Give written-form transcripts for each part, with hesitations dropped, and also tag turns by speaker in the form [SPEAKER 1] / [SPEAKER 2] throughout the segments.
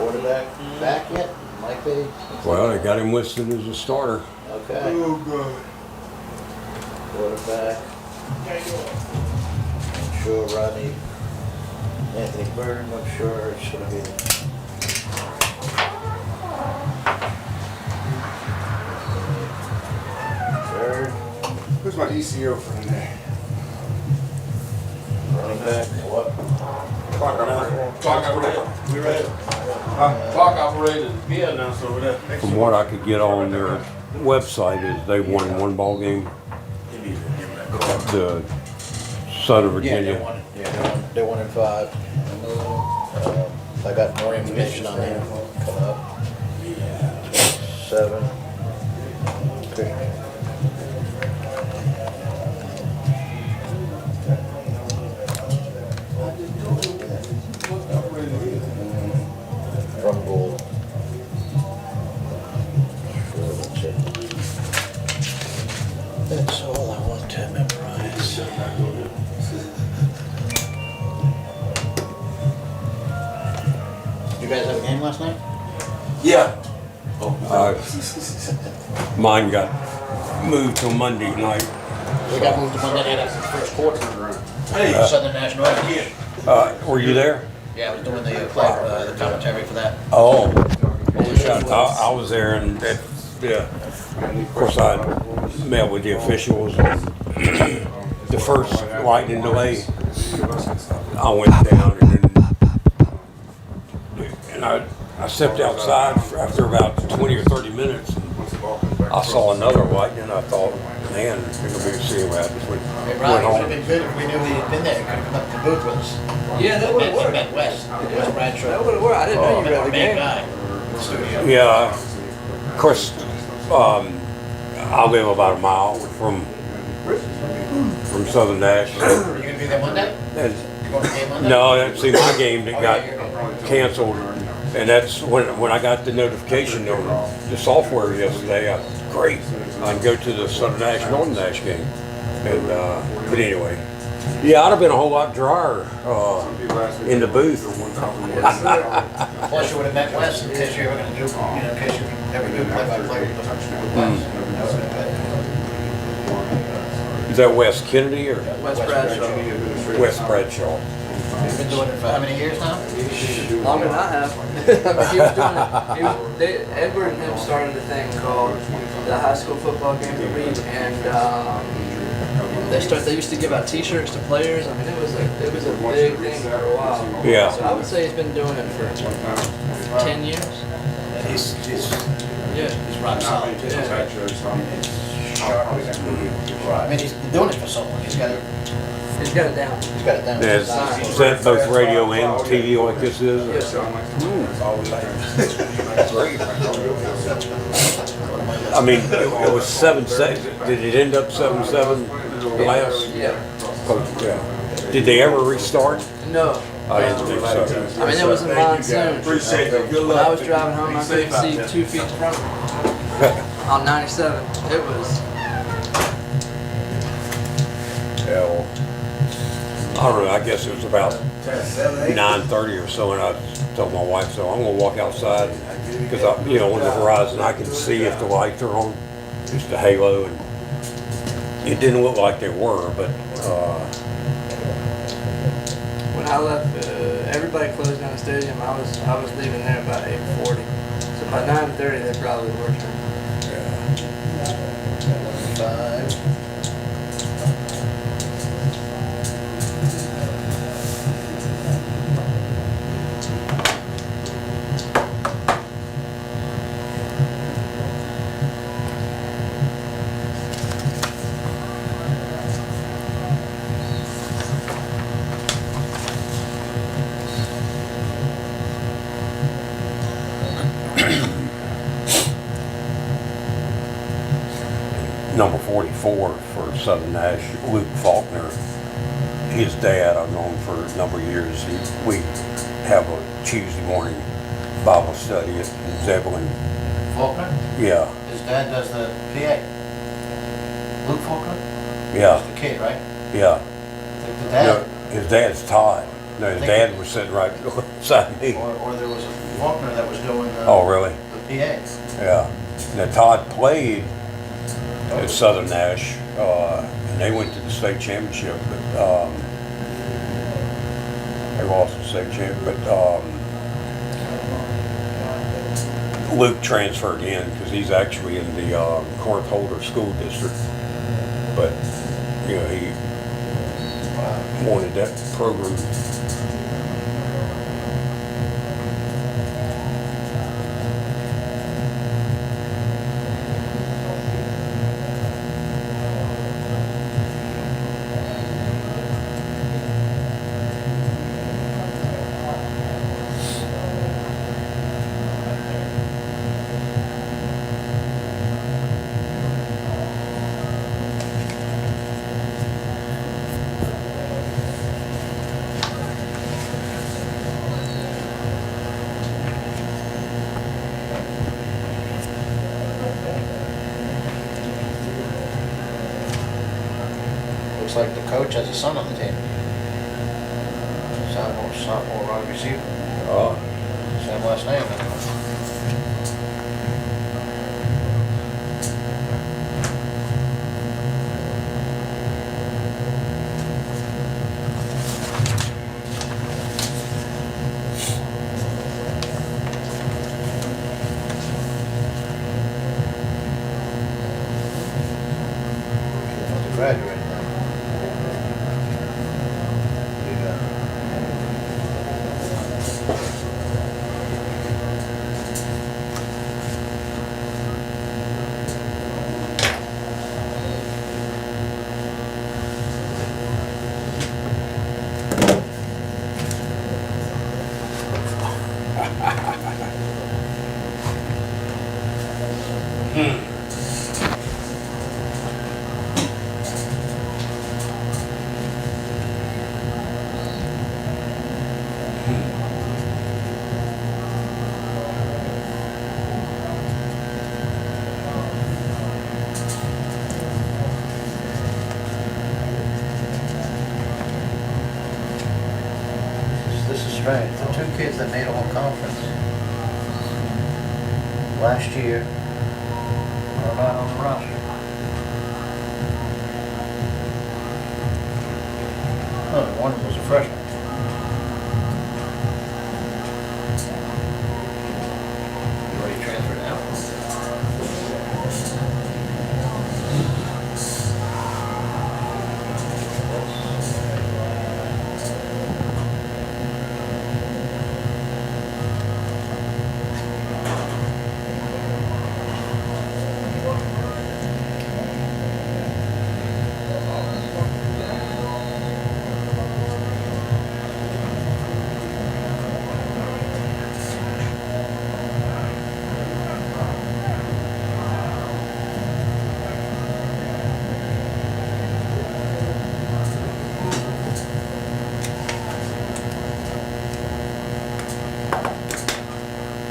[SPEAKER 1] Quarterback back yet? Might be.
[SPEAKER 2] Well, they got him listed as a starter.
[SPEAKER 1] Okay.
[SPEAKER 3] Oh, God.
[SPEAKER 1] Quarterback. I'm sure Rodney, Anthony Burton, I'm sure it's gonna be. Third,
[SPEAKER 3] Who's my ECO friend there?
[SPEAKER 1] running back, what?
[SPEAKER 3] Clock operator. Clock operator.
[SPEAKER 1] We ready?
[SPEAKER 3] Clock operator. Yeah, now it's over there.
[SPEAKER 2] From what I could get on their website is they won one ball game. The Son of
[SPEAKER 1] Yeah,
[SPEAKER 2] Virginia.
[SPEAKER 1] they won in 5. I got more information on them coming up. 7. Okay. From goal. Sure, that's it. That's all I want to memorize. You guys have a game last night?
[SPEAKER 3] Yeah.
[SPEAKER 2] Mine got moved till Monday night.
[SPEAKER 1] We got moved to Monday night after the first quarter.
[SPEAKER 3] Hey.
[SPEAKER 1] Southern National.
[SPEAKER 2] Were you there?
[SPEAKER 1] Yeah, I was doing the the commentary for that.
[SPEAKER 2] Oh, I was there, and yeah. Of course, I met with the officials. The first lightning delay, I went down, and I stepped outside after about 20 or 30 minutes. I saw another lightning, and I thought, man, we're gonna be seeing what happens.
[SPEAKER 1] Hey,
[SPEAKER 2] Went
[SPEAKER 1] Ronnie, it would
[SPEAKER 2] home.
[SPEAKER 1] have been good if we knew he'd been there. Could have come up to the booth with us.
[SPEAKER 4] Yeah, that would have
[SPEAKER 1] Met
[SPEAKER 4] worked.
[SPEAKER 1] West Bradshaw.
[SPEAKER 4] That would have worked. I didn't know you read
[SPEAKER 1] Our
[SPEAKER 4] the
[SPEAKER 1] main
[SPEAKER 4] game.
[SPEAKER 1] guy in the studio.
[SPEAKER 2] Yeah, of course, I live about a mile from Southern Nash.
[SPEAKER 1] Are you gonna be there Monday?
[SPEAKER 2] And
[SPEAKER 1] You going to the game Monday?
[SPEAKER 2] no, that's see my game that
[SPEAKER 1] Oh,
[SPEAKER 2] got
[SPEAKER 1] yeah, you're going.
[SPEAKER 2] canceled, and that's when I got the notification on the software yesterday. Great, I can go to the Southern Nash Northern Nash game, and but anyway, yeah, I'd have been a whole lot drier in the booth.
[SPEAKER 1] Plus, you would have met West in case you were gonna do, in case you ever do play-by-play with West. That would have been
[SPEAKER 2] Is that Wes Kennedy or
[SPEAKER 4] West Bradshaw.
[SPEAKER 2] Wes Bradshaw?
[SPEAKER 1] You've been doing it for how many years now?
[SPEAKER 4] Longer than I have. But he was doing it. Edward and him started a thing called the High School Football Game of the Week, and they used to give out T-shirts to players. I mean, it was a big thing for a while.
[SPEAKER 2] Yeah.
[SPEAKER 4] So I would say he's been doing it for 10 years.
[SPEAKER 1] And he's
[SPEAKER 4] Yeah.
[SPEAKER 1] rock solid too. I mean, he's been doing it for so long. He's got it
[SPEAKER 4] down.
[SPEAKER 1] down.
[SPEAKER 2] Is that both radio and TV like this is?
[SPEAKER 4] Yes, sir.
[SPEAKER 2] I mean, it was 7-7. Did it end up 7-7 last?
[SPEAKER 4] Yeah.
[SPEAKER 2] Oh, yeah. Did they ever restart?
[SPEAKER 4] No.
[SPEAKER 2] I didn't think so.
[SPEAKER 4] I mean, it was a monsoon.
[SPEAKER 3] Appreciate it. Good
[SPEAKER 4] When I
[SPEAKER 3] luck.
[SPEAKER 4] was driving home, I couldn't see 2 feet in front of me. On 97. It was.
[SPEAKER 2] Yeah, well, I don't know. I guess it was about 9:30 or so, and I told my wife, "So I'm gonna walk outside because on the horizon I can see if the lights are on, just the halo, and it didn't look like they were, but
[SPEAKER 4] When I left, everybody closed down the stadium. I was leaving there about 8:40. So by 9:30, they probably were turned.
[SPEAKER 1] 5.
[SPEAKER 2] number 44 for Southern Nash, Luke Faulkner. His dad, I've known for a number of years. We have a Tuesday morning Bible study at Zebulon.
[SPEAKER 1] Faulkner?
[SPEAKER 2] Yeah,
[SPEAKER 1] His dad does the PA. Luke Faulkner?
[SPEAKER 2] yeah,
[SPEAKER 1] He's the kid, right?
[SPEAKER 2] yeah.
[SPEAKER 1] The
[SPEAKER 2] No,
[SPEAKER 1] dad?
[SPEAKER 2] his dad's Todd. No, his dad was sitting right beside me.
[SPEAKER 1] Or there was Faulkner that was doing
[SPEAKER 2] Oh, really?
[SPEAKER 1] the PA.
[SPEAKER 2] Yeah. Now Todd played at Southern Nash, and they went to the state championship, but they lost the state champ. But Luke transferred in because he's actually in the Corinth Holder School District. But you know he wanted that program.
[SPEAKER 1] Looks like the coach has a son on the team. Sophomore wide receiver.
[SPEAKER 2] Oh.
[SPEAKER 1] Same last name. Graduated now. This is strange. The two kids that made all conference last year are not on the roster. Oh, one was a freshman. You already transferred out.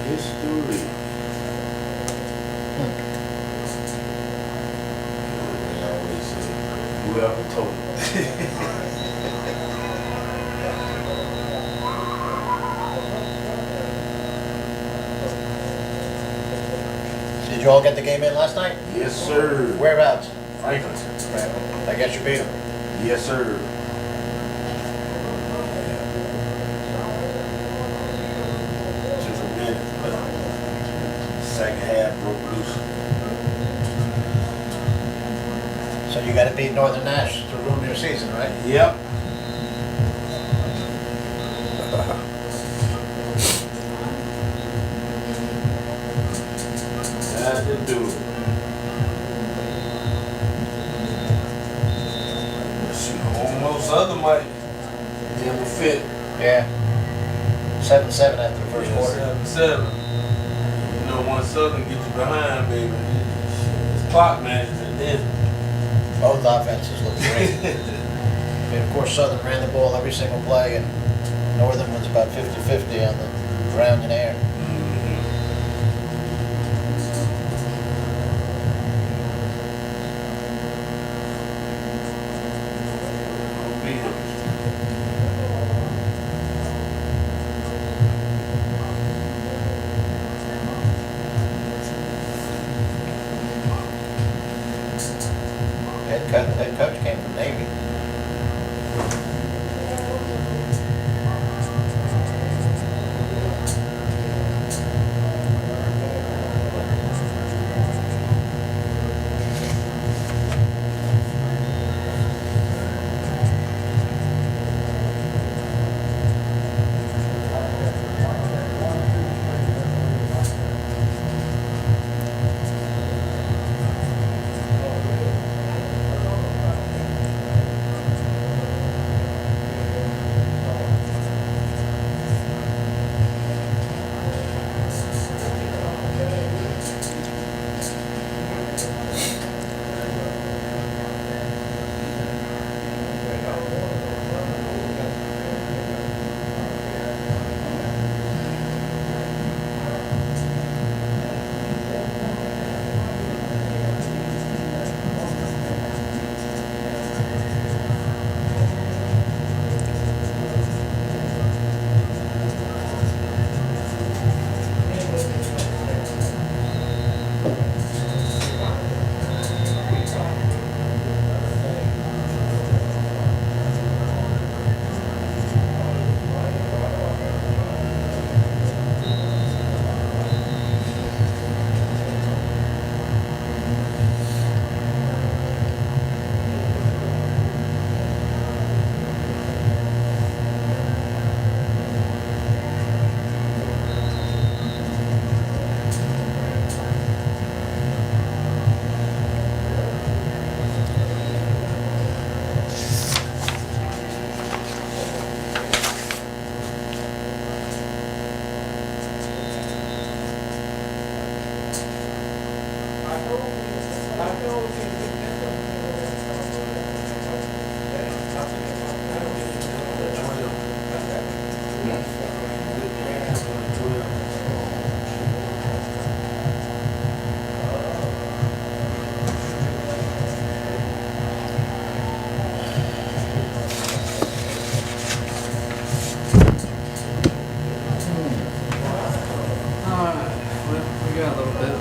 [SPEAKER 3] History. They always say, whoever told
[SPEAKER 1] Did you all get the game in last night?
[SPEAKER 3] Yes, sir.
[SPEAKER 1] Whereabouts?
[SPEAKER 3] Franklin.
[SPEAKER 1] I guess you beat them.
[SPEAKER 3] Yes, sir. Took a minute, but second half broke loose.
[SPEAKER 1] So you got to beat Northern Nash to ruin your season, right?
[SPEAKER 3] Yep. Had to do it. Shoot, almost other might never fit.
[SPEAKER 1] Yeah. 7-7 after the first quarter.
[SPEAKER 3] 7-7. You know, once Southern gets you behind, baby, it's clock matches and then.
[SPEAKER 1] Both offenses look great. And of course, Southern ran the ball every single play, and Northern was about 50-50 on the ground and air.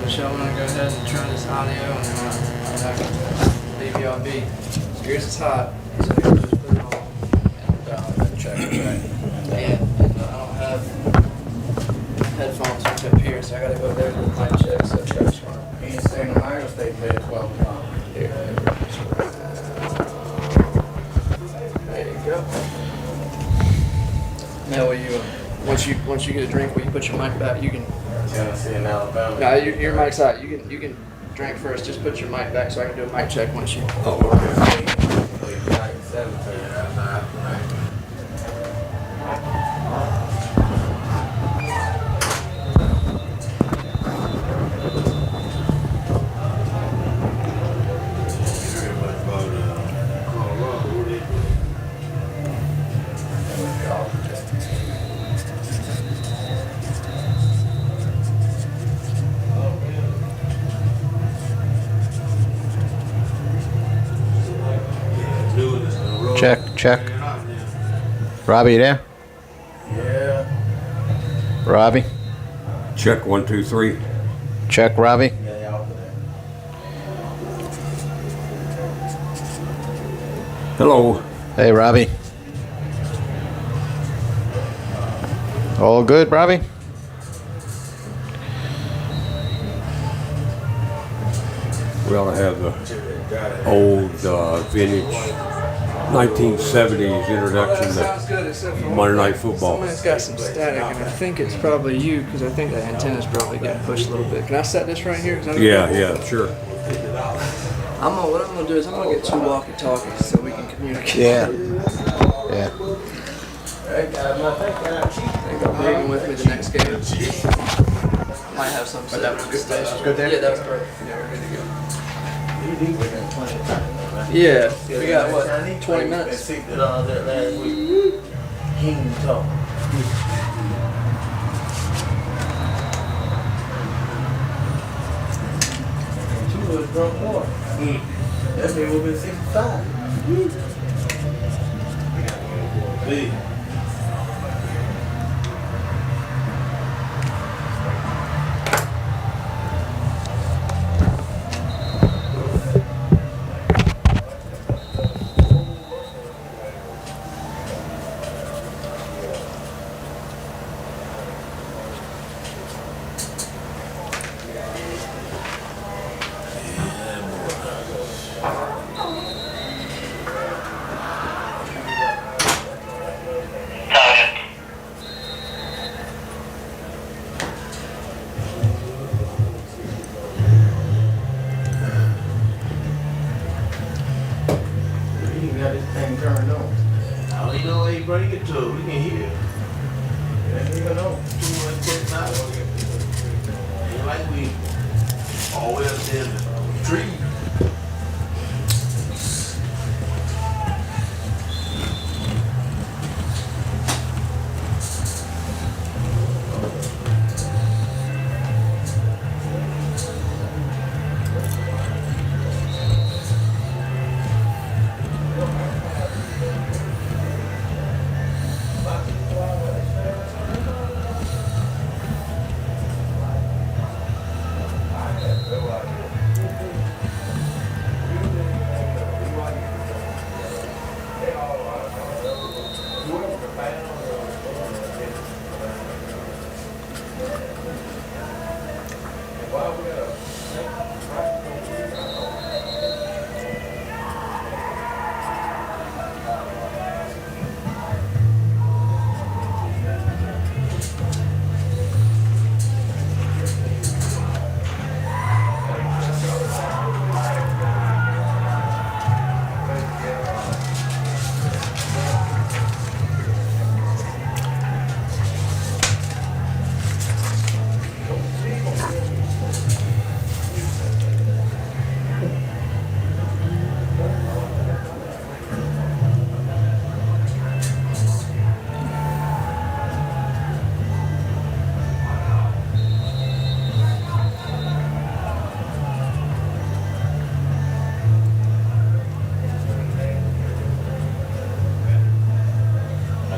[SPEAKER 4] So I'm gonna go ahead and turn this audio and then I can leave y'all be. Yours is hot, so you just put it on.
[SPEAKER 1] Check it, right?
[SPEAKER 4] And I don't have headphones hooked up here, so I gotta go there to the mic check. So that's fine.
[SPEAKER 1] He ain't staying in Ohio State bed at 12 o'clock.
[SPEAKER 4] Here. There you go. Now, will you once you get a drink, will you put your mic back? You can.
[SPEAKER 1] Tennessee and Alabama.
[SPEAKER 4] No, your mic's out. You can drink first. Just put your mic back so I can do a mic check once you.
[SPEAKER 2] Oh, okay.
[SPEAKER 1] Check. Robbie, you there?
[SPEAKER 3] Yeah.
[SPEAKER 1] Robbie?
[SPEAKER 2] Check 1, 2, 3.
[SPEAKER 1] Check, Robbie.
[SPEAKER 3] Yeah, y'all over there.
[SPEAKER 2] Hello.
[SPEAKER 1] Hey, Robbie. All good, Robbie?
[SPEAKER 2] We ought to have the old vintage 1970s introduction
[SPEAKER 4] Sounds
[SPEAKER 2] to
[SPEAKER 4] good, except for
[SPEAKER 2] Monday Night Football.
[SPEAKER 4] Someone's got some static, and I think it's probably you because I think the antenna's probably getting pushed a little bit. Can I set this right here? 'Cause
[SPEAKER 2] Yeah, sure.
[SPEAKER 4] What I'm gonna do is I'm gonna get 2 walkie-talkies so we can communicate.
[SPEAKER 1] Yeah.
[SPEAKER 4] I think I'm bringing with me the next game. Might have some set up on the station.
[SPEAKER 1] good there?
[SPEAKER 4] Yeah, that was perfect. Yeah, we're good to go. Yeah, we got what, 20 minutes?
[SPEAKER 3] That last week. He didn't talk. Two was drunk water. That means we've been 65. Big. He got this thing turned on. All you know, he bring it to, we can hear. Yeah, you know, 210 miles. Ain't like we always up there in the tree.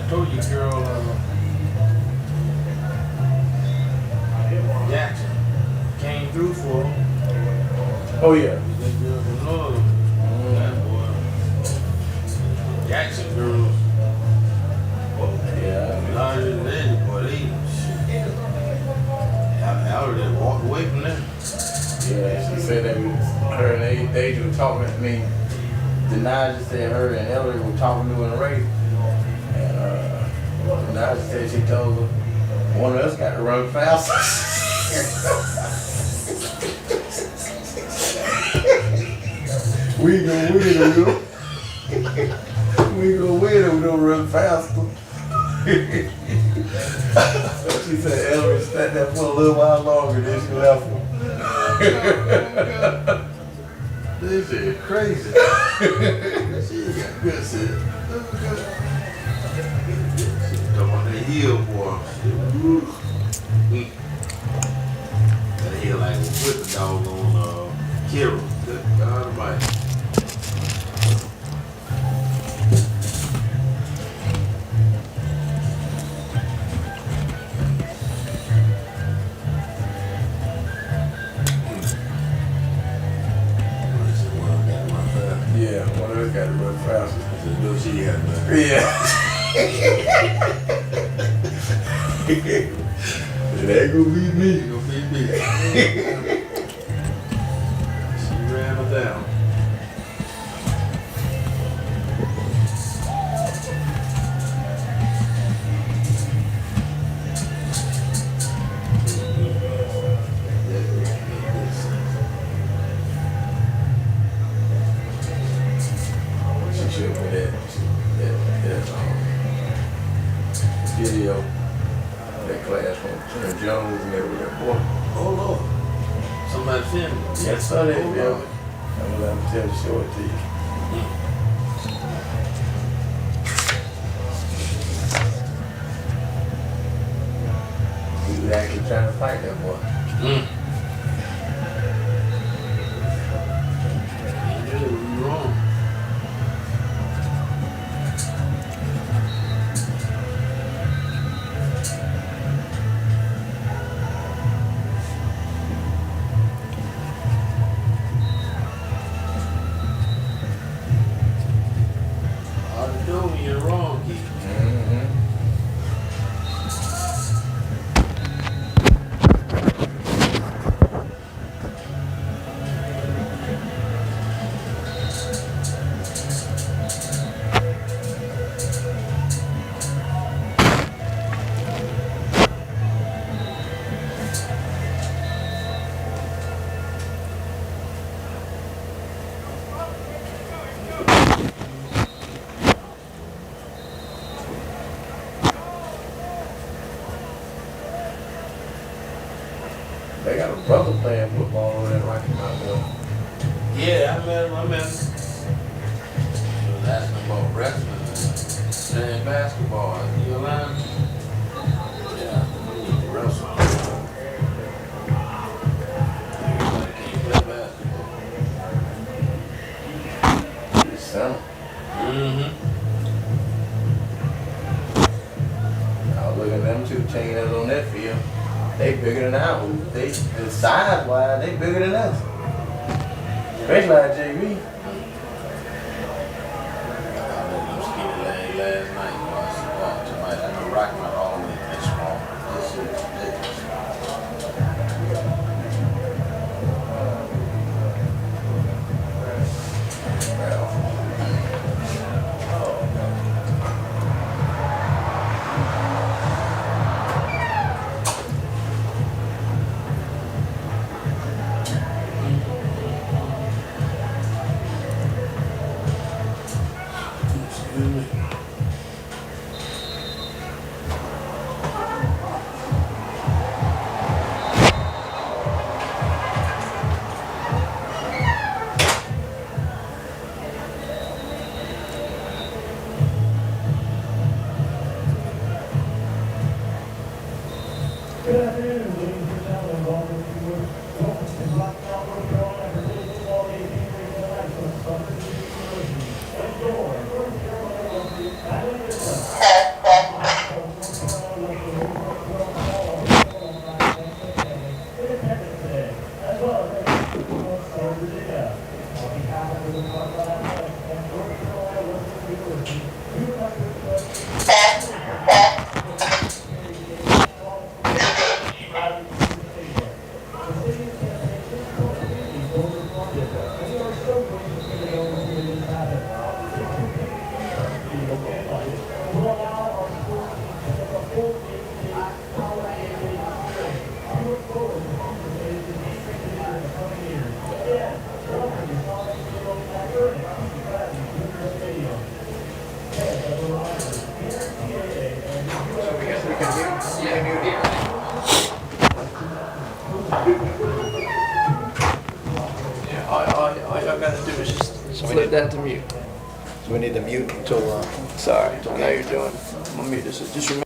[SPEAKER 3] Told you, girl, Jackson came through. through for him.
[SPEAKER 5] Oh yeah.
[SPEAKER 3] That girl from Northern. That boy. Jackson girls.
[SPEAKER 5] Yeah.
[SPEAKER 3] Larger than that, boy. They Elder walked away from them.
[SPEAKER 5] Yeah, she said that her and Deja were talking. I mean, Denaja said her and Elder were talking during the race. And Denaja said she told her one of us got to run faster. We gonna win it, we gonna win it, we don't run faster. She said Elder sat there for a little while longer, then she left him.
[SPEAKER 3] This is crazy. She got good shit. Talking about that hill boy. That hill like with the dog on Kira. Good God Almighty.
[SPEAKER 5] Yeah, one of us got to run faster.
[SPEAKER 3] No, she got nothing.
[SPEAKER 5] Yeah. It ain't gonna be me.
[SPEAKER 3] She gonna be me. She ran her down.
[SPEAKER 5] She showed me that video, that class from Turner Jones and everything. Boy,
[SPEAKER 3] Oh Lord. Somebody filmed it.
[SPEAKER 5] yes, sir, that
[SPEAKER 3] Oh,
[SPEAKER 5] video.
[SPEAKER 3] Lord.
[SPEAKER 5] I'm gonna let him tell the show it to you. He was actually trying to fight that boy.
[SPEAKER 3] Mm. Yeah, we wrong. Hard to do when you're wrong, Keith.
[SPEAKER 5] They got a brother playing football over there in Rocky Mountain.
[SPEAKER 3] Yeah, I met him. He was asking about wrestling and playing basketball. You aligned? Yeah, we need to wrestle. Everybody can't play basketball.
[SPEAKER 5] His son.
[SPEAKER 3] Mm-hmm.
[SPEAKER 5] I was looking at them two teams that's on that field. They bigger than ours. They size wise, they bigger than us. Especially like JV.
[SPEAKER 3] I let them skinny lane last night. Tonight, I know Rocky Mount always been small. This is ridiculous. Excuse me.
[SPEAKER 6] Good afternoon, ladies and gentlemen. Welcome to Black Mountain, North Carolina, for the football game featuring the National Soccer University. Enjoy. North Carolina, Independence Day.
[SPEAKER 4] All y'all gotta do is just
[SPEAKER 1] So we
[SPEAKER 4] flip
[SPEAKER 1] need-
[SPEAKER 4] that to mute.
[SPEAKER 1] So we need to mute until,
[SPEAKER 4] Sorry, I know you're doing. I'm gonna mute this. Just remember.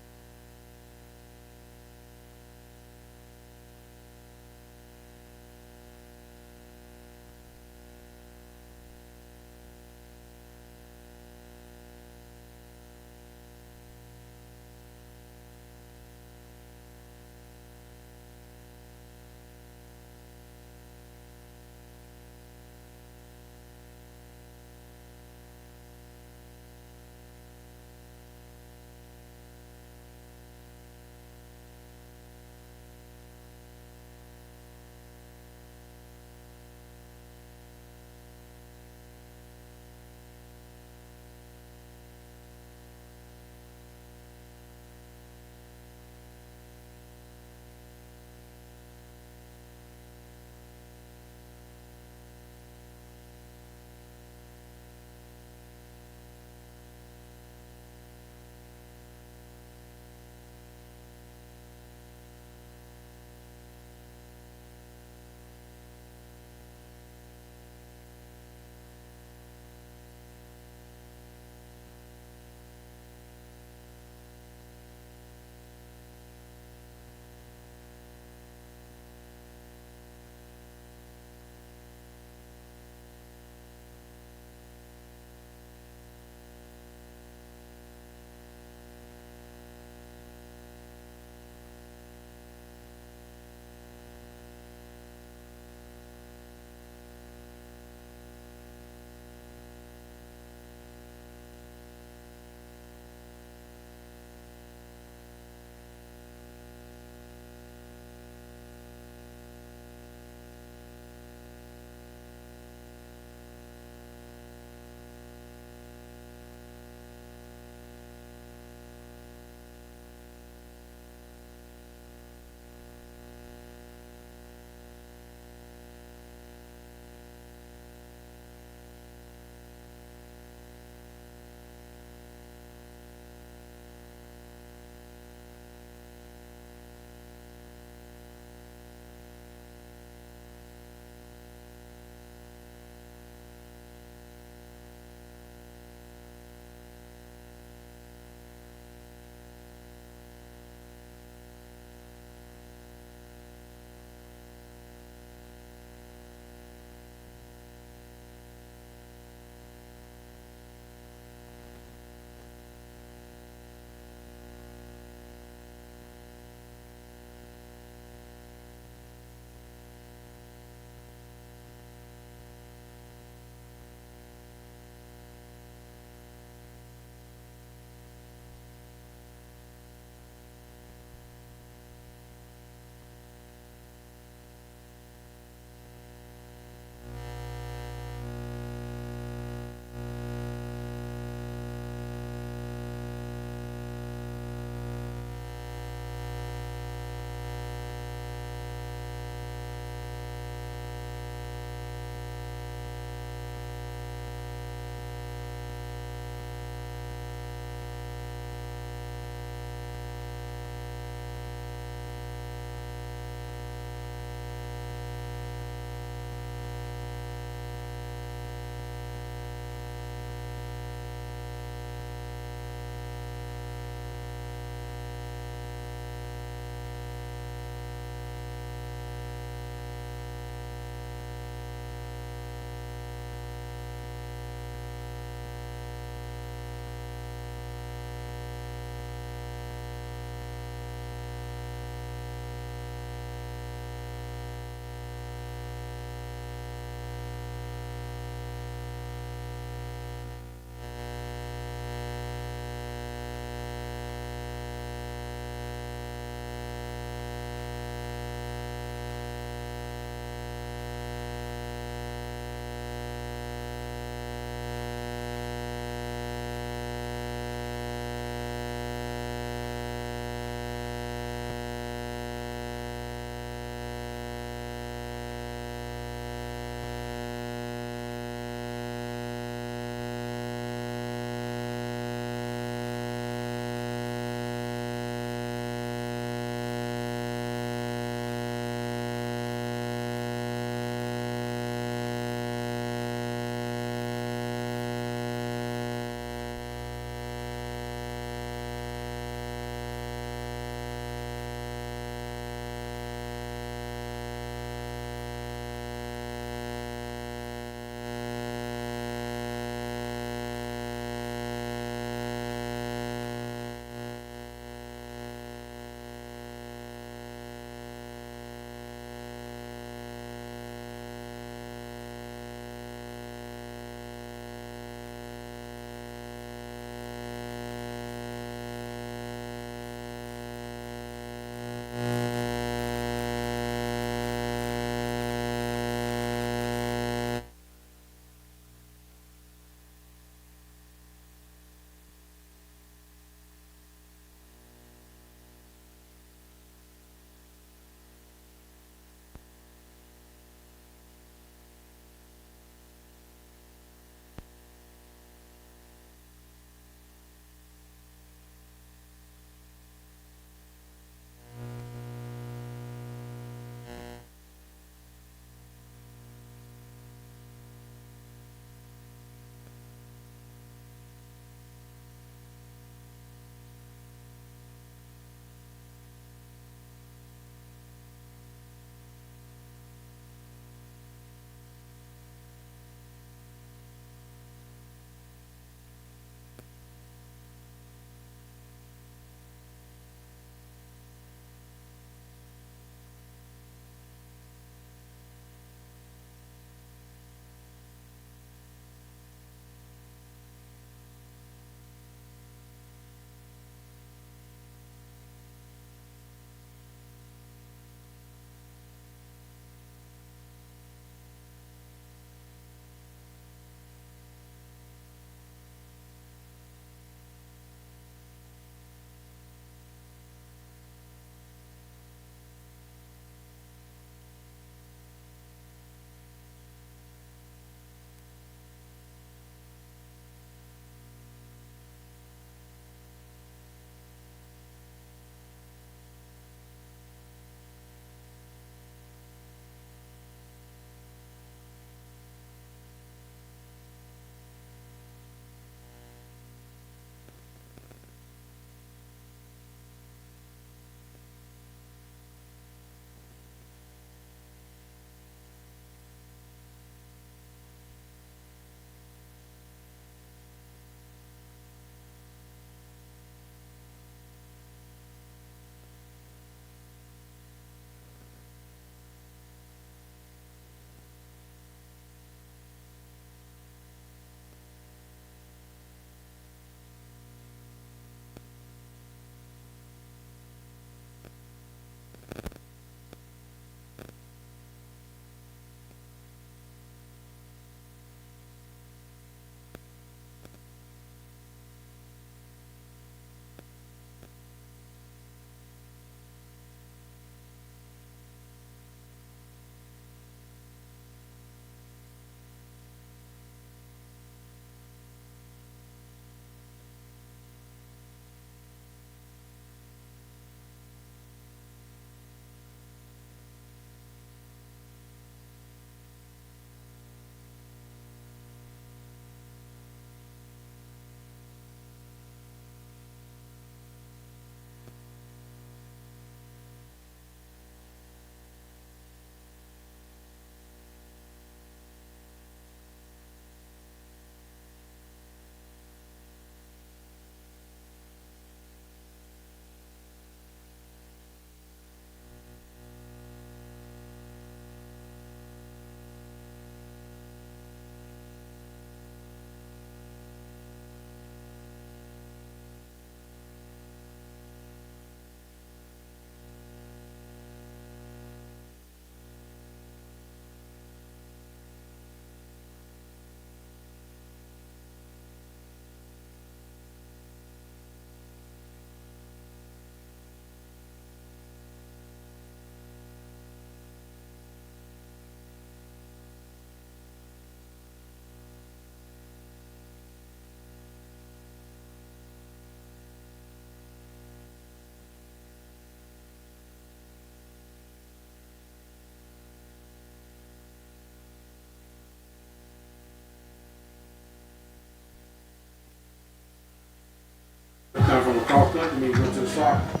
[SPEAKER 5] me to go to the shop. You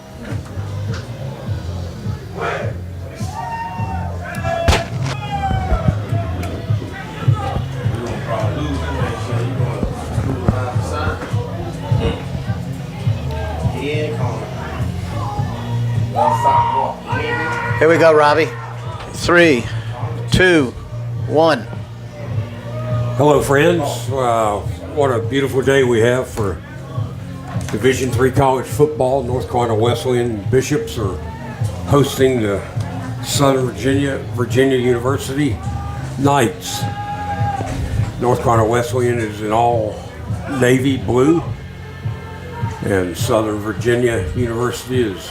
[SPEAKER 5] gonna probably lose that next year. You gonna lose behind the sign. He ain't coming. One sock walk. You hear me?
[SPEAKER 1] Here we go, Robbie. 3, 2, 1.
[SPEAKER 2] Hello, friends. What a beautiful day we have for Division III college football. North Carolina Wesleyan Bishops are hosting the Southern Virginia University Knights. North Carolina Wesleyan is in all navy blue, and Southern Virginia University is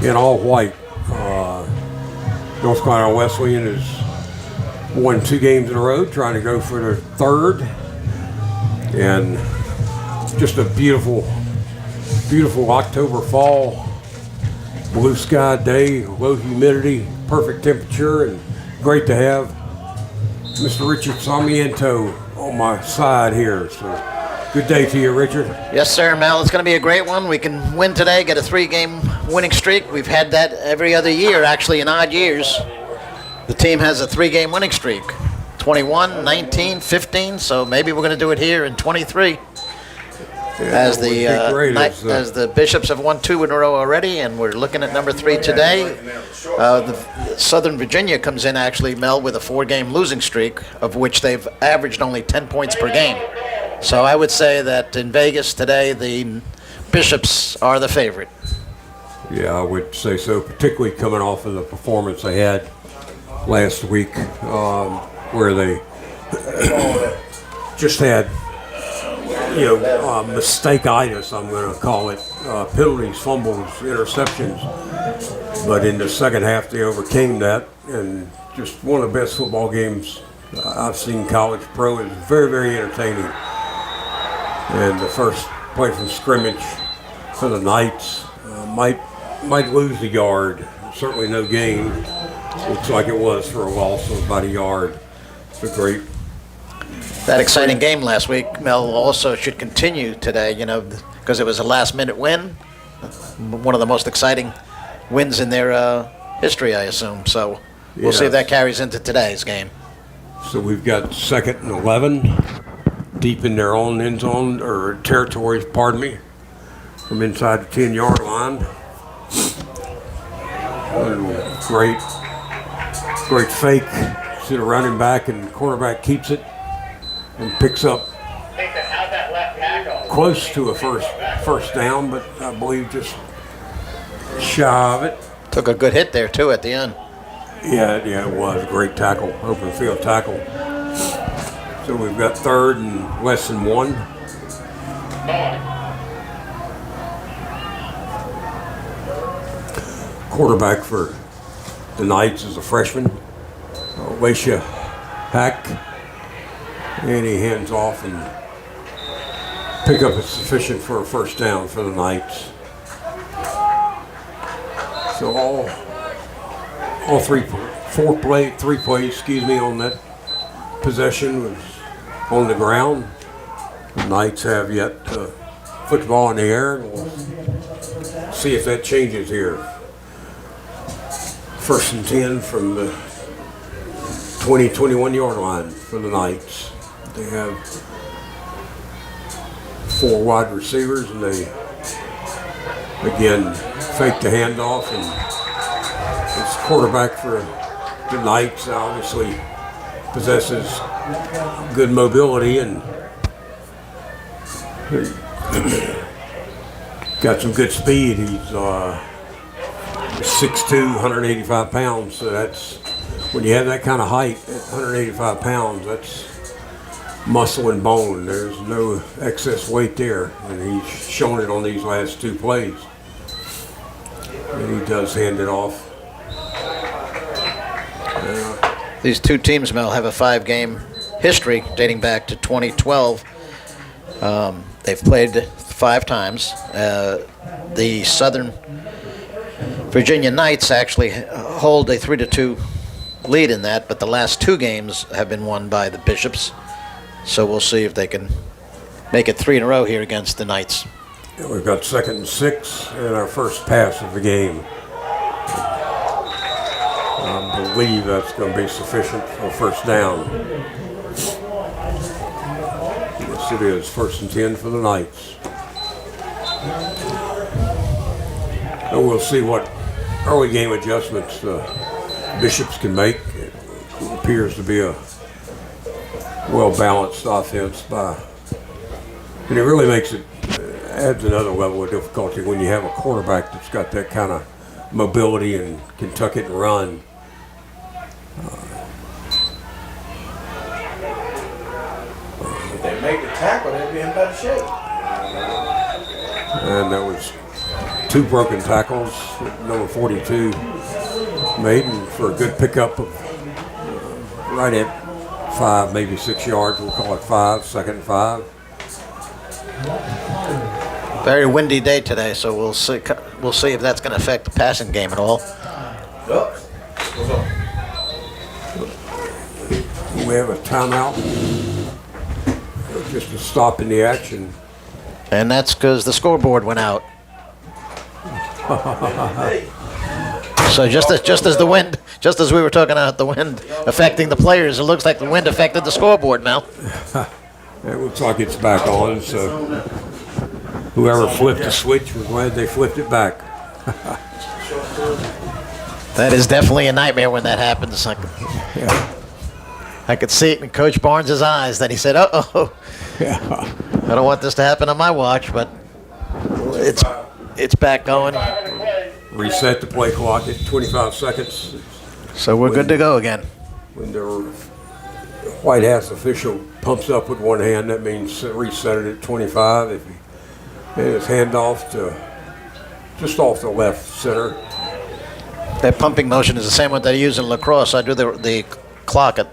[SPEAKER 2] in all white. North Carolina Wesleyan has won 2 games in a row, trying to go for their 3rd. And just a beautiful, beautiful October fall, blue sky day, low humidity, perfect temperature, and great to have Mr. Richard Sarmiento on my side here. So good day to you, Richard.
[SPEAKER 1] Yes, sir, Mel. It's going to be a great one. We can win today, get a 3-game winning streak. We've had that every other year, actually, in odd years. The team has a 3-game winning streak. 21, 19, 15, so maybe we're going to do it here in 23. As the Bishops have won 2 in a row already, and we're looking at number 3 today. The Southern Virginia comes in, actually, Mel, with a 4-game losing streak, of which they've averaged only 10 points per game. So I would say that in Vegas today, the Bishops are the favorite.
[SPEAKER 2] Yeah, I would say so, particularly coming off of the performance they had last week, where they just had, mistake-itis, I'm going to call it, penalties, fumbles, interceptions. But in the second half, they overcame that, and just one of the best football games I've seen college pro. Is very, very entertaining. And the first play from scrimmage for the Knights might lose the yard. Certainly no gain. Looks like it was for a loss of about a yard. It's a great.
[SPEAKER 1] That exciting game last week, Mel, also should continue today, because it was a last-minute win. One of the most exciting wins in their history, I assume. So we'll see if that carries into today's game.
[SPEAKER 2] So we've got 2nd and 11, deep in their own end zone, or territories, pardon me, from inside the 10-yard line. Great fake. See the running back, and the quarterback keeps it and picks up close to a first down, but I believe just shy of it.
[SPEAKER 1] Took a good hit there, too, at the end.
[SPEAKER 2] Yeah, it was a great tackle, open field tackle. So we've got 3rd and less than 1. Quarterback for the Knights is a freshman, Laisha Hack, and he hands off and pickup is sufficient for a first down for the Knights. So three plays, on that possession was on the ground. The Knights have yet to put the ball in the air. We'll see if that changes here. 1st and 10 from the 20-21 yard line for the Knights. They have 4 wide receivers, and they again fake the handoff, and it's quarterback for the Knights. Obviously possesses good mobility and got some good speed. He's 6'2", 185 pounds. So that's, when you have that kind of height at 185 pounds, that's muscle and bone. There's no excess weight there, and he's shown it on these last 2 plays. And he does hand it off.
[SPEAKER 1] These 2 teams, Mel, have a 5-game history dating back to 2012. They've played 5 times. The Southern Virginia Knights actually hold a 3-2 lead in that, but the last 2 games have been won by the Bishops. So we'll see if they can make it 3 in a row here against the Knights.
[SPEAKER 2] And we've got 2nd and 6 and our first pass of the game. I believe that's going to be sufficient for first down. Yes, it is. 1st and 10 for the Knights. And we'll see what early game adjustments Bishops can make. It appears to be a well-balanced offense and it really makes it, adds another level of difficulty when you have a quarterback that's got that kind of mobility and can tuck it and run.
[SPEAKER 5] If they make the tackle, they'll be in better shape.
[SPEAKER 2] And that was 2 broken tackles that number 42 made, and for a good pickup of right at 5, maybe 6 yards. We'll call it 5, 2nd and 5.
[SPEAKER 1] Very windy day today, so we'll see if that's going to affect the passing game at all.
[SPEAKER 2] We have a timeout, just to stop in the action.
[SPEAKER 1] And that's because the scoreboard went out. So just as the wind, just as we were talking about the wind affecting the players, it looks like the wind affected the scoreboard, Mel.
[SPEAKER 2] It looks like it's back on, so whoever flipped the switch, we're glad they flipped it back.
[SPEAKER 1] That is definitely a nightmare when that happens. I could see it in Coach Barnes' eyes that he said, "Uh-oh, I don't want this to happen on my watch," but it's back going.
[SPEAKER 2] Reset the play clock at 25 seconds.
[SPEAKER 1] So we're good to go again.
[SPEAKER 2] When the White House official pumps up with one hand, that means reset it at 25. If he made his handoff to just off the left center.
[SPEAKER 1] That pumping motion is the same one they use in lacrosse. I do the clock at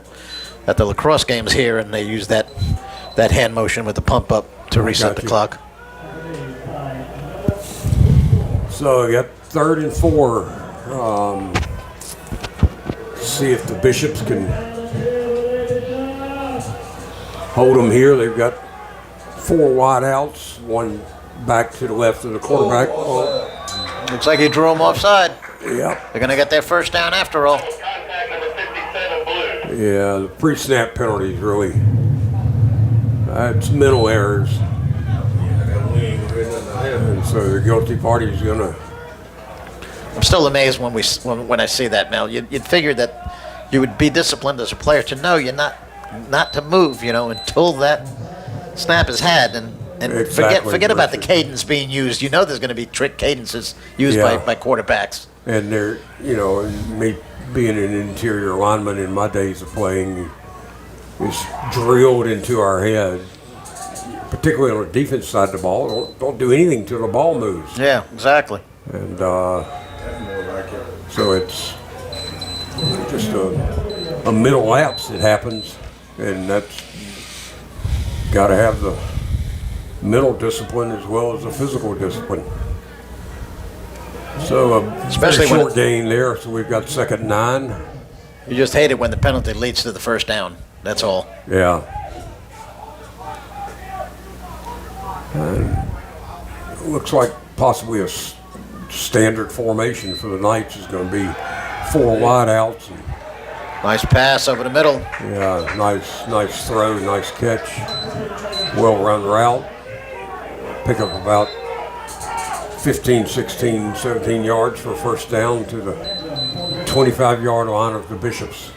[SPEAKER 1] the lacrosse games here, and they use that hand motion with the pump up to reset the clock.
[SPEAKER 2] So we got 3rd and 4. See if the Bishops can hold them here. They've got 4 wide outs, one back to the left of the quarterback. Oh.
[SPEAKER 1] Looks like he drew them offside.
[SPEAKER 2] Yep.
[SPEAKER 1] They're going to get their first down after all.
[SPEAKER 2] Yeah, the pre-snap penalties really. It's mental errors. And so the guilty party is going to.
[SPEAKER 1] I'm still amazed when I see that, Mel. You'd figure that you would be disciplined as a player to know you're not to move, until that snap is had, and
[SPEAKER 2] Exactly,
[SPEAKER 1] forget about the
[SPEAKER 2] Richard.
[SPEAKER 1] cadence being used. There's going to be trick cadences used by quarterbacks.
[SPEAKER 2] And they're, me being an interior lineman in my days of playing, is drilled into our head, particularly on the defense side of the ball. Don't do anything till the ball moves.
[SPEAKER 1] Yeah, exactly.
[SPEAKER 2] And so it's just a mental lapse that happens, and that's got to have the mental discipline as well as the physical discipline. So
[SPEAKER 1] Especially
[SPEAKER 2] very
[SPEAKER 1] when
[SPEAKER 2] short gain there, so we've got 2nd and 9.
[SPEAKER 1] You just hate it when the penalty leads to the first down. That's all.
[SPEAKER 2] Yeah. And looks like possibly a standard formation for the Knights is going to be 4 wide outs. And,
[SPEAKER 1] Nice pass over the middle.
[SPEAKER 2] yeah, nice throw, nice catch, well run route. Pick up about 15, 16, 17 yards for first down to the 25-yard line of the Bishops.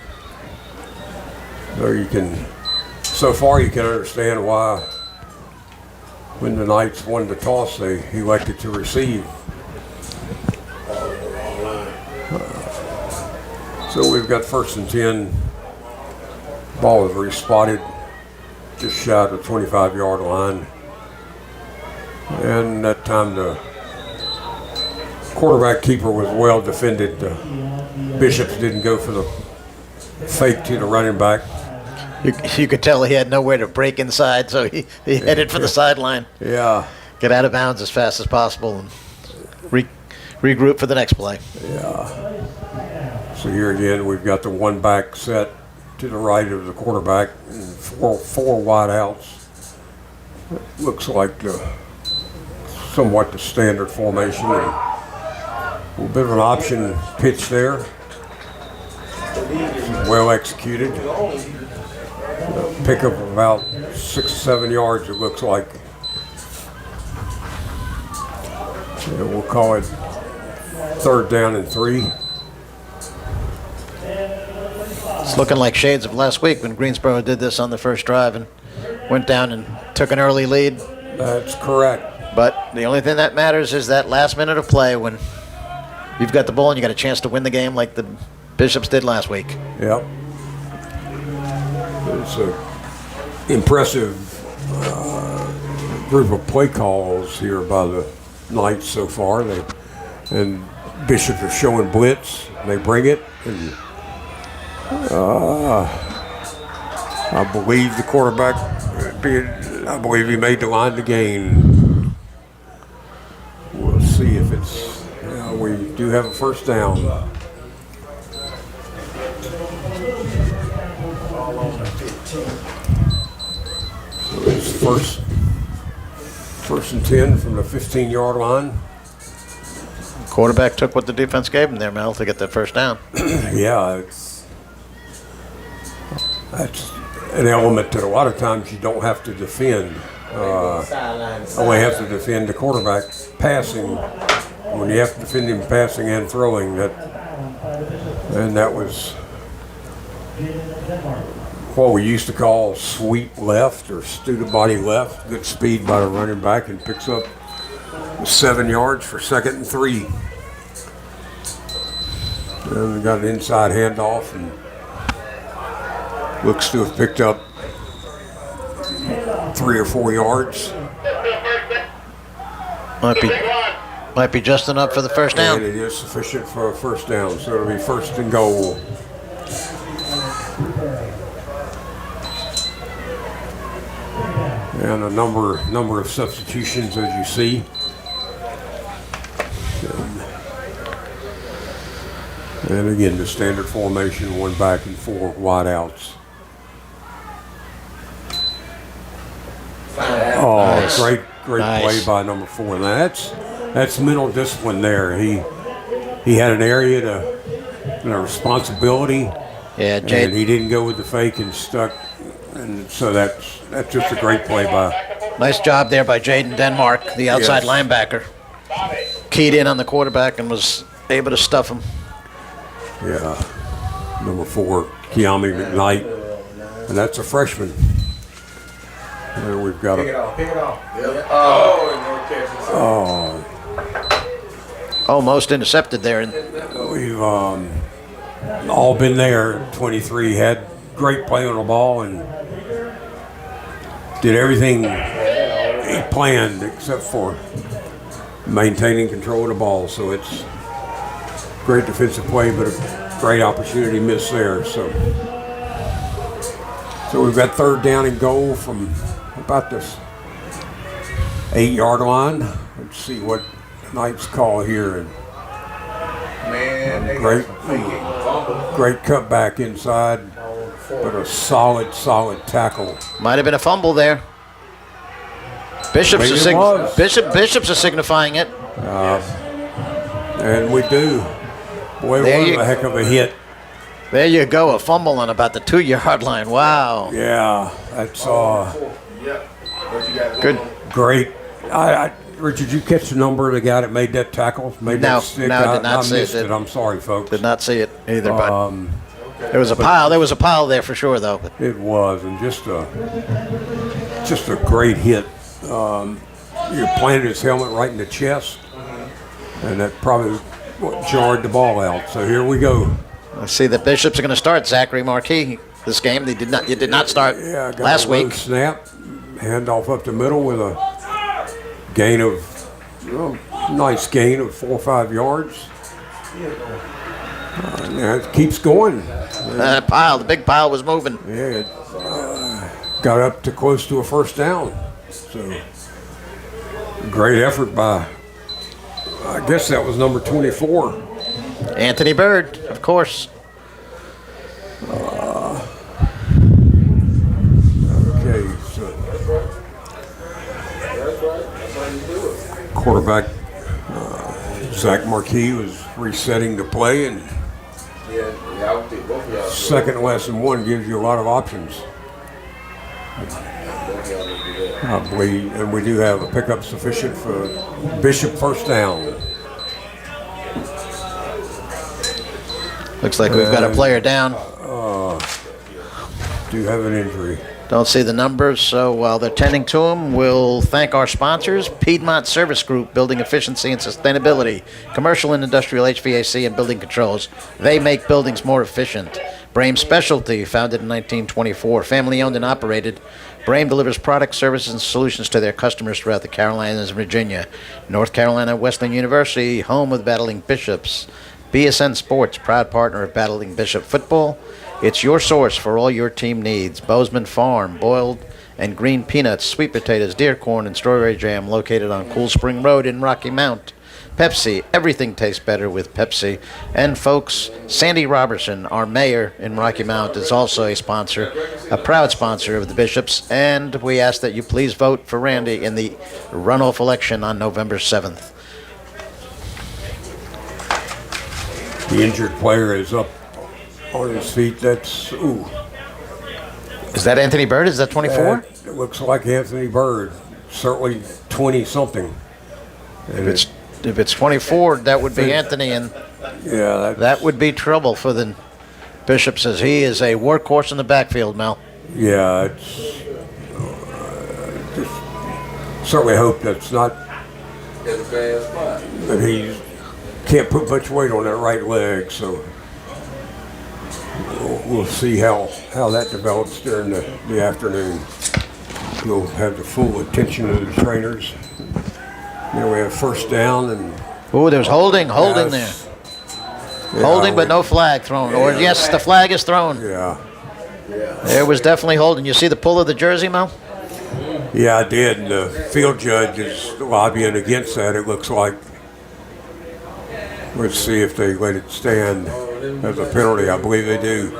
[SPEAKER 2] So far you can understand why when the Knights won the toss, they elected to receive. So we've got 1st and 10. Ball is respotted just shy of the 25-yard line. And that time the quarterback keeper was well defended. The Bishops didn't go for the fake to the running back.
[SPEAKER 1] You could tell he had nowhere to break inside, so he headed for the sideline.
[SPEAKER 2] Yeah,
[SPEAKER 1] Get out of bounds as fast as possible and regroup for the next play.
[SPEAKER 2] yeah. So here again, we've got the one back set to the right of the quarterback, and four wide outs. It looks like the somewhat the standard formation. And a little bit of an option pitch there. Well executed. Pick up about 6 or 7 yards, it looks like. Yeah, we'll call it 3rd down and 3.
[SPEAKER 1] It's looking like shades of last week when Greensboro did this on the first drive and went down and took an early lead.
[SPEAKER 2] That's correct.
[SPEAKER 1] But the only thing that matters is that last minute of play when you've got the ball and you got a chance to win the game like the Bishops did last week.
[SPEAKER 2] Yep. It's an impressive group of play calls here by the Knights so far. And Bishop are showing blitz. They bring it. And I believe the quarterback, I believe he made the line to gain. We'll see if it's, we do have a first down. So it's first and 10 from the 15-yard line.
[SPEAKER 1] Quarterback took what the defense gave him there, Mel, to get that first down.
[SPEAKER 2] Yeah, that's an element that a lot of times you don't have to defend. Only have to defend the quarterback passing. When you have to defend him passing and throwing, that was what we used to call sweep left or student body left. Good speed by the running back and picks up 7 yards for 2nd and 3. And we got an inside handoff and looks to have picked up 3 or 4 yards.
[SPEAKER 1] Might be just enough for the first down.
[SPEAKER 2] And it is sufficient for a first down, so it'll be 1st and goal. And a number of substitutions, as you see. And again, the standard formation, 1 back and 4 wideouts. Oh,
[SPEAKER 1] Nice.
[SPEAKER 2] great
[SPEAKER 1] Nice.
[SPEAKER 2] play by number 4. Now that's mental discipline there. He had an area to responsibility,
[SPEAKER 1] Yeah,
[SPEAKER 2] and
[SPEAKER 1] Jade.
[SPEAKER 2] he didn't go with the fake and stuck. And so that's just a great play by.
[SPEAKER 1] Nice job there by Jaden Denmark, the outside
[SPEAKER 2] Yes.
[SPEAKER 1] linebacker. Keyed in on the quarterback and was able to stuff him.
[SPEAKER 2] Yeah, number 4, Kiami McKnight, and that's a freshman. And we've got
[SPEAKER 5] Pick it
[SPEAKER 2] a
[SPEAKER 5] off. Yep. Oh, and no catches.
[SPEAKER 1] Almost intercepted there. And
[SPEAKER 2] we've all been there. 23 had great play on the ball and did everything he planned except for maintaining control of the ball. So it's great defensive play, but a great opportunity missed there. So we've got 3rd down and goal from about this 8-yard line. Let's see what Knights call here. And
[SPEAKER 5] Man, they
[SPEAKER 2] Great.
[SPEAKER 5] got some faking fumble.
[SPEAKER 2] great cutback inside, but a solid tackle.
[SPEAKER 1] might have been a fumble there. Bishops
[SPEAKER 2] Maybe it was.
[SPEAKER 1] Bishops are signifying it.
[SPEAKER 2] And we do. Boy,
[SPEAKER 1] There
[SPEAKER 2] what
[SPEAKER 1] you-
[SPEAKER 2] a heck of a hit.
[SPEAKER 1] There you go, a fumble on about the 2-yard line. Wow.
[SPEAKER 2] Yeah, that's
[SPEAKER 5] Yep. What you got
[SPEAKER 1] Good.
[SPEAKER 5] going?
[SPEAKER 2] great. Richard, you catch the number of the guy that made that tackle? Made
[SPEAKER 1] No,
[SPEAKER 2] that stick?
[SPEAKER 1] no, I did not
[SPEAKER 2] I
[SPEAKER 1] see
[SPEAKER 2] missed
[SPEAKER 1] it.
[SPEAKER 2] it. I'm sorry, folks.
[SPEAKER 1] Did not see it either, but there was a pile. There was a pile there for sure, though. But
[SPEAKER 2] It was, and just a great hit. You planted his helmet right in the chest, and that probably what jarred the ball out. So here we go.
[SPEAKER 1] I see the Bishops are going to start Zachary Marquis this game. You did not start
[SPEAKER 2] Yeah, got
[SPEAKER 1] last
[SPEAKER 2] a low
[SPEAKER 1] week.
[SPEAKER 2] snap, handoff up the middle with a gain of, nice gain of 4 or 5 yards. Now it keeps going.
[SPEAKER 1] The big pile was moving.
[SPEAKER 2] Yeah, it got up to close to a first down. So great effort by, I guess that was number 24.
[SPEAKER 1] Anthony Bird, of course.
[SPEAKER 2] Okay, so quarterback Zach Marquis was resetting the play, and
[SPEAKER 5] Yeah, I would think both of y'all.
[SPEAKER 2] second lesson one gives you a lot of options.
[SPEAKER 5] Both of y'all need to do that.
[SPEAKER 2] I believe, and we do have a pickup sufficient for Bishop first down.
[SPEAKER 1] Looks like we've got a player down.
[SPEAKER 2] Do have an injury.
[SPEAKER 1] Don't see the numbers, so while they're tending to him, we'll thank our sponsors, Piedmont Service Group, Building Efficiency and Sustainability, Commercial and Industrial HVAC and Building Controls. They make buildings more efficient. Brame Specialty, founded in 1924, family-owned and operated. Brame delivers products, services, and solutions to their customers throughout the Carolinas and Virginia. North Carolina Wesleyan University, home of Battling Bishops. BSN Sports, proud partner of Battling Bishop Football. It's your source for all your team needs. Bozeman Farm, boiled and green peanuts, sweet potatoes, deer corn, and strawberry jam, located on Cool Spring Road in Rocky Mount. Pepsi, everything tastes better with Pepsi. And folks, Sandy Robertson, our mayor in Rocky Mount, is also a sponsor, a proud sponsor of the Bishops. And we ask that you please vote for Randy in the runoff election on November 7th.
[SPEAKER 2] The injured player is up on his feet. That's, ooh.
[SPEAKER 1] Is that Anthony Bird? Is that 24?
[SPEAKER 2] It looks like Anthony Bird, certainly 20-something.
[SPEAKER 1] If it's 24, that would be Anthony, and
[SPEAKER 2] Yeah,
[SPEAKER 1] that would be trouble for the Bishops, as he is a workhorse in the backfield, Mel.
[SPEAKER 2] yeah. It's just certainly hope that's not
[SPEAKER 5] It's a bad spot.
[SPEAKER 2] that he can't put much weight on that right leg. So we'll see how that develops during the afternoon. We'll have the full attention of the trainers. Then we have first down and
[SPEAKER 1] Oh, there's holding there.
[SPEAKER 2] Yes.
[SPEAKER 1] Holding, but no flag thrown. Or yes, the flag is thrown.
[SPEAKER 2] Yeah.
[SPEAKER 1] There was definitely holding. You see the pull of the jersey, Mel?
[SPEAKER 2] Yeah, I did. And the field judge is lobbying against that, it looks like. Let's see if they let it stand as a penalty. I believe they do.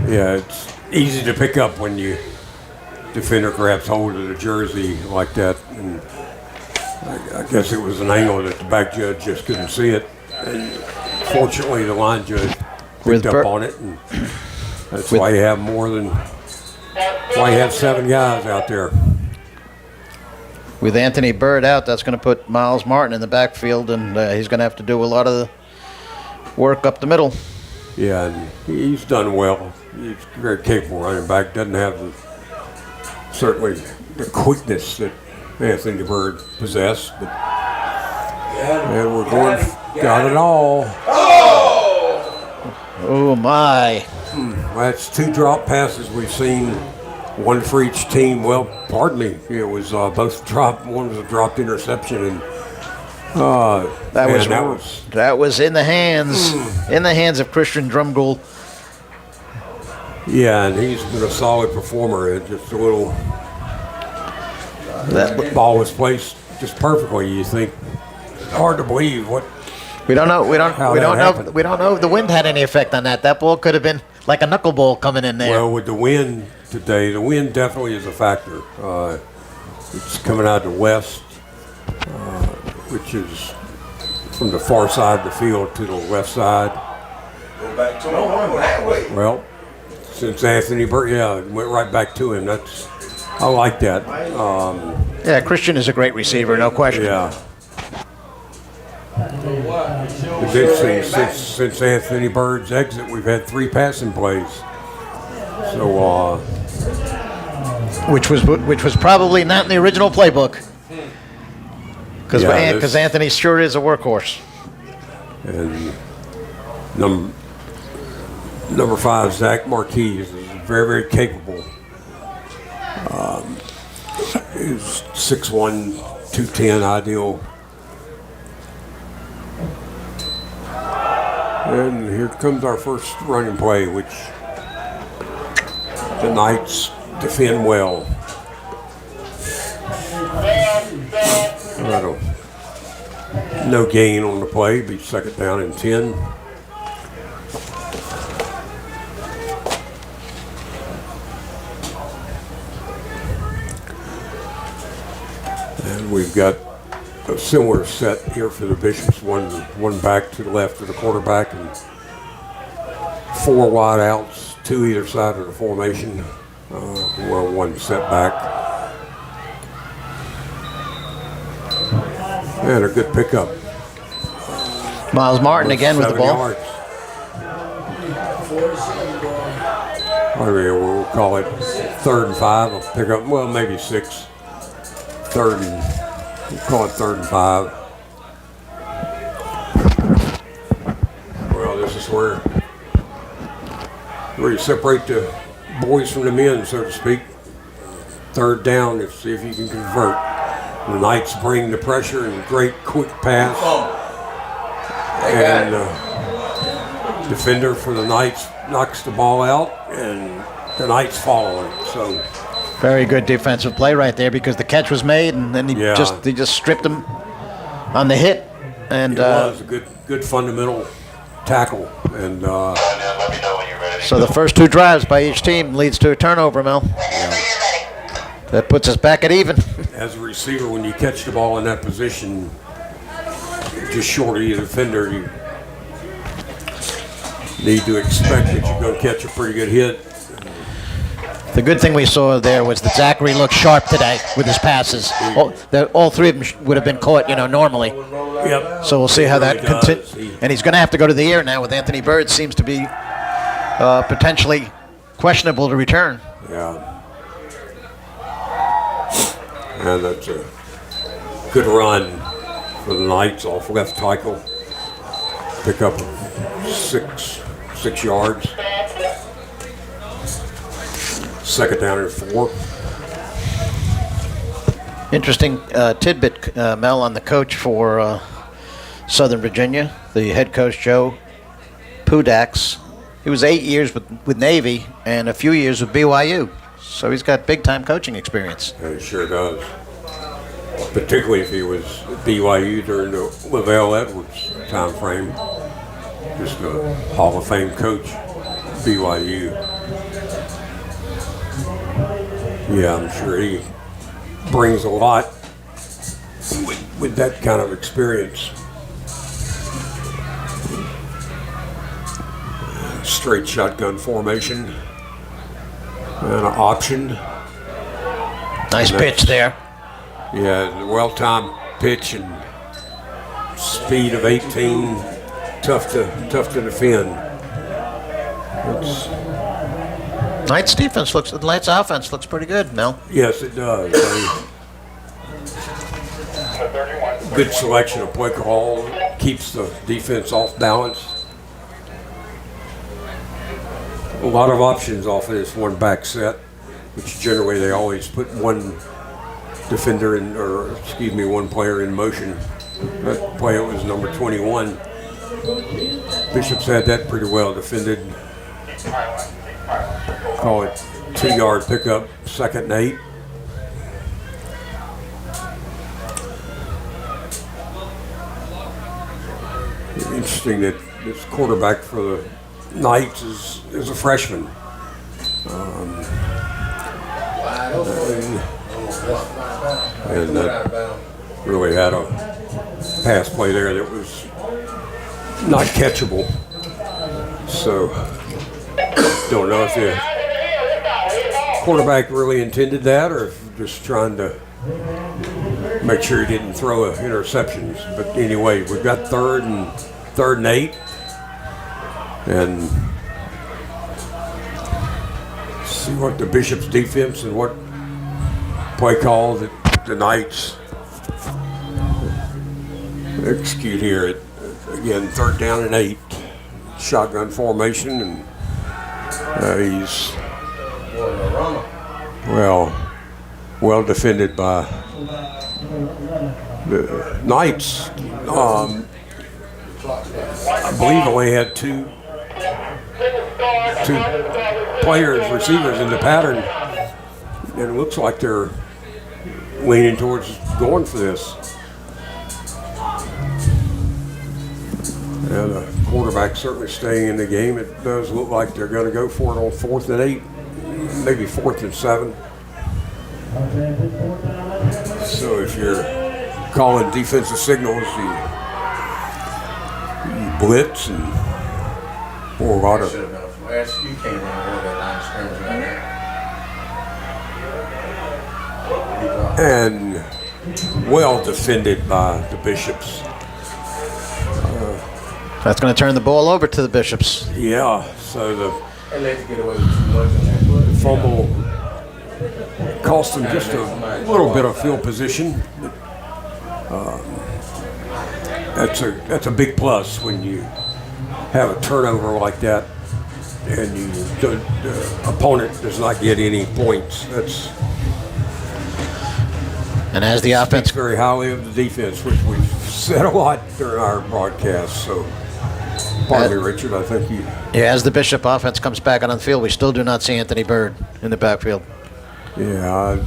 [SPEAKER 2] Yeah, it's easy to pick up when you defender grabs hold of the jersey like that. And I guess it was an angle that the back judge just couldn't see it. And fortunately, the line judge
[SPEAKER 1] With
[SPEAKER 2] picked up on it, and that's why you have why you have 7 guys out there.
[SPEAKER 1] With Anthony Bird out, that's going to put Miles Martin in the backfield, and he's going to have to do a lot of the work up the middle.
[SPEAKER 2] Yeah, and he's done well. He's a very capable running back. Doesn't have certainly the quickness that Anthony Bird possessed, but and we're going, got it all.
[SPEAKER 1] Oh, my.
[SPEAKER 2] That's 2 drop passes we've seen, 1 for each team. Well, pardon me, it was both drop. One was a dropped interception, and
[SPEAKER 1] That was in the hands of Christian Drumgold.
[SPEAKER 2] yeah, and he's been a solid performer. It just a little
[SPEAKER 1] That,
[SPEAKER 2] ball was placed just perfectly. You think hard to believe what.
[SPEAKER 1] we don't know. We don't
[SPEAKER 2] How that
[SPEAKER 1] know.
[SPEAKER 2] happened.
[SPEAKER 1] We don't know if the wind had any effect on that. That ball could have been like a knuckleball coming in there.
[SPEAKER 2] Well, with the wind today, the wind definitely is a factor. It's coming out of the west, which is from the far side of the field to the left side.
[SPEAKER 3] Go back to him. Don't run that way.
[SPEAKER 2] Well, since Anthony Bird, yeah, it went right back to him. I like that.
[SPEAKER 1] Yeah, Christian is a great receiver, no question.
[SPEAKER 2] Yeah. It's interesting, since Anthony Bird's exit, we've had 3 passing plays. So,
[SPEAKER 1] Which was probably not in the original playbook. Because
[SPEAKER 2] Yeah, this-
[SPEAKER 1] Anthony sure is a workhorse.
[SPEAKER 2] and number 5, Zach Marquis, is very, very capable. He's 6'1", 210, ideal. And here comes our first running play, which the Knights defend well. No gain on the play, be second down and 10. We've got a similar set here for the Bishops. One back to the left of the quarterback and 4 wide outs, 2 either side of the formation. One set back. And a good pickup.
[SPEAKER 1] Miles Martin again with the
[SPEAKER 2] 7
[SPEAKER 1] ball.
[SPEAKER 2] yards. We'll call it 3rd and 5. I'll pick up, well, maybe 6. We'll call it 3rd and 5. Well, this is where you separate the boys from the men, so to speak. 3rd down, let's see if you can convert. The Knights bring the pressure and great quick pass. And defender for the Knights knocks the ball out, and the Knights follow it. So
[SPEAKER 1] Very good defensive play right there because the catch was made and then he just stripped him on the hit. And
[SPEAKER 2] it was a good fundamental tackle. And
[SPEAKER 1] so the first 2 drives by each team leads to a turnover, Mel. That puts us back at even.
[SPEAKER 2] as a receiver, when you catch the ball in that position, just short of your defender, you need to expect that you're going to catch a pretty good hit.
[SPEAKER 1] The good thing we saw there was that Zachary looked sharp today with his passes. All 3 of them would have been caught, normally.
[SPEAKER 2] Yep.
[SPEAKER 1] So we'll see how that
[SPEAKER 2] Really
[SPEAKER 1] continues.
[SPEAKER 2] does.
[SPEAKER 1] And he's going to have to go to the air now with Anthony Bird. Seems to be potentially questionable to return.
[SPEAKER 2] Yeah. And that's a good run for the Knights off left tackle. Pick up 6 yards. 2nd down and 4.
[SPEAKER 1] Interesting tidbit, Mel, on the coach for Southern Virginia, the head coach, Joe Pudax. He was 8 years with Navy and a few years with BYU. So he's got big-time coaching experience.
[SPEAKER 2] And he sure does. Particularly if he was at BYU during the Lavelle Edwards time frame. Just a Hall of Fame coach, BYU. Yeah, I'm sure he brings a lot with that kind of experience. Straight shotgun formation and an option.
[SPEAKER 1] Nice pitch there.
[SPEAKER 2] Yeah, well-timed pitch and speed of 18. Tough to defend.
[SPEAKER 1] Knights offense looks pretty good, Mel.
[SPEAKER 2] Yes, it does. Good selection of play call. Keeps the defense off balance. A lot of options off of this one back set, which generally they always put one defender in, one player in motion. That player was number 21. Bishops had that pretty well defended. Call it 2-yard pickup, 2nd and 8. Interesting that this quarterback for the Knights is a freshman. And that really had a pass play there that was not catchable. So don't know if the quarterback really intended that or if just trying to make sure he didn't throw interceptions. But anyway, we've got 3rd and 8. And see what the Bishops defense and what play call that the Knights execute here. Again, 3rd down and 8. Shotgun formation, and he's well defended by the Knights. I believe only had two players, receivers in the pattern, and it looks like they're leaning towards going for this. And the quarterback certainly staying in the game. It does look like they're going to go for it on 4th and 8, maybe 4th and 7. So if you're calling defensive signals, the blitz, and boy, a lot
[SPEAKER 5] That
[SPEAKER 2] of
[SPEAKER 5] should have been a flash. You came in and won that line of scrimmage right there.
[SPEAKER 2] and well defended by the Bishops.
[SPEAKER 1] That's going to turn the ball over to the Bishops.
[SPEAKER 2] Yeah, so the
[SPEAKER 5] They let you get away with too much on that foot.
[SPEAKER 2] fumble cost them just a little bit of field position. That's a big plus when you have a turnover like that and the opponent does not get any points. That's
[SPEAKER 1] And as the offense,
[SPEAKER 2] speaks very highly of the defense, which we've said a lot during our broadcast. So, pardon me, Richard. I think you.
[SPEAKER 1] as the Bishop offense comes back on the field, we still do not see Anthony Bird in the backfield.
[SPEAKER 2] Yeah,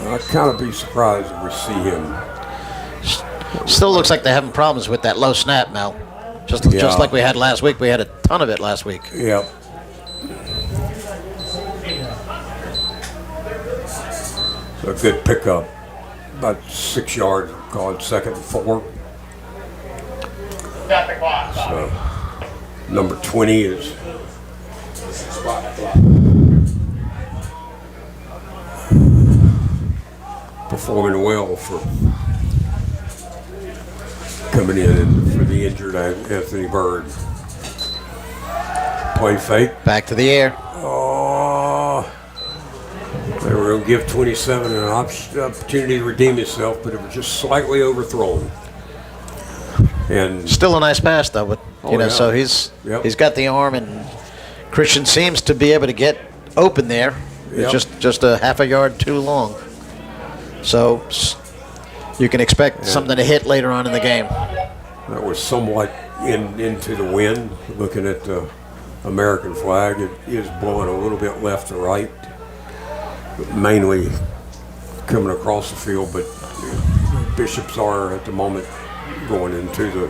[SPEAKER 2] I'd kind of be surprised if we see him.
[SPEAKER 1] Still looks like they're having problems with that low snap, Mel. Just
[SPEAKER 2] Yeah.
[SPEAKER 1] like we had last week. We had a ton of it last week.
[SPEAKER 2] Yep. So a good pickup. About 6 yards, called 2nd and 4. So number 20 is performing well for coming in and for the injured Anthony Bird. Play fake.
[SPEAKER 1] Back to the air.
[SPEAKER 2] Oh, they were going to give 27 an opportunity to redeem himself, but it was just slightly overthrown. And
[SPEAKER 1] Still a nice pass though, but
[SPEAKER 2] yeah.
[SPEAKER 1] so he's
[SPEAKER 2] Yep.
[SPEAKER 1] he's got the arm, and Christian seems to be able to get open there.
[SPEAKER 2] Yep.
[SPEAKER 1] It's just a half a yard too long. So you can expect something to hit later on in the game.
[SPEAKER 2] that was somewhat into the wind. Looking at the American flag, it is blowing a little bit left to right, but mainly coming across the field. But Bishops are at the moment going into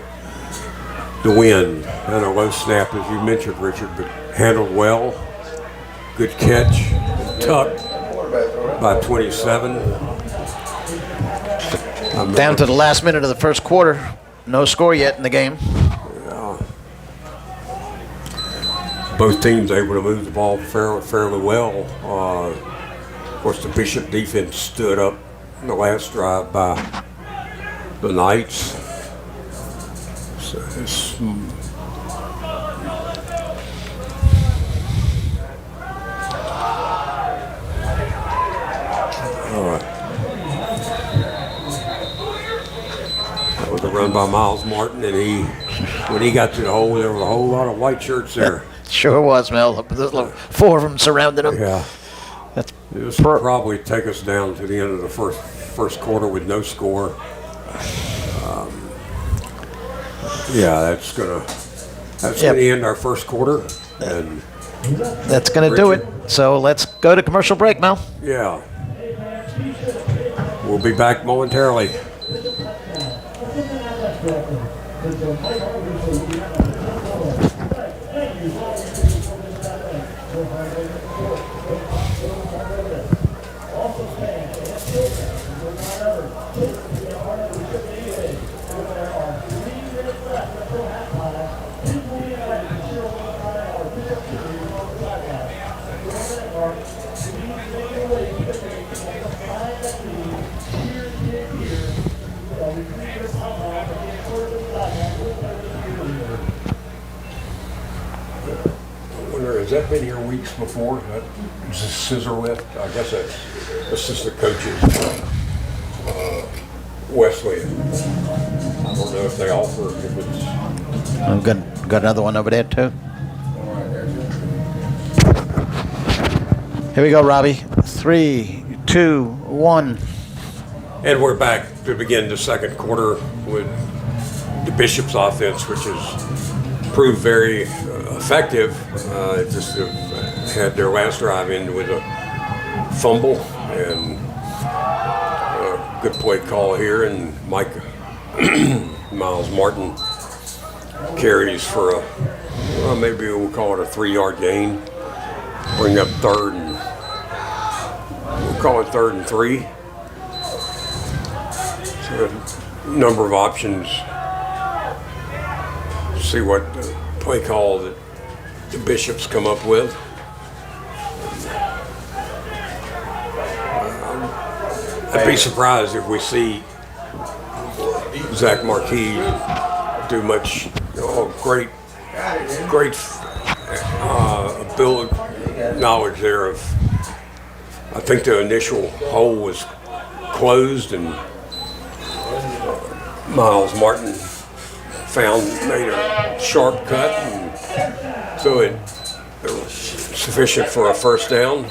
[SPEAKER 2] the wind, and a low snap, as you mentioned, Richard, but handled well. Good catch, tucked by 27.
[SPEAKER 1] Down to the last minute of the first quarter. No score yet in the game.
[SPEAKER 2] Both teams able to move the ball fairly well. Of course, the Bishop defense stood up in the last drive by the Knights. So it's, that was a run by Miles Martin, and when he got to the hole, there was a whole lot of white shirts there.
[SPEAKER 1] Sure was, Mel. There's like 4 of them surrounding him.
[SPEAKER 2] Yeah.
[SPEAKER 1] That's
[SPEAKER 2] This will probably take us down to the end of the first quarter with no score. That's gonna end our first quarter, and
[SPEAKER 1] That's going to do it. So let's go to commercial break, Mel.
[SPEAKER 2] yeah, we'll be back momentarily. Has that been here weeks before? Is this scissor lift? I guess that's assistant coaches, Wesley. I don't know if they offer, if it's,
[SPEAKER 1] I've got another one over there, too. Here we go, Robbie. 3, 2, 1.
[SPEAKER 2] and we're back to begin the second quarter with the Bishop's offense, which has proved very effective. Just have had their last drive in with a fumble and a good play call here, and Miles Martin carries for maybe we'll call it a 3-yard gain. Bring up third and we'll call it 3rd and 3. So a number of options. See what play call that the Bishops come up with. I'd be surprised if we see Zach Markey do much. Great ability, knowledge there of. I think the initial hole was closed, and Miles Martin made a sharp cut, and so it was sufficient for a first down.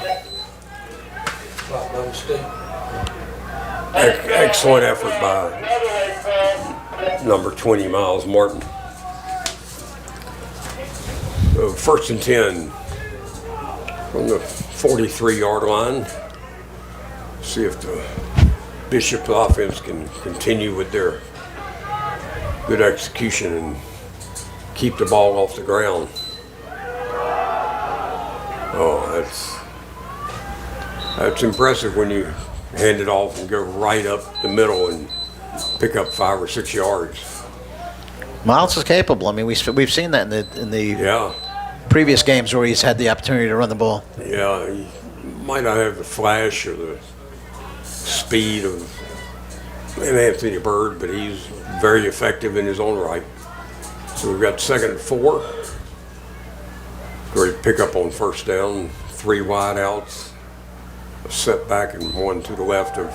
[SPEAKER 2] Excellent effort by number 20, Miles Martin. So 1st and 10 from the 43-yard line. See if the Bishop offense can continue with their good execution and keep the ball off the ground. Oh, that's impressive when you hand it off and go right up the middle and pick up 5 or 6 yards.
[SPEAKER 1] Miles is capable. I mean, we've seen that in the previous games where he's had the opportunity to run the ball.
[SPEAKER 2] Yeah, he might not have the flash or the speed of Anthony Bird, but he's very effective in his own right. So we've got 2nd and 4. Great pickup on first down, 3 wide outs, a setback, and 1 to the left of.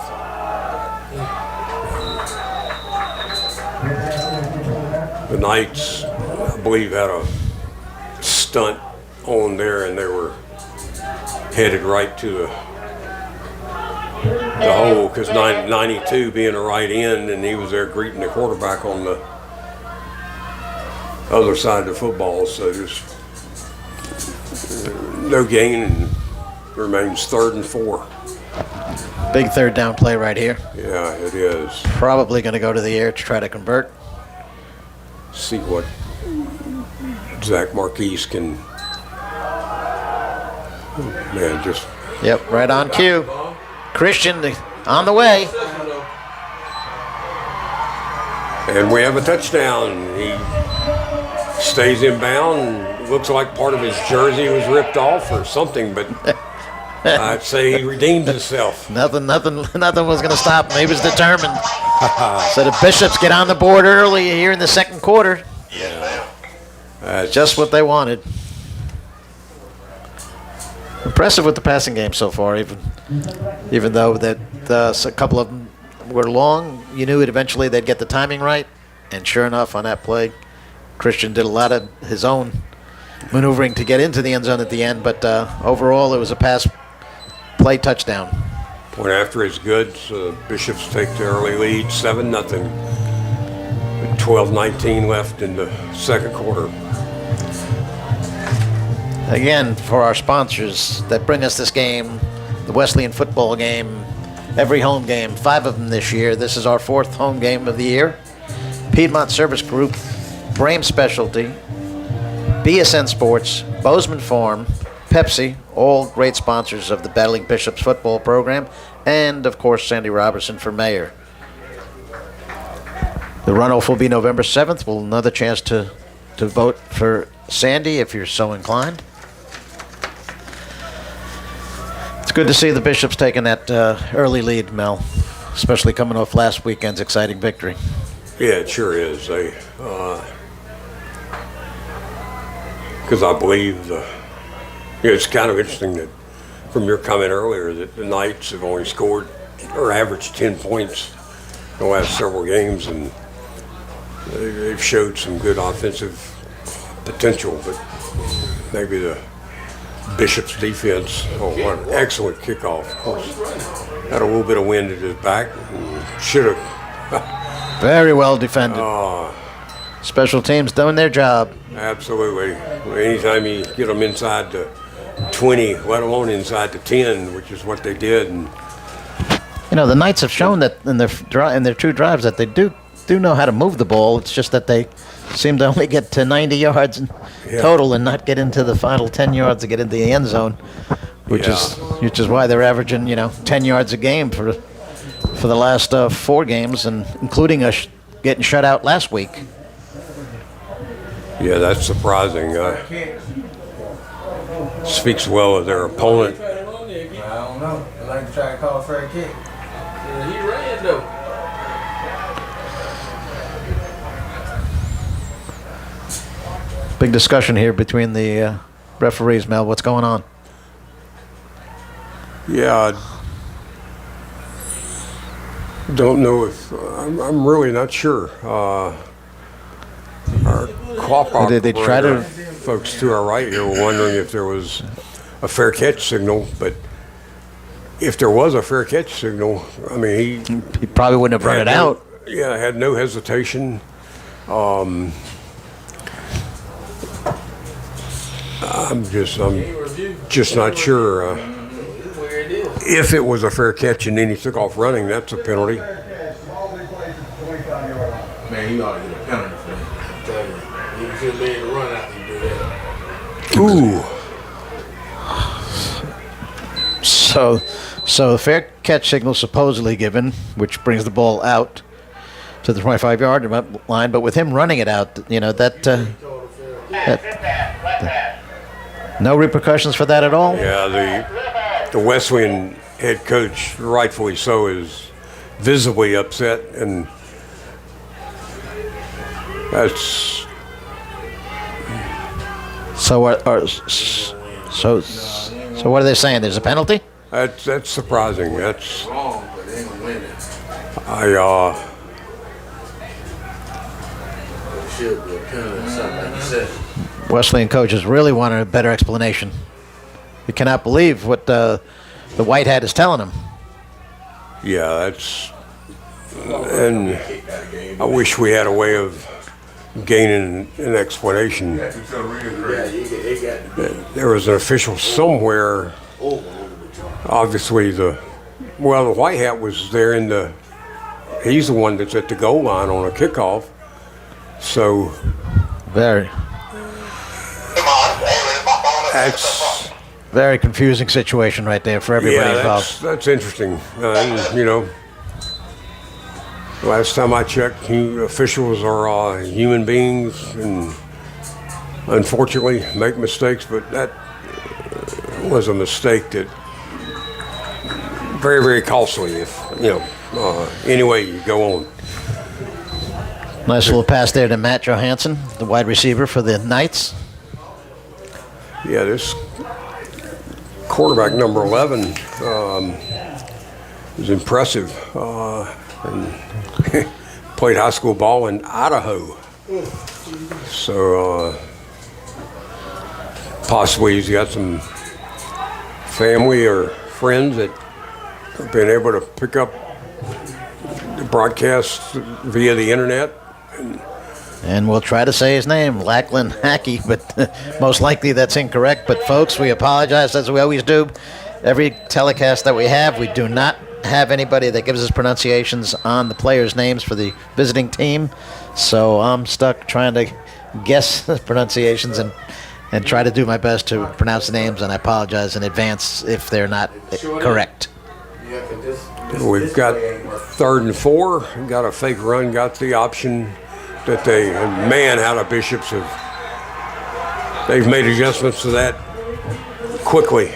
[SPEAKER 2] The Knights, I believe, had a stunt on there, and they were headed right to the hole because 92 being a right end, and he was there greeting the quarterback on the other side of the football. So just no gain, and remains 3rd and 4.
[SPEAKER 1] Big 3rd down play right here.
[SPEAKER 2] Yeah, it is.
[SPEAKER 1] Probably going to go to the air to try to convert.
[SPEAKER 2] See what Zach Marquise can. Man, just.
[SPEAKER 1] Yep, right on cue. Christian on the way.
[SPEAKER 2] And we have a touchdown. He stays in bound. Looks like part of his jersey was ripped off or something, but I'd say he redeemed himself.
[SPEAKER 1] Nothing was going to stop him. He was determined. So the Bishops get on the board early here in the 2nd quarter.
[SPEAKER 2] Yeah.
[SPEAKER 1] Just what they wanted. Impressive with the passing game so far, even though that a couple of them were long. You knew it eventually they'd get the timing right, and sure enough, on that play, Christian did a lot of his own maneuvering to get into the end zone at the end. But overall, it was a pass play touchdown.
[SPEAKER 2] Point after is good. So Bishops take the early lead, 7-0. 12:19 left in the 2nd quarter.
[SPEAKER 1] Again, for our sponsors that bring us this game, the Wesleyan football game, every home game, 5 of them this year. This is our 4th home game of the year. Piedmont Service Group, Brame Specialty, BSN Sports, Bozeman Farm, Pepsi, all great sponsors of the Battling Bishops football program, and of course Sandy Robertson for mayor. The runoff will be November 7th. We'll have another chance to vote for Sandy if you're so inclined. It's good to see the Bishops taking that early lead, Mel, especially coming off last weekend's exciting victory.
[SPEAKER 2] Yeah, it sure is. Because I believe it's kind of interesting that from your comment earlier that the Knights have only scored or averaged 10 points in the last several games, and they've showed some good offensive potential, but maybe the Bishop's defense, what an excellent kickoff. Of course, had a little bit of wind at his back. Should have.
[SPEAKER 1] Very well defended. Special teams doing their job.
[SPEAKER 2] Absolutely. Anytime you get them inside the 20, let alone inside the 10, which is what they did. And
[SPEAKER 1] you know, the Knights have shown that in their 2 drives that they do know how to move the ball. It's just that they seem to only get to 90 yards total and not get into the final 10 yards to get into the end zone, which is why they're averaging 10 yards a game for for the last 4 games, and including us getting shut out last week.
[SPEAKER 2] Yeah, that's surprising. Speaks well of their opponent.
[SPEAKER 5] I don't know. I like to try to call a fair kick.
[SPEAKER 4] Yeah, he ran though.
[SPEAKER 1] Big discussion here between the referees, Mel. What's going on?
[SPEAKER 2] Yeah, I don't know if I'm really not sure. Our clock
[SPEAKER 1] Did they try to-
[SPEAKER 2] folks to our right here were wondering if there was a fair catch signal, but if there was a fair catch signal, I mean,
[SPEAKER 1] He probably wouldn't have run it out.
[SPEAKER 2] Yeah, had no hesitation. I'm just not sure. If it was a fair catch and then he took off running, that's a penalty.
[SPEAKER 3] Man, he ought to get a penalty for that. I'm telling you. He shouldn't be able to run after you do that.
[SPEAKER 2] Ooh.
[SPEAKER 1] So the fair catch signal supposedly given, which brings the ball out to the 25-yard line. But with him running it out, that no repercussions for that at all.
[SPEAKER 2] Yeah, the Wesleyan head coach, rightfully so, is visibly upset, and that's
[SPEAKER 1] So what are they saying? There's a penalty?
[SPEAKER 2] that's surprising. That's
[SPEAKER 3] Wrong, but they ain't gonna win it. It should be a penalty or something like you said.
[SPEAKER 1] Wesleyan coaches really wanted a better explanation. You cannot believe what the white hat is telling him.
[SPEAKER 2] yeah, that's, and I wish we had a way of gaining an explanation.
[SPEAKER 3] Yeah, it got to be
[SPEAKER 2] There was an official somewhere.
[SPEAKER 3] over.
[SPEAKER 2] Obviously, the white hat was there he's the one that's at the goal line on a kickoff. So
[SPEAKER 1] Very,
[SPEAKER 2] that's,
[SPEAKER 1] very confusing situation right there for everybody
[SPEAKER 2] yeah,
[SPEAKER 1] involved.
[SPEAKER 2] that's interesting. Last time I checked, officials are human beings and unfortunately make mistakes, but that was a mistake that very, very costly if, anyway you go on.
[SPEAKER 1] Nice little pass there to Matt Johansson, the wide receiver for the Knights.
[SPEAKER 2] Yeah, this quarterback number 11 is impressive. And played high school ball in Idaho. So possibly he's got some family or friends that have been able to pick up the broadcast via the internet.
[SPEAKER 1] And we'll try to say his name, Lachlan Hackey, but most likely that's incorrect. But folks, we apologize, as we always do. Every telecast that we have, we do not have anybody that gives us pronunciations on the players' names for the visiting team. So I'm stuck trying to guess the pronunciations and try to do my best to pronounce the names, and I apologize in advance if they're not correct.
[SPEAKER 2] We've got 3rd and 4, got a fake run, got the option that how the Bishops they've made adjustments to that quickly.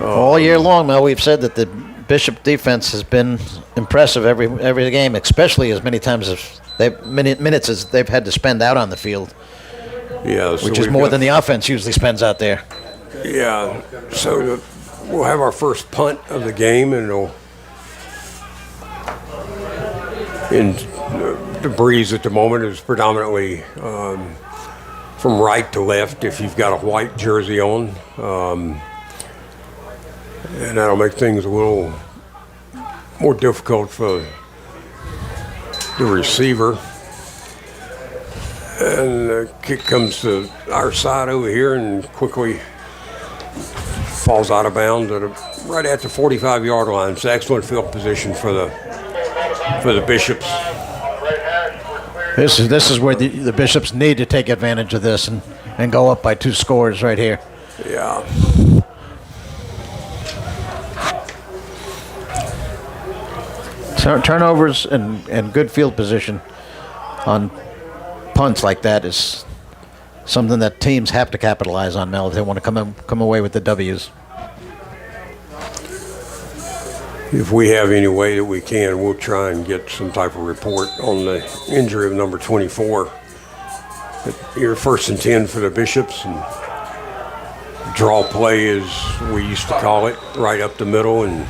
[SPEAKER 1] All year long, Mel, we've said that the Bishop defense has been impressive every game, especially as many times as minutes as they've had to spend out on the field,
[SPEAKER 2] Yeah, so
[SPEAKER 1] which is
[SPEAKER 2] we've
[SPEAKER 1] more
[SPEAKER 2] got-
[SPEAKER 1] than the offense usually spends out there.
[SPEAKER 2] Yeah, so we'll have our first punt of the game, and the breeze at the moment is predominantly from right to left if you've got a white jersey on. And that'll make things a little more difficult for the receiver. And the kick comes to our side over here and quickly falls out of bounds right at the 45-yard line. It's excellent field position for the Bishops.
[SPEAKER 1] This is where the Bishops need to take advantage of this and go up by 2 scores right here.
[SPEAKER 2] Yeah.
[SPEAKER 1] Turnovers and good field position on punts like that is something that teams have to capitalize on, Mel, if they want to come away with the W's.
[SPEAKER 2] If we have any way that we can, we'll try and get some type of report on the injury of number 24. But you're 1st and 10 for the Bishops, and draw play, as we used to call it, right up the middle, and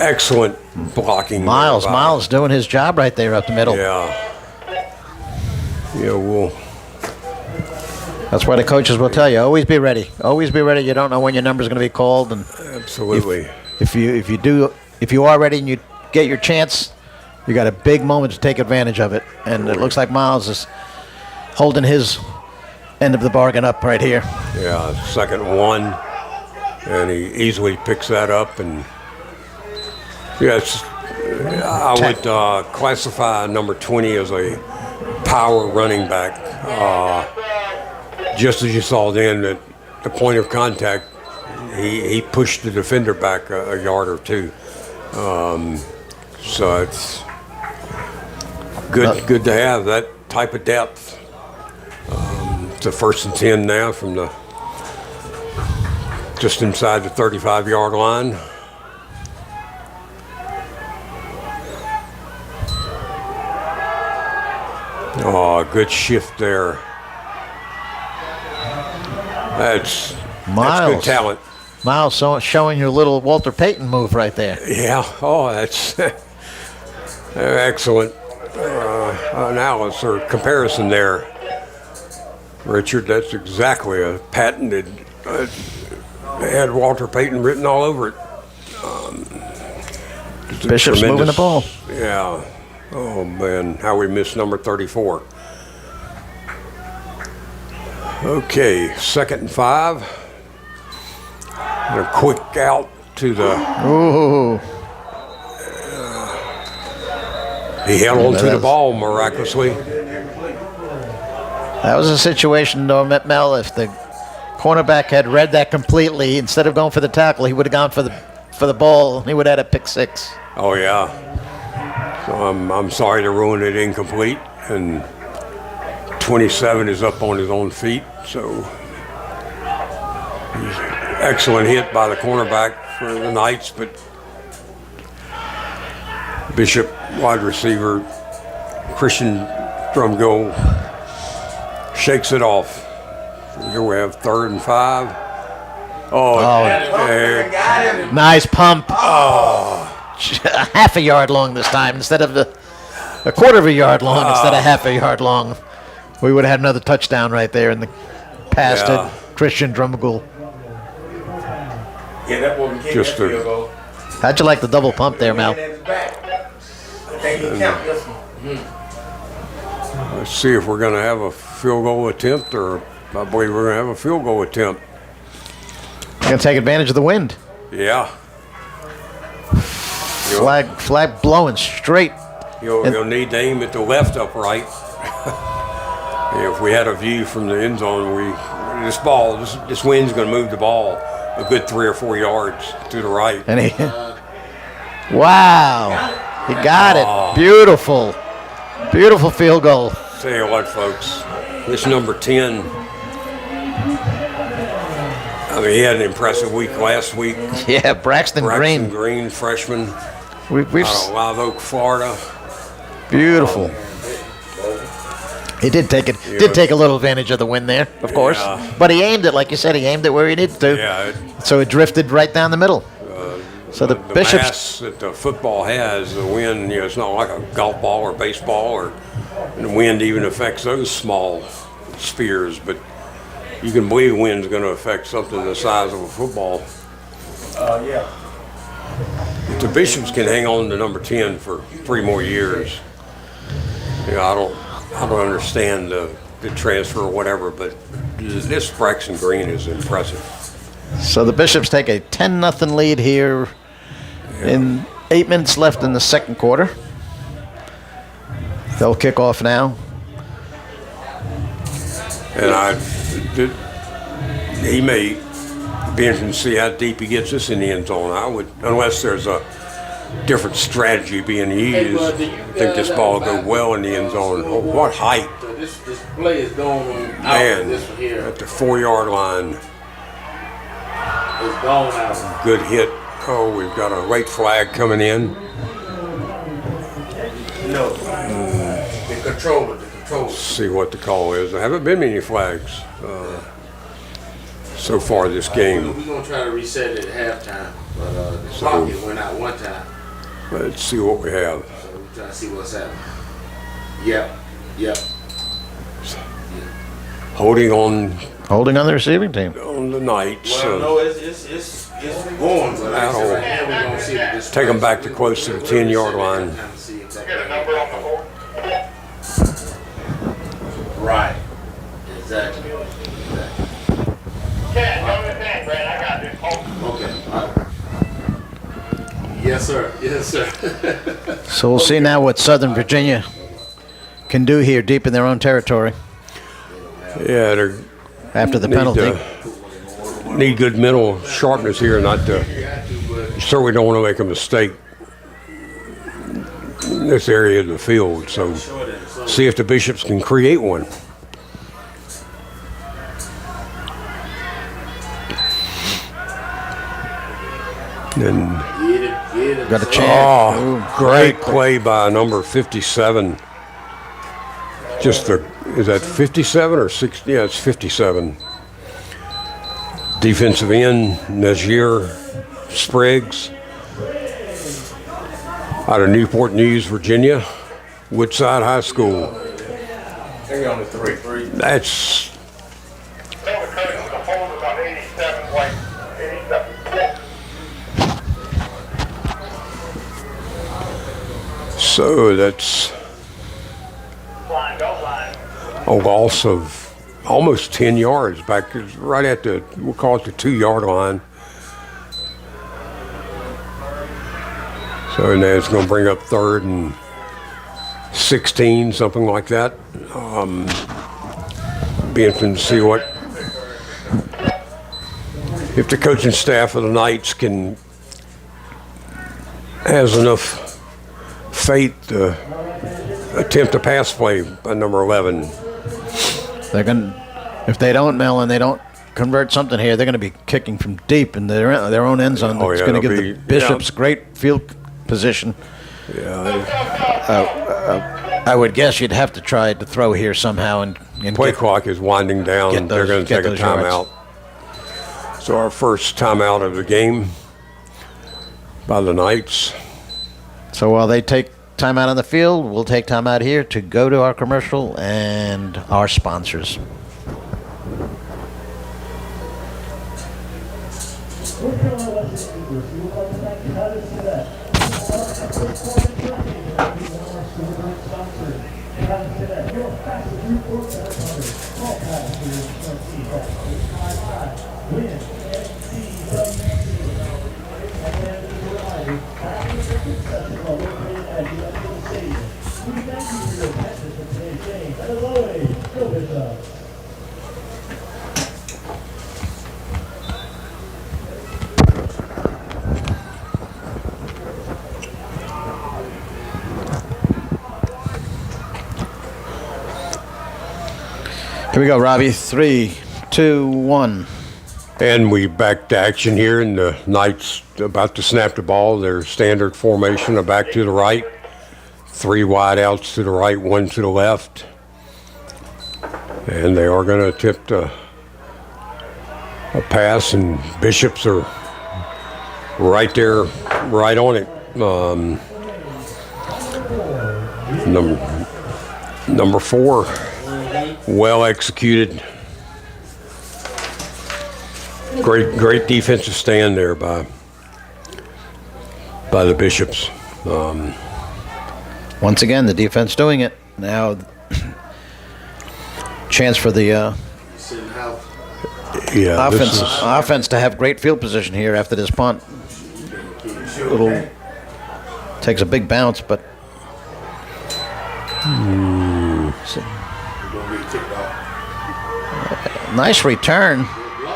[SPEAKER 2] excellent blocking.
[SPEAKER 1] Miles doing his job right there up the middle.
[SPEAKER 2] Yeah. Yeah,
[SPEAKER 1] That's why the coaches will tell you, always be ready. Always be ready. You don't know when your number's going to be called, and
[SPEAKER 2] absolutely.
[SPEAKER 1] if you are ready and you get your chance, you got a big moment to take advantage of it. And it looks like Miles is holding his end of the bargain up right here.
[SPEAKER 2] Yeah, 2nd 1, and he easily picks that up. And yes, I would classify number 20 as a power running back. Just as you saw then at the point of contact, he pushed the defender back a yard or two. So it's good to have that type of depth. It's a 1st and 10 now from just inside the 35-yard line. Oh, good shift there. That's good talent.
[SPEAKER 1] Miles showing your little Walter Payton move right there.
[SPEAKER 2] Yeah. Oh, that's excellent analysis or comparison there, Richard. That's exactly a patented. Had Walter Payton written all over it.
[SPEAKER 1] Bishop's moving the ball.
[SPEAKER 2] Yeah. Oh man, how we missed number 34. Okay, 2nd and 5. And a quick out to the.
[SPEAKER 1] Ooh.
[SPEAKER 2] He held on to the ball miraculously.
[SPEAKER 1] That was a situation, though, Mel. If the cornerback had read that completely, instead of going for the tackle, he would have gone for the ball. He would have had a pick 6.
[SPEAKER 2] Oh yeah. So I'm sorry to ruin it incomplete, and 27 is up on his own feet. So excellent hit by the cornerback for the Knights, but Bishop wide receiver Christian Drumgold shakes it off. Here we have 3rd and 5.
[SPEAKER 1] Nice pump. Oh. Half a yard long this time instead of a quarter of a yard long instead of half a yard long. We would have had another touchdown right there in the pass to Christian Drumgold.
[SPEAKER 5] Yeah, that boy became
[SPEAKER 2] Just
[SPEAKER 5] that field goal.
[SPEAKER 1] How'd you like the double pump there, Mel?
[SPEAKER 5] I think he counted this one.
[SPEAKER 2] Let's see if we're going to have a field goal attempt, or I believe we're going to have a field goal attempt.
[SPEAKER 1] Gonna take advantage of the wind.
[SPEAKER 2] Yeah.
[SPEAKER 1] Flag blowing straight.
[SPEAKER 2] You'll need to aim at the left upright. If we had a view from the end zone, this wind's going to move the ball a good 3 or 4 yards to the right.
[SPEAKER 1] And wow, he got it. Beautiful, beautiful field goal.
[SPEAKER 2] Tell you what, folks, this number 10. I mean, he had an impressive week last week.
[SPEAKER 1] Yeah, Braxton
[SPEAKER 2] Green, freshman.
[SPEAKER 1] We've
[SPEAKER 2] Live Oak, Florida.
[SPEAKER 1] Beautiful. He did take it. Did take a little advantage of the wind there, of course. But he aimed it, like you said. He aimed it where he needed to.
[SPEAKER 2] Yeah.
[SPEAKER 1] So it drifted right down the middle. So the Bishops.
[SPEAKER 2] Mass that the football has, the wind. It's not like a golf ball or baseball, and the wind even affects those small spheres. But you can believe wind's going to affect something the size of a football.
[SPEAKER 5] Yeah.
[SPEAKER 2] If the Bishops can hang on to number 10 for 3 more years, I don't understand the transfer or whatever, but this Braxton Green is impressive.
[SPEAKER 1] So the Bishops take a 10-0 lead here in 8 minutes left in the second quarter. They'll kick off now.
[SPEAKER 2] And he may be interested to see how deep he gets this in the end zone. I would, unless there's a different strategy being used.
[SPEAKER 5] bud, do you
[SPEAKER 2] I think this ball will go well in the end zone. Oh, what height,
[SPEAKER 5] So this play is going out.
[SPEAKER 2] man!
[SPEAKER 5] This one here
[SPEAKER 2] At the 4-yard line,
[SPEAKER 5] is going out.
[SPEAKER 2] good hit. Oh, we've got a late flag coming in.
[SPEAKER 5] No. The controller.
[SPEAKER 2] See what the call is. There haven't been many flags so far this game.
[SPEAKER 5] We're going to try to reset it at halftime. But the
[SPEAKER 2] So-
[SPEAKER 5] clock it went out one time.
[SPEAKER 2] Let's see what we have.
[SPEAKER 5] So we're trying to see what's happening. Yep.
[SPEAKER 2] Holding on
[SPEAKER 1] Holding on the receiving team.
[SPEAKER 2] the Knights.
[SPEAKER 5] Well, no, it's going. But like I said, right now we're going to see the display.
[SPEAKER 2] Take them back to close to the 10-yard line.
[SPEAKER 5] Right. Exactly. Okay. All right. Yes, sir.
[SPEAKER 1] So we'll see now what Southern Virginia can do here deep in their own territory
[SPEAKER 2] Yeah, they
[SPEAKER 1] after the penalty.
[SPEAKER 2] need good mental sharpness here, not to. You certainly don't want to make a mistake in this area of the field. So see if the Bishops can create one. And
[SPEAKER 1] Got a chance.
[SPEAKER 2] oh, great play by number 57. Just the, is that 57 or 60? Yeah, it's 57. Defensive end, Najir Spriggs. Out of Newport News, Virginia. Woodside High School.
[SPEAKER 5] They're on the 3.
[SPEAKER 2] That's, so that's a loss of almost 10 yards back, right at the, we'll call it the 2-yard line. So now it's going to bring up 3rd and 16, something like that. Be interesting to see what, if the coaching staff of the Knights has enough faith to attempt a pass play by number 11.
[SPEAKER 1] They're going if they don't, Mel, and they don't convert something here, they're going to be kicking from deep in their own end zone.
[SPEAKER 2] Oh,
[SPEAKER 1] It's
[SPEAKER 2] yeah,
[SPEAKER 1] going to
[SPEAKER 2] it'll
[SPEAKER 1] give the
[SPEAKER 2] be-
[SPEAKER 1] Bishops great field position.
[SPEAKER 2] Yeah,
[SPEAKER 1] I would guess you'd have to try to throw here somehow and
[SPEAKER 2] play
[SPEAKER 1] get,
[SPEAKER 2] clock is winding down.
[SPEAKER 1] get
[SPEAKER 2] They're
[SPEAKER 1] those-
[SPEAKER 2] going to
[SPEAKER 1] get
[SPEAKER 2] take a
[SPEAKER 1] those yards.
[SPEAKER 2] timeout. So our first timeout of the game by the Knights.
[SPEAKER 1] So while they take time out on the field, we'll take time out here to go to our commercial and our sponsors. Here we go, Robbie. 3, 2, 1.
[SPEAKER 2] And we back to action here, and the Knights about to snap the ball. Their standard formation, a back to the right, 3 wide outs to the right, 1 to the left. And they are going to attempt a pass, and Bishops are right there, right on it. Number 4, well executed. Great defensive stand there by the Bishops.
[SPEAKER 1] Once again, the defense doing it. Now, chance for the
[SPEAKER 2] Yeah, this
[SPEAKER 1] offense,
[SPEAKER 2] is-
[SPEAKER 1] offense to have great field position here after this punt. Little takes a big bounce, but nice return.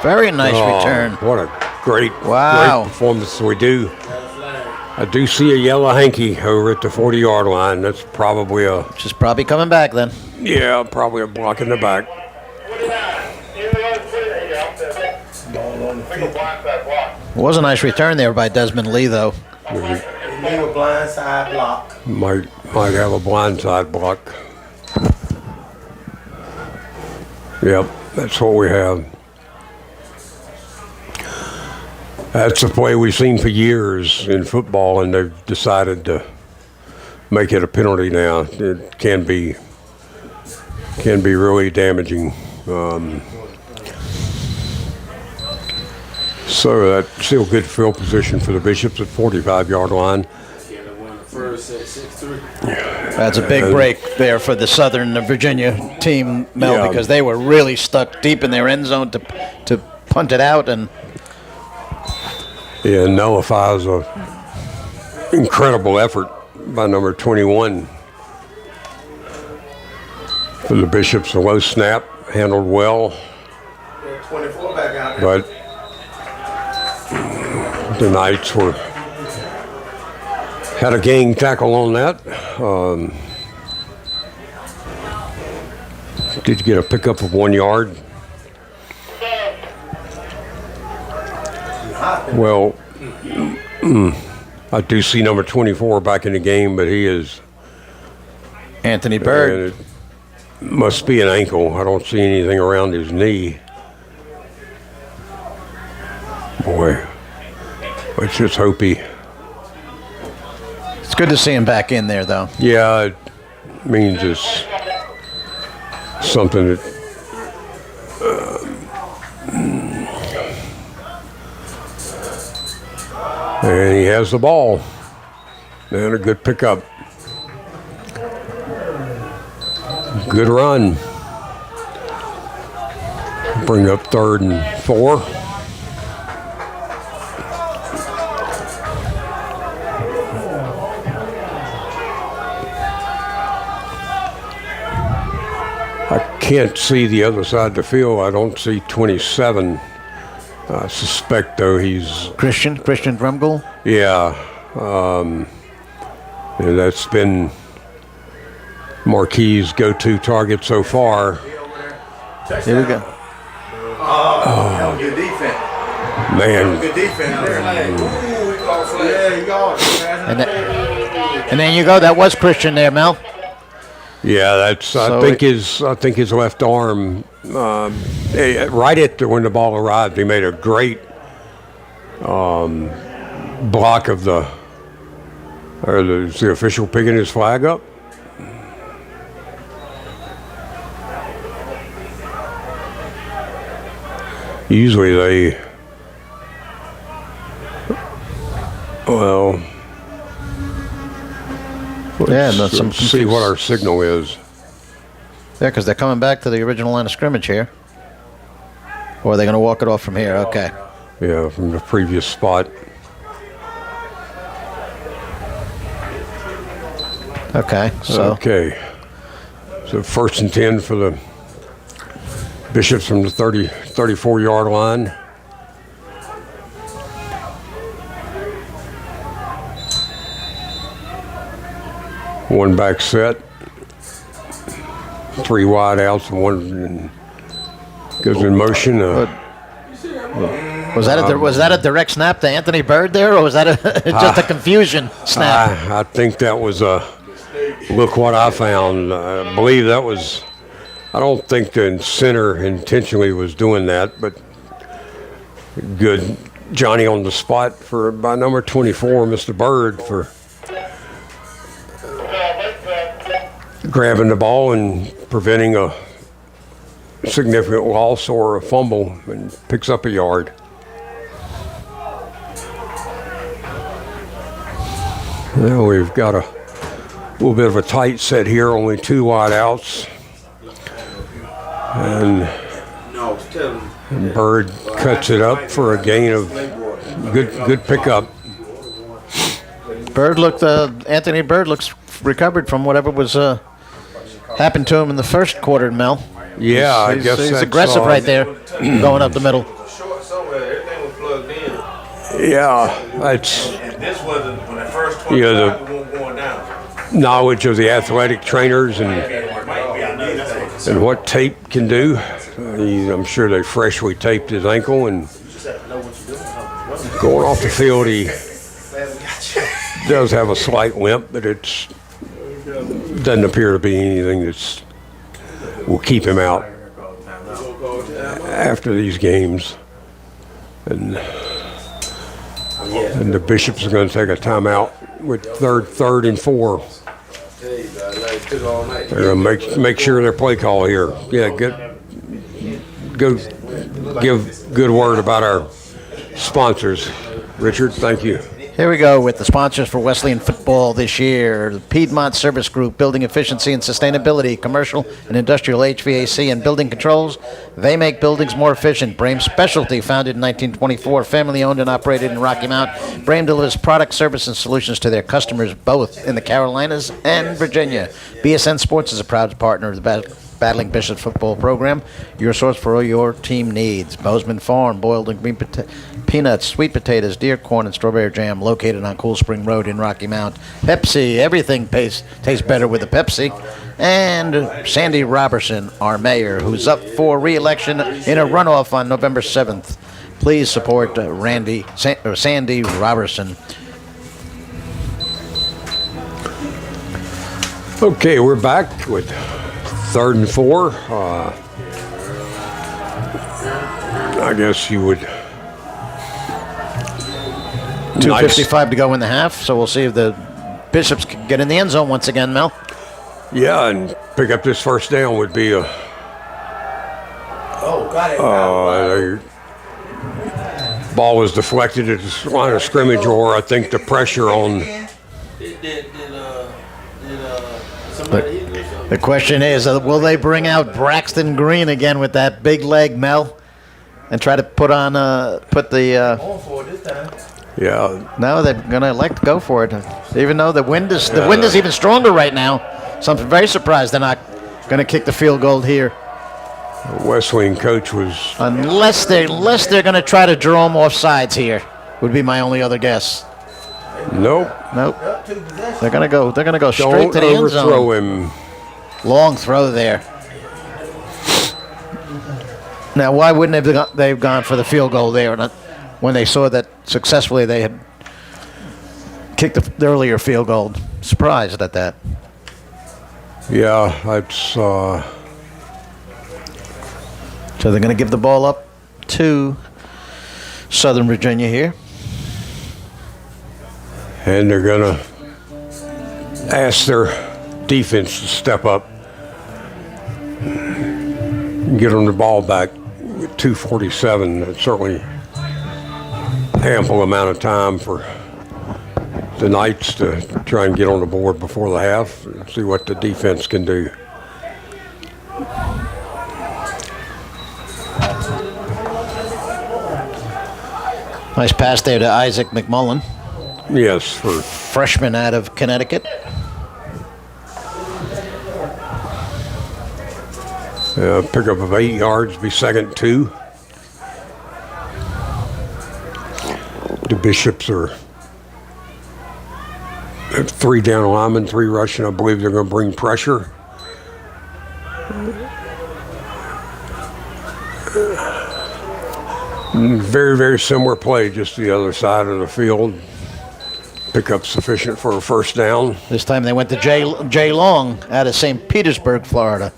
[SPEAKER 1] Very nice return.
[SPEAKER 2] What a great
[SPEAKER 1] Wow.
[SPEAKER 2] performance we do. I do see a yellow hanky over at the 40-yard line. That's probably
[SPEAKER 1] Just probably coming back then.
[SPEAKER 2] probably a block in the back.
[SPEAKER 1] It was a nice return there by Desmond Lee, though.
[SPEAKER 5] Leave a blind side block.
[SPEAKER 2] Might have a blindside block. Yep, that's what we have. That's a play we've seen for years in football, and they've decided to make it a penalty now. It can be really damaging. So that's still good field position for the Bishops at 45-yard line.
[SPEAKER 1] That's a big break there for the Southern Virginia team, Mel,
[SPEAKER 2] Yeah.
[SPEAKER 1] because they were really stuck deep in their end zone to punt it out. And
[SPEAKER 2] Yeah, nullifies a incredible effort by number 21 for the Bishops. A low snap, handled well,
[SPEAKER 5] 24 back out there.
[SPEAKER 2] but the Knights had a gang tackle on that. Did get a pickup of 1 yard. Well, I do see number 24 back in the game, but he is.
[SPEAKER 1] Anthony Bird.
[SPEAKER 2] And it must be an ankle. I don't see anything around his knee. Boy, let's just hope he.
[SPEAKER 1] It's good to see him back in there, though.
[SPEAKER 2] Yeah, it means it's something that. And he has the ball. And a good pickup. Good run. Bring up 3rd and 4. I can't see the other side of the field. I don't see 27. I suspect, though, he's...
[SPEAKER 1] Christian Drumgold.
[SPEAKER 2] Yeah. That's been Marquis' go-to target so far.
[SPEAKER 1] Here we go.
[SPEAKER 5] That was good defense.
[SPEAKER 2] Man,
[SPEAKER 5] Good defense there. Ooh, we called flag. Yeah, you got it.
[SPEAKER 1] And then you go. That was Christian there, Mel.
[SPEAKER 2] yeah, that's.
[SPEAKER 1] So
[SPEAKER 2] I think his left arm, right at when the ball arrived, he made a great block of the. Is the official picking his flag up? Usually they. Well.
[SPEAKER 1] Yeah, and
[SPEAKER 2] Let's
[SPEAKER 1] some
[SPEAKER 2] see what our signal is.
[SPEAKER 1] Yeah, because they're coming back to the original line of scrimmage here. Or are they going to walk it off from here? Okay.
[SPEAKER 2] Yeah, from the previous spot.
[SPEAKER 1] Okay. So
[SPEAKER 2] Okay. So 1st and 10 for the Bishops from the 34-yard line. One back set. 3 wide outs and one goes in motion.
[SPEAKER 1] was that a direct snap to Anthony Bird there, or was that just a confusion snap?
[SPEAKER 2] I think that was a look what I found. I believe that was. I don't think the center intentionally was doing that, but good Johnny on the spot by number 24, Mr. Bird, for grabbing the ball and preventing a significant loss or a fumble, and picks up a yard. Now we've got a little bit of a tight set here, only 2 wide outs. And Bird cuts it up for a gain of good pickup.
[SPEAKER 1] Anthony Bird looks recovered from whatever was happened to him in the first quarter, Mel.
[SPEAKER 2] Yeah, I guess
[SPEAKER 1] he's
[SPEAKER 2] that's,
[SPEAKER 1] aggressive right there, going up the middle.
[SPEAKER 5] Short somewhere. Everything was plugged in.
[SPEAKER 2] Yeah, it's
[SPEAKER 3] And this wasn't when the first
[SPEAKER 2] Yeah,
[SPEAKER 3] 25 weren't going down.
[SPEAKER 2] knowledge of the athletic trainers and what tape can do. I'm sure they freshly taped his ankle and going off the field, he does have a slight limp, but it doesn't appear to be anything that's will keep him out after these games. And the Bishops are going to take a timeout with third and 4. They're going to make sure their play call here. Yeah, go give good word about our sponsors. Richard, thank you.
[SPEAKER 1] Here we go with the sponsors for Wesleyan football this year. The Piedmont Service Group, Building Efficiency and Sustainability, Commercial and Industrial HVAC and Building Controls. They make buildings more efficient. Brame Specialty, founded in 1924, family owned and operated in Rocky Mount. Brame delivers product, service, and solutions to their customers both in the Carolinas and Virginia. BSN Sports is a proud partner of the Battling Bishops football program, your source for all your team needs. Bozeman Farm, boiled and green peanuts, sweet potatoes, deer corn, and strawberry jam, located on Cool Spring Road in Rocky Mount. Pepsi, everything tastes better with a Pepsi. And Sandy Robertson, our mayor, who's up for re-election in a runoff on November 7th. Please support Sandy Robertson.
[SPEAKER 2] Okay, we're back with 3rd and 4. I guess you would.
[SPEAKER 1] 2:55 to go in the half, so we'll see if the Bishops can get in the end zone once again, Mel.
[SPEAKER 2] Yeah, and pick up this first down would be a.
[SPEAKER 5] Oh, got it.
[SPEAKER 2] The ball was deflected at the line of scrimmage, or I think the pressure on.
[SPEAKER 5] Somebody hit me or something?
[SPEAKER 1] The question is, will they bring out Braxton Green again with that big leg, Mel, and try to put the?
[SPEAKER 5] Going for it this time.
[SPEAKER 2] Yeah,
[SPEAKER 1] No, they're gonna elect to go for it, even though the wind is even stronger right now. So I'm very surprised they're not gonna kick the field goal here,
[SPEAKER 2] the Wesleyan coach was.
[SPEAKER 1] unless they're gonna try to draw them off sides here. Would be my only other guess.
[SPEAKER 2] Nope.
[SPEAKER 1] Nope.
[SPEAKER 5] Up to possession.
[SPEAKER 1] They're gonna go straight
[SPEAKER 2] Don't
[SPEAKER 1] to the end zone.
[SPEAKER 2] overthrow him.
[SPEAKER 1] Long throw there. Now, why wouldn't they've gone for the field goal there when they saw that successfully they had kicked the earlier field goal? Surprised at that.
[SPEAKER 2] Yeah, that's.
[SPEAKER 1] So they're going to give the ball up to Southern Virginia here.
[SPEAKER 2] And they're going to ask their defense to step up and get them the ball back with 2:47. That's certainly ample amount of time for the Knights to try and get on the board before the half and see what the defense can do.
[SPEAKER 1] Nice pass there to Isaac McMullen,
[SPEAKER 2] Yes, for
[SPEAKER 1] freshman out of Connecticut.
[SPEAKER 2] pickup of 8 yards, be 2nd 2. The Bishops are at 3 down linemen, 3 rushing. I believe they're going to bring pressure. Very, very similar play, just the other side of the field. Pickup sufficient for a first down.
[SPEAKER 1] This time they went to Jay Long out of St. Petersburg, Florida.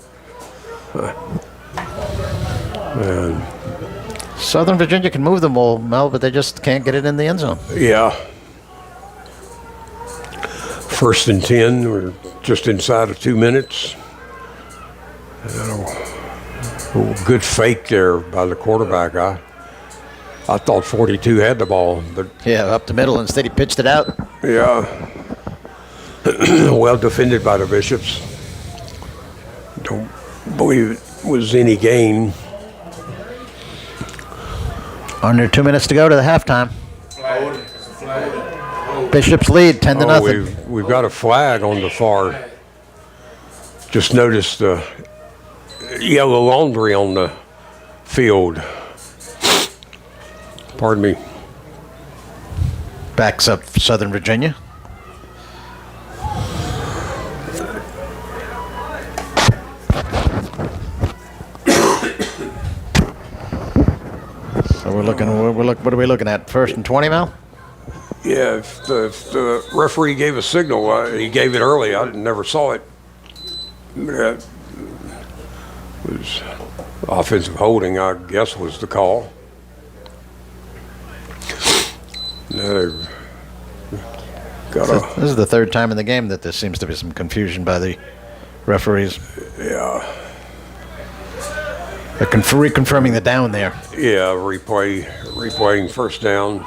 [SPEAKER 2] And
[SPEAKER 1] Southern Virginia can move the ball, Mel, but they just can't get it in the end zone.
[SPEAKER 2] yeah. 1st and 10. We're just inside of 2 minutes. Good fake there by the quarterback. I thought 42 had the ball, but
[SPEAKER 1] Yeah, up the middle. Instead, he pitched it out.
[SPEAKER 2] yeah. Well defended by the Bishops. Don't believe it was any gain.
[SPEAKER 1] Under 2 minutes to go to the halftime.
[SPEAKER 5] Flag. It's a flag.
[SPEAKER 1] Bishops lead 10 to nothing.
[SPEAKER 2] We've got a flag on the far. Just noticed the yellow laundry on the field. Pardon me.
[SPEAKER 1] Backs up Southern Virginia. So we're looking. What are we looking at? 1st and 20, Mel?
[SPEAKER 2] Yeah, if the referee gave a signal, he gave it early. I never saw it. That was offensive holding, I guess, was the call. Now got a,
[SPEAKER 1] This is the 3rd time in the game that there seems to be some confusion by the referees.
[SPEAKER 2] yeah,
[SPEAKER 1] They're reconfirming the down there.
[SPEAKER 2] yeah, replaying first down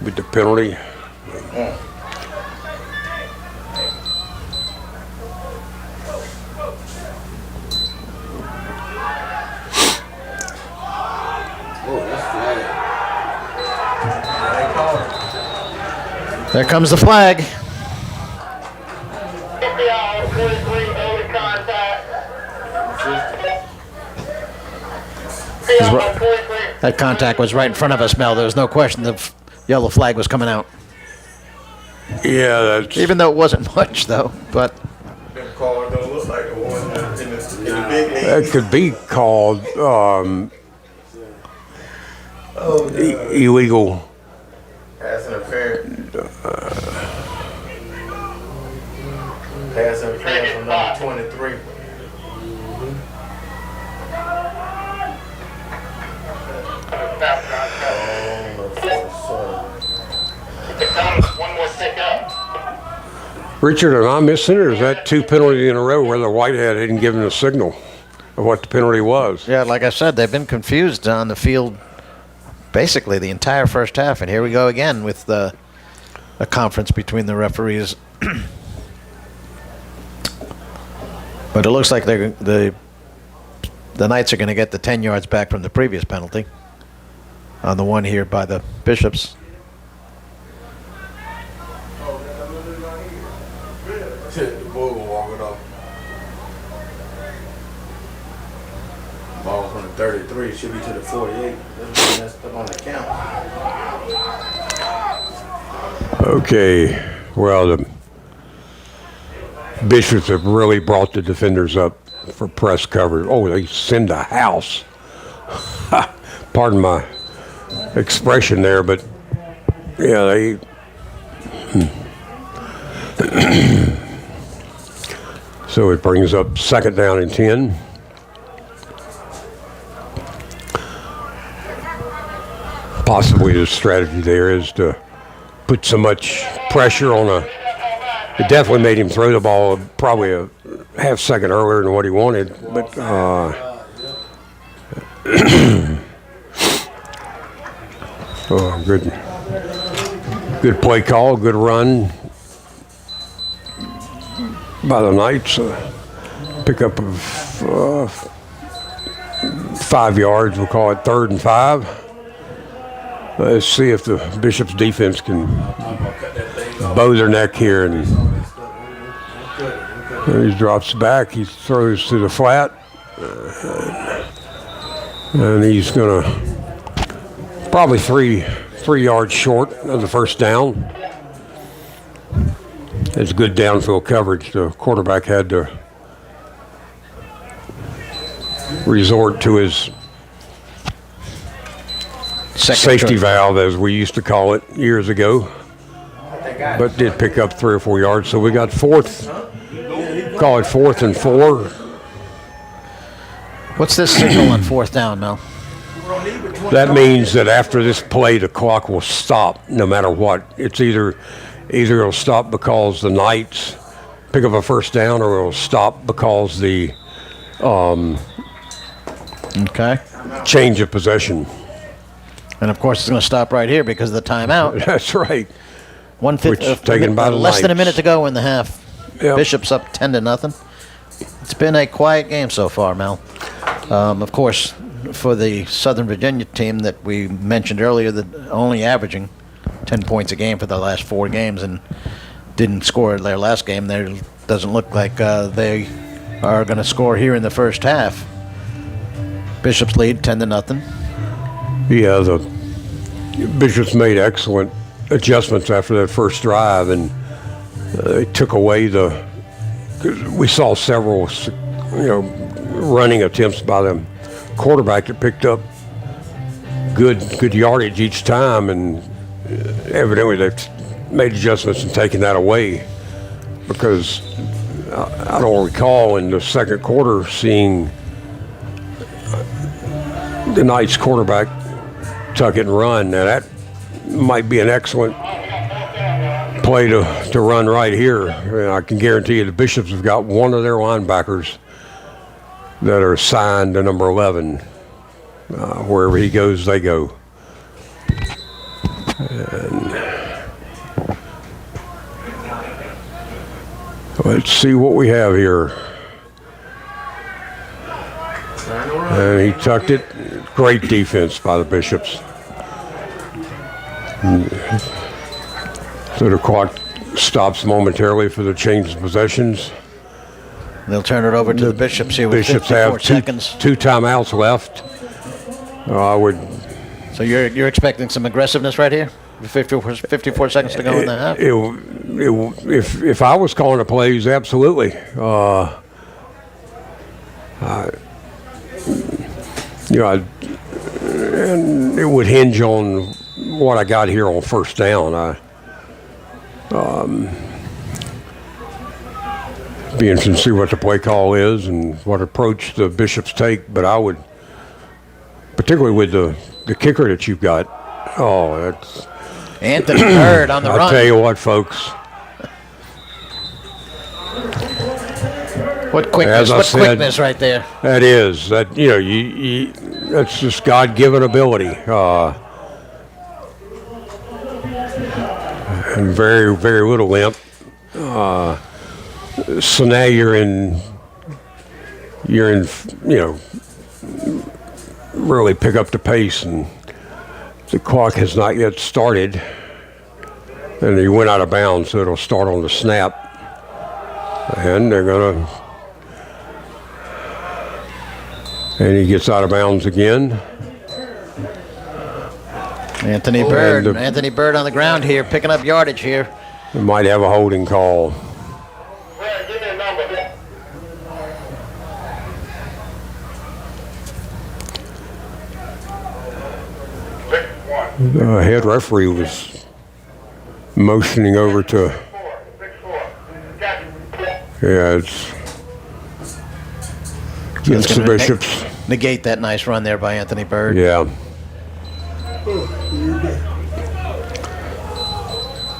[SPEAKER 2] with the penalty.
[SPEAKER 1] There comes the flag. That contact was right in front of us, Mel. There was no question the yellow flag was coming out.
[SPEAKER 2] Yeah, that's
[SPEAKER 1] Even though it wasn't much, though. But
[SPEAKER 5] Them cars don't look like the one in the big league.
[SPEAKER 2] that could be called illegal.
[SPEAKER 5] Pass interference. Pass interference from number 23.
[SPEAKER 6] One more stick up.
[SPEAKER 2] Richard, am I missing, or is that 2 penalties in a row where the Whitehead hadn't given a signal of what the penalty was?
[SPEAKER 1] yeah, like I said, they've been confused on the field basically the entire first half, and here we go again with a conference between the referees. But it looks like the Knights are going to get the 10 yards back from the previous penalty on the one here by the Bishops.
[SPEAKER 5] The boy will walk it off. Ball from the 33 should be to the 48. That's messed up on the count.
[SPEAKER 2] Okay, well, the Bishops have really brought the defenders up for press coverage. Oh, they send a house. Pardon my expression there, but yeah, they. So it brings up 2nd down and 10. Possibly the strategy there is to put so much pressure on a. It definitely made him throw the ball probably a half second earlier than what he wanted, but oh, good play call, good run by the Knights. Pick up of 5 yards. We'll call it 3rd and 5. Let's see if the Bishops defense can bow their neck here, and he drops back. He throws to the flat, and he's gonna probably three yards short of the first down. It's good downfield coverage. The quarterback had to resort to his safety valve, as we used to call it years ago, but did pick up 3 or 4 yards. So we got call it 4th and 4.
[SPEAKER 1] What's this signal on 4th down, Mel?
[SPEAKER 2] That means that after this play, the clock will stop no matter what. It's either it'll stop because the Knights pick up a first down, or it'll stop because the
[SPEAKER 1] Okay.
[SPEAKER 2] change of possession.
[SPEAKER 1] And of course, it's going to stop right here because of the timeout.
[SPEAKER 2] That's right.
[SPEAKER 1] 150,
[SPEAKER 2] Which is taken by the
[SPEAKER 1] less than a
[SPEAKER 2] Knights.
[SPEAKER 1] minute to go in the half.
[SPEAKER 2] Yep.
[SPEAKER 1] Bishops up 10-0. It's been a quiet game so far, Mel. Of course, for the Southern Virginia team that we mentioned earlier, that only averaging 10 points a game for the last 4 games and didn't score their last game, there doesn't look like they are going to score here in the first half. Bishops lead 10-0.
[SPEAKER 2] Yeah, the Bishops made excellent adjustments after that first drive, and they took away the. 'Cause we saw several, running attempts by the quarterback that picked up good yardage each time, and evidently they've made adjustments and taken that away, because I don't recall in the second quarter seeing the Knights quarterback tuck it and run. Now that might be an excellent play to run right here. And I can guarantee you the Bishops have got one of their linebackers that are assigned to number 11. Wherever he goes, they go. And let's see what we have here. And he tucked it. Great defense by the Bishops. So the clock stops momentarily for the change of possessions.
[SPEAKER 1] They'll turn it over to the Bishops here with
[SPEAKER 2] Bishops
[SPEAKER 1] 54
[SPEAKER 2] have
[SPEAKER 1] seconds.
[SPEAKER 2] two timeouts left. I would.
[SPEAKER 1] So you're expecting some aggressiveness right here? With 54 seconds to go in the half?
[SPEAKER 2] If I was calling the plays, absolutely. And it would hinge on what I got here on first down. Be interesting to see what the play call is and what approach the Bishops take, but I would, particularly with the kicker that you've got, that's
[SPEAKER 1] Anthony Bird on the run.
[SPEAKER 2] I'll tell you what, folks.
[SPEAKER 1] What quickness!
[SPEAKER 2] As I
[SPEAKER 1] What
[SPEAKER 2] said,
[SPEAKER 1] quickness right there!
[SPEAKER 2] That is that you that's just God-given ability, and very very little limp. So now you're in really pick up the pace, and the clock has not yet started, and he went out of bounds, so it'll start on the snap, and they're gonna. And he gets out of bounds again.
[SPEAKER 1] Anthony Bird. Anthony Bird on the ground here, picking up yardage here.
[SPEAKER 2] We might have a holding call.
[SPEAKER 6] Give me a number.
[SPEAKER 2] The head referee was motioning over to. Yeah, it's against the Bishops.
[SPEAKER 1] Negate that nice run there by Anthony Bird.
[SPEAKER 2] Yeah.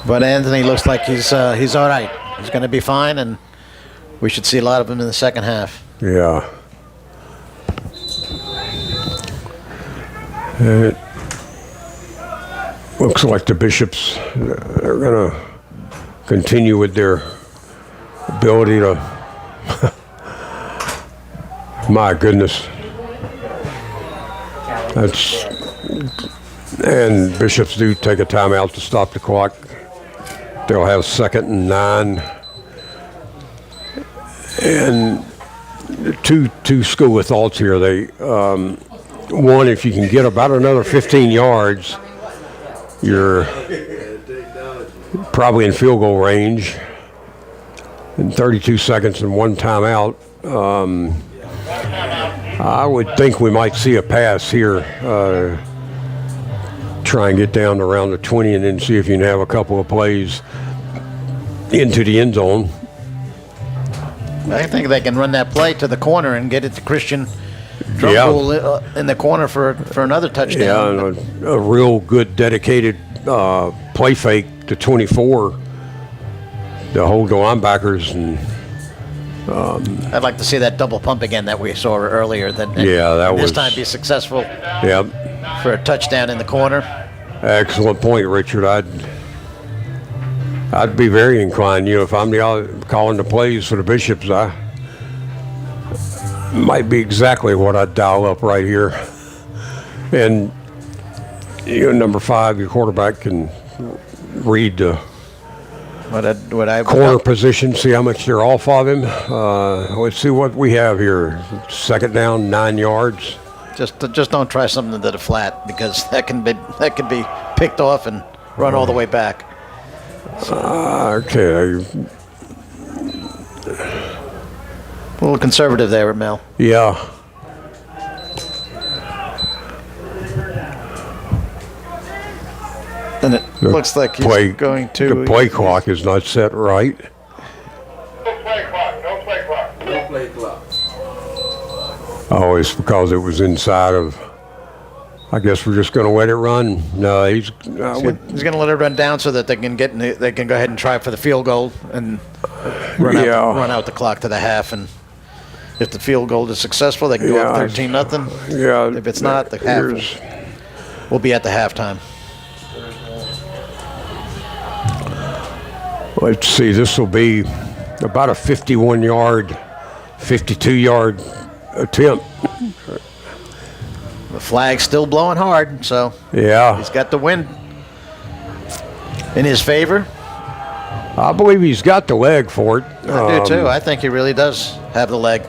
[SPEAKER 1] But Anthony looks like he's all right. He's going to be fine, and we should see a lot of him in the second half.
[SPEAKER 2] Yeah. It looks like the Bishops are going to continue with their ability to. My goodness. And Bishops do take a timeout to stop the clock. They'll have 2nd and 9. And two school of thoughts here. They one, if you can get about another 15 yards, you're probably in field goal range. In 32 seconds and 1 timeout. I would think we might see a pass here. Try and get down to around the 20 and then see if you can have a couple of plays into the end zone.
[SPEAKER 1] I think they can run that play to the corner and get it to Christian Drumpool in the corner for another touchdown.
[SPEAKER 2] Yeah, and a real good dedicated play fake to 24 to hold the linebackers. And
[SPEAKER 1] I'd like to see that double pump again that we saw earlier. That
[SPEAKER 2] was
[SPEAKER 1] this time be successful.
[SPEAKER 2] Yep.
[SPEAKER 1] For a touchdown in the corner.
[SPEAKER 2] Excellent point, Richard. I'd be very inclined. If I'm calling the plays for the Bishops, I might be exactly what I'd dial up right here. And number 5, your quarterback can read the corner position, see how much they're off of him. Let's see what we have here. 2nd down, 9 yards.
[SPEAKER 1] Just don't try something to the flat, because that can be picked off and run all the way back.
[SPEAKER 2] Okay.
[SPEAKER 1] A little conservative there, Mel.
[SPEAKER 2] Yeah.
[SPEAKER 1] And it looks like he's going to.
[SPEAKER 2] The play clock is not set right.
[SPEAKER 6] No play clock, no play clock.
[SPEAKER 5] No play clock.
[SPEAKER 2] Oh, it's because it was inside of. I guess we're just going to let it run. No, he's.
[SPEAKER 1] He's going to let it run down so that they can they can go ahead and try for the field goal and run out the clock to the half. And if the field goal is successful, they can go up 13-0.
[SPEAKER 2] Yeah.
[SPEAKER 1] If it's not, the half will be at the halftime.
[SPEAKER 2] Let's see. This will be about a 51-yard, 52-yard attempt.
[SPEAKER 1] The flag's still blowing hard, so
[SPEAKER 2] Yeah.
[SPEAKER 1] he's got the wind in his favor.
[SPEAKER 2] I believe he's got the leg for it.
[SPEAKER 1] I do too. I think he really does have the leg.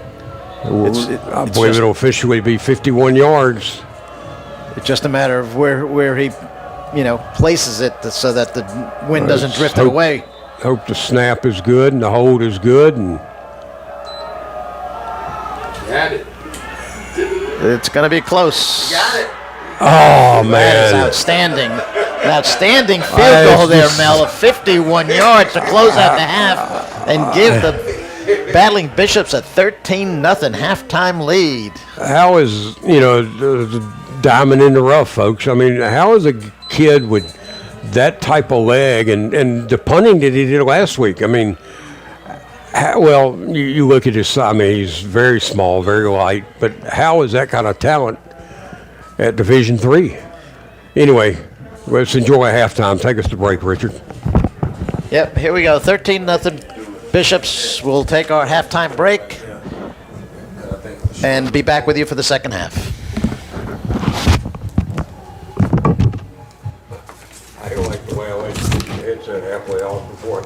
[SPEAKER 2] I
[SPEAKER 1] it's
[SPEAKER 2] believe
[SPEAKER 1] just-
[SPEAKER 2] it'll officially be 51 yards.
[SPEAKER 1] It's just a matter of where he, places it so that the wind doesn't drift it away.
[SPEAKER 2] Hope the snap is good and the hold is good. And
[SPEAKER 5] Got it.
[SPEAKER 1] It's going to be close.
[SPEAKER 5] Got it.
[SPEAKER 2] oh
[SPEAKER 1] That is
[SPEAKER 2] man,
[SPEAKER 1] outstanding. An outstanding field
[SPEAKER 2] It's
[SPEAKER 1] goal there,
[SPEAKER 2] just-
[SPEAKER 1] Mel, of 51 yards to close out the half and give the Battling Bishops a 13-0 halftime lead.
[SPEAKER 2] how is the diamond in the rough, folks? I mean, how is a kid with that type of leg and the punting that he did last week? I mean, you look at his. I mean, he's very small, very light. But how is that kind of talent at Division III? Anyway, let's enjoy halftime. Take us to break, Richard.
[SPEAKER 1] Yep, here we go. 13-0. Bishops will take our halftime break and be back with you for the second half.
[SPEAKER 2] I don't like the way I let the headset halfway off before.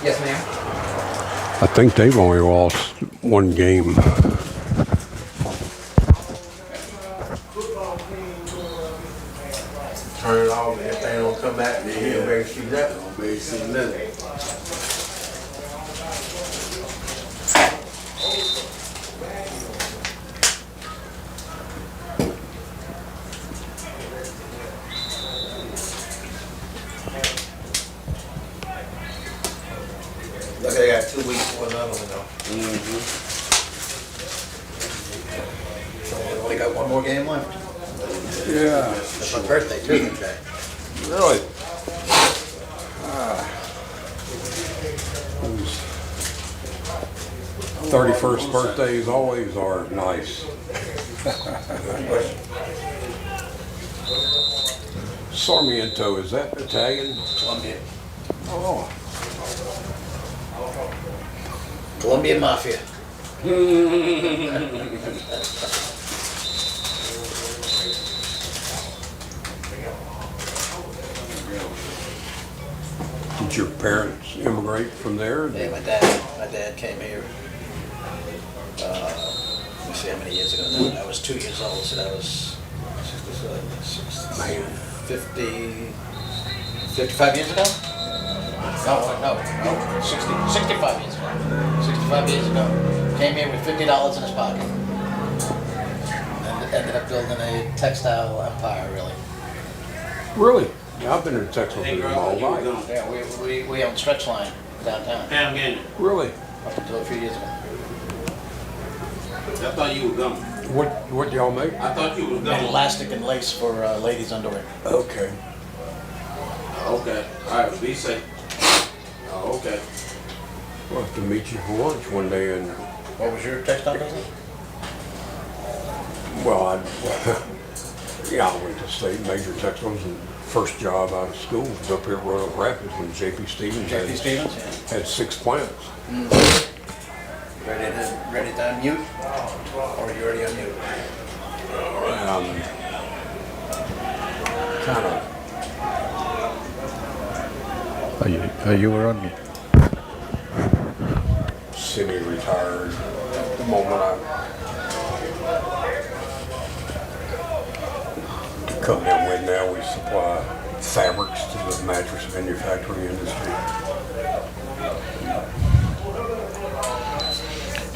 [SPEAKER 4] Yes, ma'am.
[SPEAKER 2] I think they've only lost one game.
[SPEAKER 5] Turn it off, and if they don't come back, then he'll be able to see that. Don't be able to see nothing. Look, they got 2 weeks for another one though.
[SPEAKER 1] Only got one more game left.
[SPEAKER 2] Yeah.
[SPEAKER 1] It's my birthday too today.
[SPEAKER 2] Really? 31st birthdays always are nice. Sarmiento, is that Italian?
[SPEAKER 1] Colombian.
[SPEAKER 2] Oh.
[SPEAKER 1] Colombian Mafia.
[SPEAKER 2] Did your parents immigrate from there?
[SPEAKER 1] Yeah, my dad came here. Let me see how many years ago now. I was 2 years old, so that was 55 years ago? No, 65 years ago. 65 years ago. Came here with $50 in his pocket. And ended up building a textile empire, really.
[SPEAKER 2] Really? Yeah, I've been in Texas my whole life.
[SPEAKER 1] Yeah, we own Stretchline downtown.
[SPEAKER 3] Pam Gainer.
[SPEAKER 2] Really?
[SPEAKER 1] Up until a few years ago.
[SPEAKER 3] I thought you were gone.
[SPEAKER 2] What y'all make?
[SPEAKER 3] I thought you was
[SPEAKER 1] And
[SPEAKER 3] gone.
[SPEAKER 1] elastic and lace for ladies' underwear.
[SPEAKER 2] Okay.
[SPEAKER 3] Okay. All right. Be safe. Oh, okay.
[SPEAKER 2] We'll have to meet you for lunch one day and,
[SPEAKER 1] What was your textile business?
[SPEAKER 2] well, I went to State Major Textiles and first job out of school was up here at Royal Rapids when J.P. Stevens
[SPEAKER 1] J.P. Stevens,
[SPEAKER 2] had 6 plants.
[SPEAKER 1] yeah. Ready to unmute? Or are you already unmute?
[SPEAKER 2] Kind of.
[SPEAKER 1] You were on mute.
[SPEAKER 2] Semi-retired. At the moment to come down with now, we supply fabrics to the mattress manufacturing industry.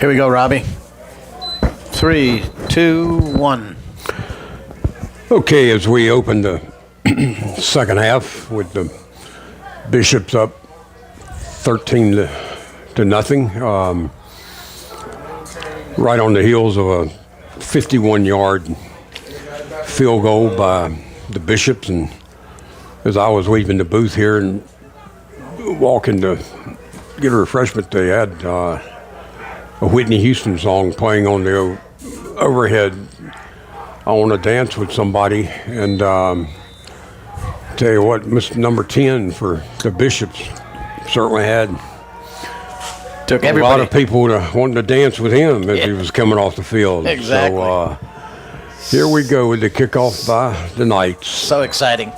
[SPEAKER 1] Here we go, Robbie. 3, 2, 1.
[SPEAKER 2] Okay, as we open the second half with the Bishops up 13 to nothing, right on the heels of a 51-yard field goal by the Bishops, and as I was leaving the booth here and walking to get a refreshment, they had a Whitney Houston song playing on the overhead. I want to dance with somebody, and tell you what, Mr. Number 10 for the Bishops certainly had
[SPEAKER 1] Took
[SPEAKER 2] a
[SPEAKER 1] everybody.
[SPEAKER 2] lot of people wanting to dance with him as he was coming off the field.
[SPEAKER 1] Exactly.
[SPEAKER 2] So here we go with the kickoff by the Knights.
[SPEAKER 1] So exciting.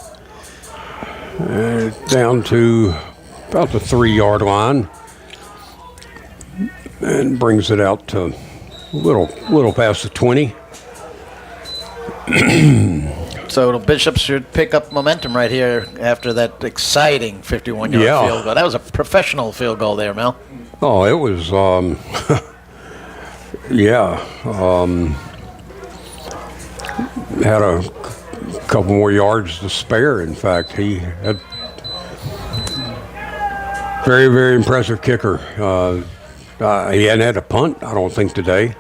[SPEAKER 2] Down to about the 3-yard line, and brings it out to a little past the 20.
[SPEAKER 1] So the Bishops should pick up momentum right here after that exciting 51-yard
[SPEAKER 2] Yeah.
[SPEAKER 1] field goal. That was a professional field goal there, Mel.
[SPEAKER 2] Oh, it was, yeah. Had a couple more yards to spare. In fact, he had very, very impressive kicker. He hadn't had a punt, I don't think, today.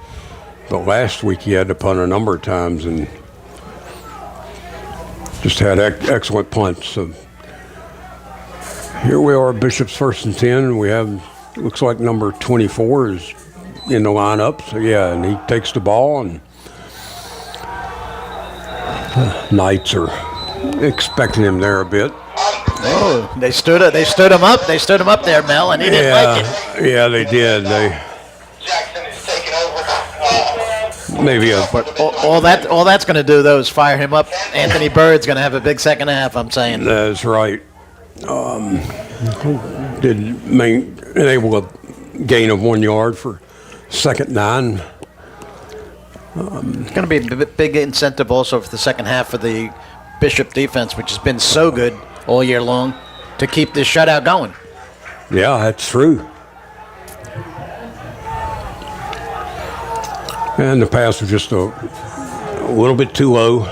[SPEAKER 2] But last week he had to punt a number of times and just had excellent punts. So here we are, Bishops 1st and 10. We have, looks like number 24 is in the lineup. So yeah, and he takes the ball, and Knights are expecting him there a bit.
[SPEAKER 1] Oh, they stood him up. They stood him up there, Mel, and he didn't like it.
[SPEAKER 2] Yeah, they did.
[SPEAKER 7] Jackson is taking over.
[SPEAKER 2] Maybe a
[SPEAKER 1] All that's going to do, though, is fire him up. Anthony Bird's going to have a big second half, I'm saying.
[SPEAKER 2] That's right. enable a gain of 1 yard for 2nd 9.
[SPEAKER 1] It's going to be a big incentive also for the second half for the Bishop defense, which has been so good all year long, to keep this shutout going.
[SPEAKER 2] Yeah, that's true. And the pass was just a little bit too low.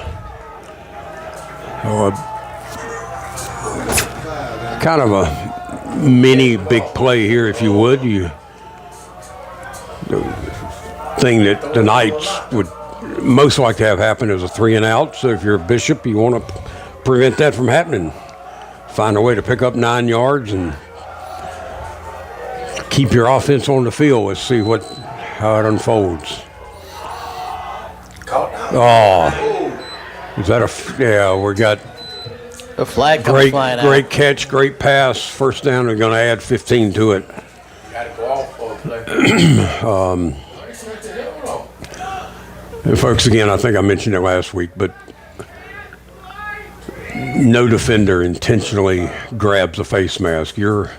[SPEAKER 2] Kind of a mini big play here, if you would. The thing that the Knights would most like to have happen is a 3 and out. So if you're a Bishop, you want to prevent that from happening. Find a way to pick up 9 yards and keep your offense on the field. Let's see how it unfolds. Oh, is that yeah, we got
[SPEAKER 1] The flag comes flying out.
[SPEAKER 2] great catch, great pass. 1st down, they're going to add 15 to it.
[SPEAKER 5] Got to go off for a play.
[SPEAKER 2] And folks, again, I think I mentioned it last week, but no defender intentionally grabs a face mask. As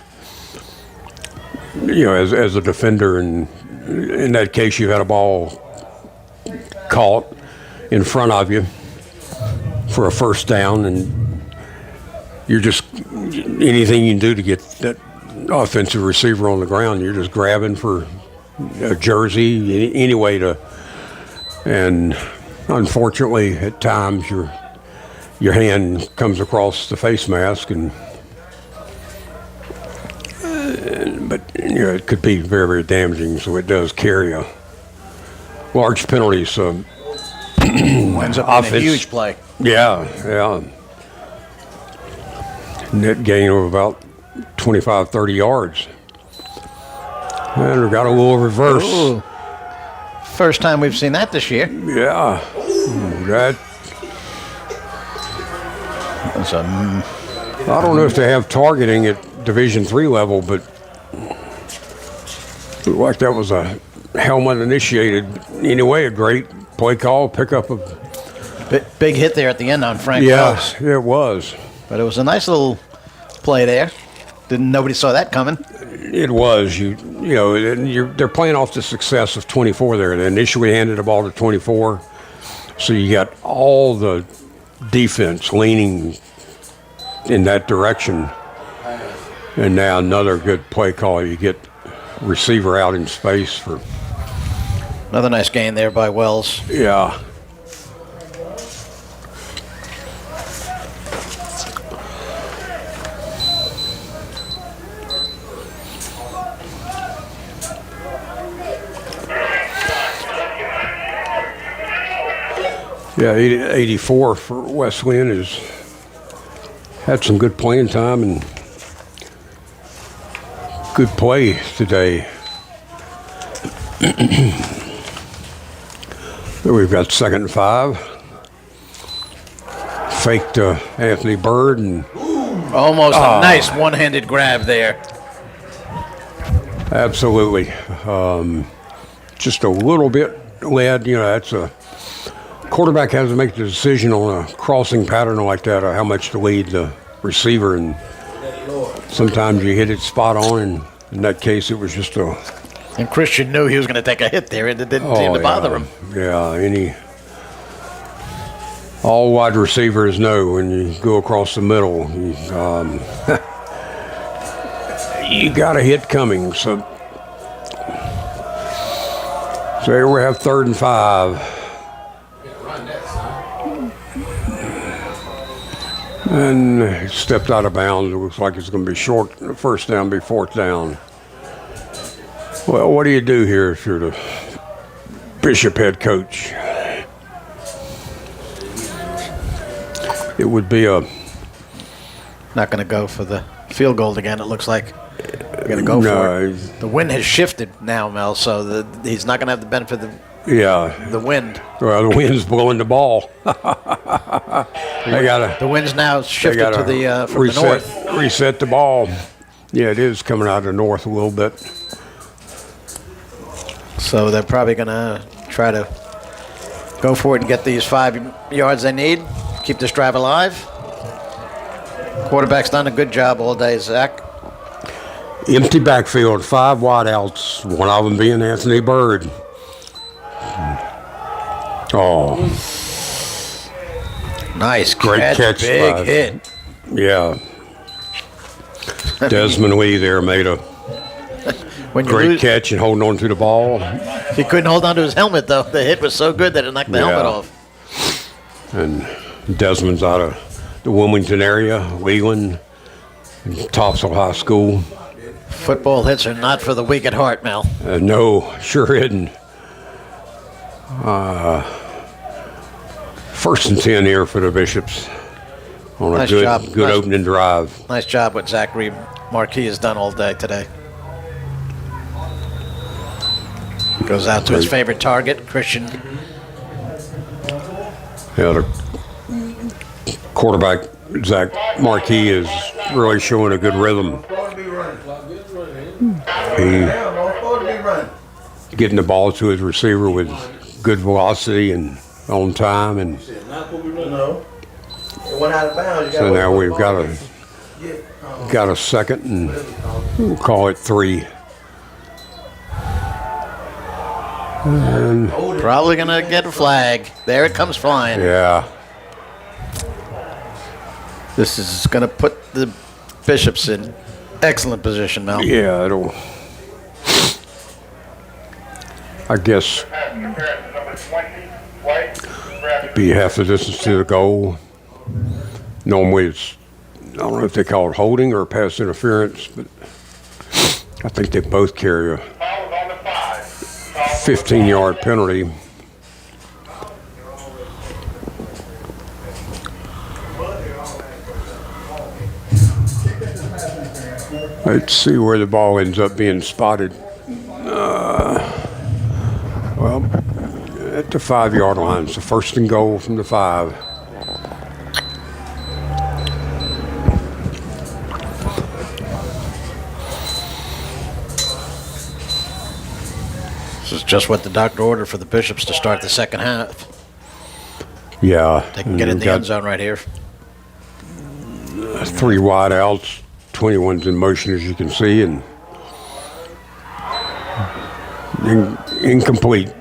[SPEAKER 2] a defender, and in that case, you had a ball caught in front of you for a 1st down, and you're just anything you can do to get that offensive receiver on the ground. You're just grabbing for a jersey, any way to. And unfortunately, at times your hand comes across the face mask, but it could be very, very damaging. So it does carry a large penalty. So
[SPEAKER 1] Ends up being a huge play.
[SPEAKER 2] Yeah. Net gain of about 25, 30 yards. And we got a little reverse.
[SPEAKER 1] Ooh. First time we've seen that this year.
[SPEAKER 2] Yeah. That. I don't know if they have targeting at Division III level, but looked like that was a helmet initiated. Anyway, a great play call, pick up a
[SPEAKER 1] Big hit there at the end on Frank
[SPEAKER 2] Yes,
[SPEAKER 1] Rose.
[SPEAKER 2] it was.
[SPEAKER 1] But it was a nice little play there. Nobody saw that coming.
[SPEAKER 2] It was. They're playing off the success of 24 there. They initially handed the ball to 24, so you got all the defense leaning in that direction. And now another good play call. You get receiver out in space for.
[SPEAKER 1] Another nice gain there by Wells.
[SPEAKER 2] Yeah. Yeah, 84 for Wesleyan has had some good playing time and good play today. We've got 2nd and 5. Fake to Anthony Bird and
[SPEAKER 1] Almost a nice one-handed grab there.
[SPEAKER 2] absolutely just a little bit led. That's a quarterback has to make the decision on a crossing pattern like that, or how much to lead the receiver, and sometimes you hit it spot on, and in that case it was just a
[SPEAKER 1] And Christian knew he was going to take a hit there, and it didn't seem to bother him.
[SPEAKER 2] Yeah, all wide receivers know when you go across the middle, you got a hit coming. So here we have 3rd and 5. And he stepped out of bounds. It looks like it's going to be short. 1st down, be 4th down. Well, what do you do here if you're the Bishop head coach? It would be
[SPEAKER 1] Not going to go for the field goal again, it looks like. They're going to go for it. The wind has shifted now, Mel, so he's not going to have the benefit of the wind.
[SPEAKER 2] Well, the wind's blowing the ball.
[SPEAKER 1] The wind's now shifted to the from the north.
[SPEAKER 2] Reset the ball. Yeah, it is coming out of the north a little bit.
[SPEAKER 1] So they're probably going to try to go for it and get these 5 yards they need. Keep this drive alive. Quarterback's done a good job all day, Zach.
[SPEAKER 2] Empty backfield, 5 wideouts, one of them being Anthony Bird. Oh,
[SPEAKER 1] Nice
[SPEAKER 2] Great catch
[SPEAKER 1] big
[SPEAKER 2] by-
[SPEAKER 1] hit.
[SPEAKER 2] yeah. Desmond Lee there made a
[SPEAKER 1] When you
[SPEAKER 2] great
[SPEAKER 1] lose,
[SPEAKER 2] catch and holding on to the ball.
[SPEAKER 1] he couldn't hold on to his helmet though. The hit was so good that it knocked the helmet
[SPEAKER 2] Yeah.
[SPEAKER 1] off.
[SPEAKER 2] And Desmond's out of the Wilmington area, Leland, Topsail High School.
[SPEAKER 1] Football hits are not for the weak at heart, Mel.
[SPEAKER 2] No, sure isn't. First and 10 here for the Bishops on a
[SPEAKER 1] Nice
[SPEAKER 2] good,
[SPEAKER 1] job.
[SPEAKER 2] good
[SPEAKER 1] Nice.
[SPEAKER 2] opening drive.
[SPEAKER 1] Nice job what Zachary Marquis has done all day today. Goes out to his favorite target, Christian.
[SPEAKER 2] Yeah, the quarterback, Zach Marquis, is really showing a good rhythm.
[SPEAKER 5] Supposed to be running.
[SPEAKER 2] He
[SPEAKER 5] Damn, I'm supposed to be running.
[SPEAKER 2] getting the ball to his receiver with good velocity and on time, and
[SPEAKER 5] No. It went out of bounds. You
[SPEAKER 2] so
[SPEAKER 5] gotta
[SPEAKER 2] now
[SPEAKER 5] wait
[SPEAKER 2] we've
[SPEAKER 5] for the
[SPEAKER 2] got
[SPEAKER 5] ball
[SPEAKER 2] a
[SPEAKER 5] to get,
[SPEAKER 2] got a second, and we'll call it 3. And
[SPEAKER 1] Probably going to get a flag. There it comes flying.
[SPEAKER 2] yeah,
[SPEAKER 1] This is going to put the Bishops in excellent position, Mel.
[SPEAKER 2] yeah, it'll. I guess
[SPEAKER 7] Comparison number 20, White, grab
[SPEAKER 2] be half the distance to the goal. Normally it's, I don't know if they call it holding or pass interference, but I think they both carry a
[SPEAKER 7] foul on the 5.
[SPEAKER 2] 15-yard penalty. Let's see where the ball ends up being spotted. Well, at the 5-yard line, so first and goal from the 5.
[SPEAKER 1] This is just what the doctor ordered for the Bishops to start the second half.
[SPEAKER 2] Yeah,
[SPEAKER 1] They can get in the end zone right here.
[SPEAKER 2] 3 wide outs, 21's in motion as you can see, and incomplete.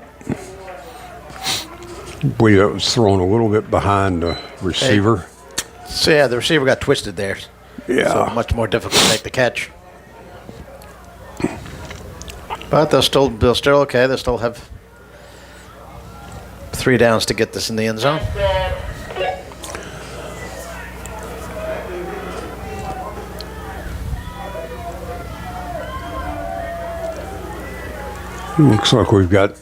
[SPEAKER 2] Believe that was thrown a little bit behind the receiver.
[SPEAKER 1] So yeah, the receiver got twisted there.
[SPEAKER 2] Yeah.
[SPEAKER 1] So much more difficult to make the catch. But they'll still okay. They'll still have 3 downs to get this in the end zone.
[SPEAKER 2] Looks like we've got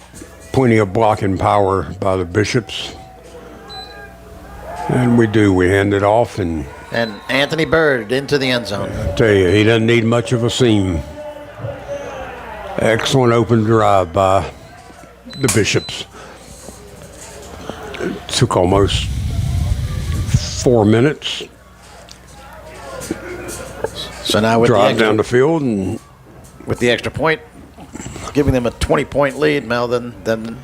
[SPEAKER 2] plenty of blocking power by the Bishops. And we do. We hand it off, and
[SPEAKER 1] And Anthony Bird into the end zone.
[SPEAKER 2] I tell you, he doesn't need much of a seam. Excellent open drive by the Bishops. It took almost 4 minutes.
[SPEAKER 1] So now with
[SPEAKER 2] Drive down the field, and
[SPEAKER 1] with the extra point, giving them a 20-point lead, Mel, then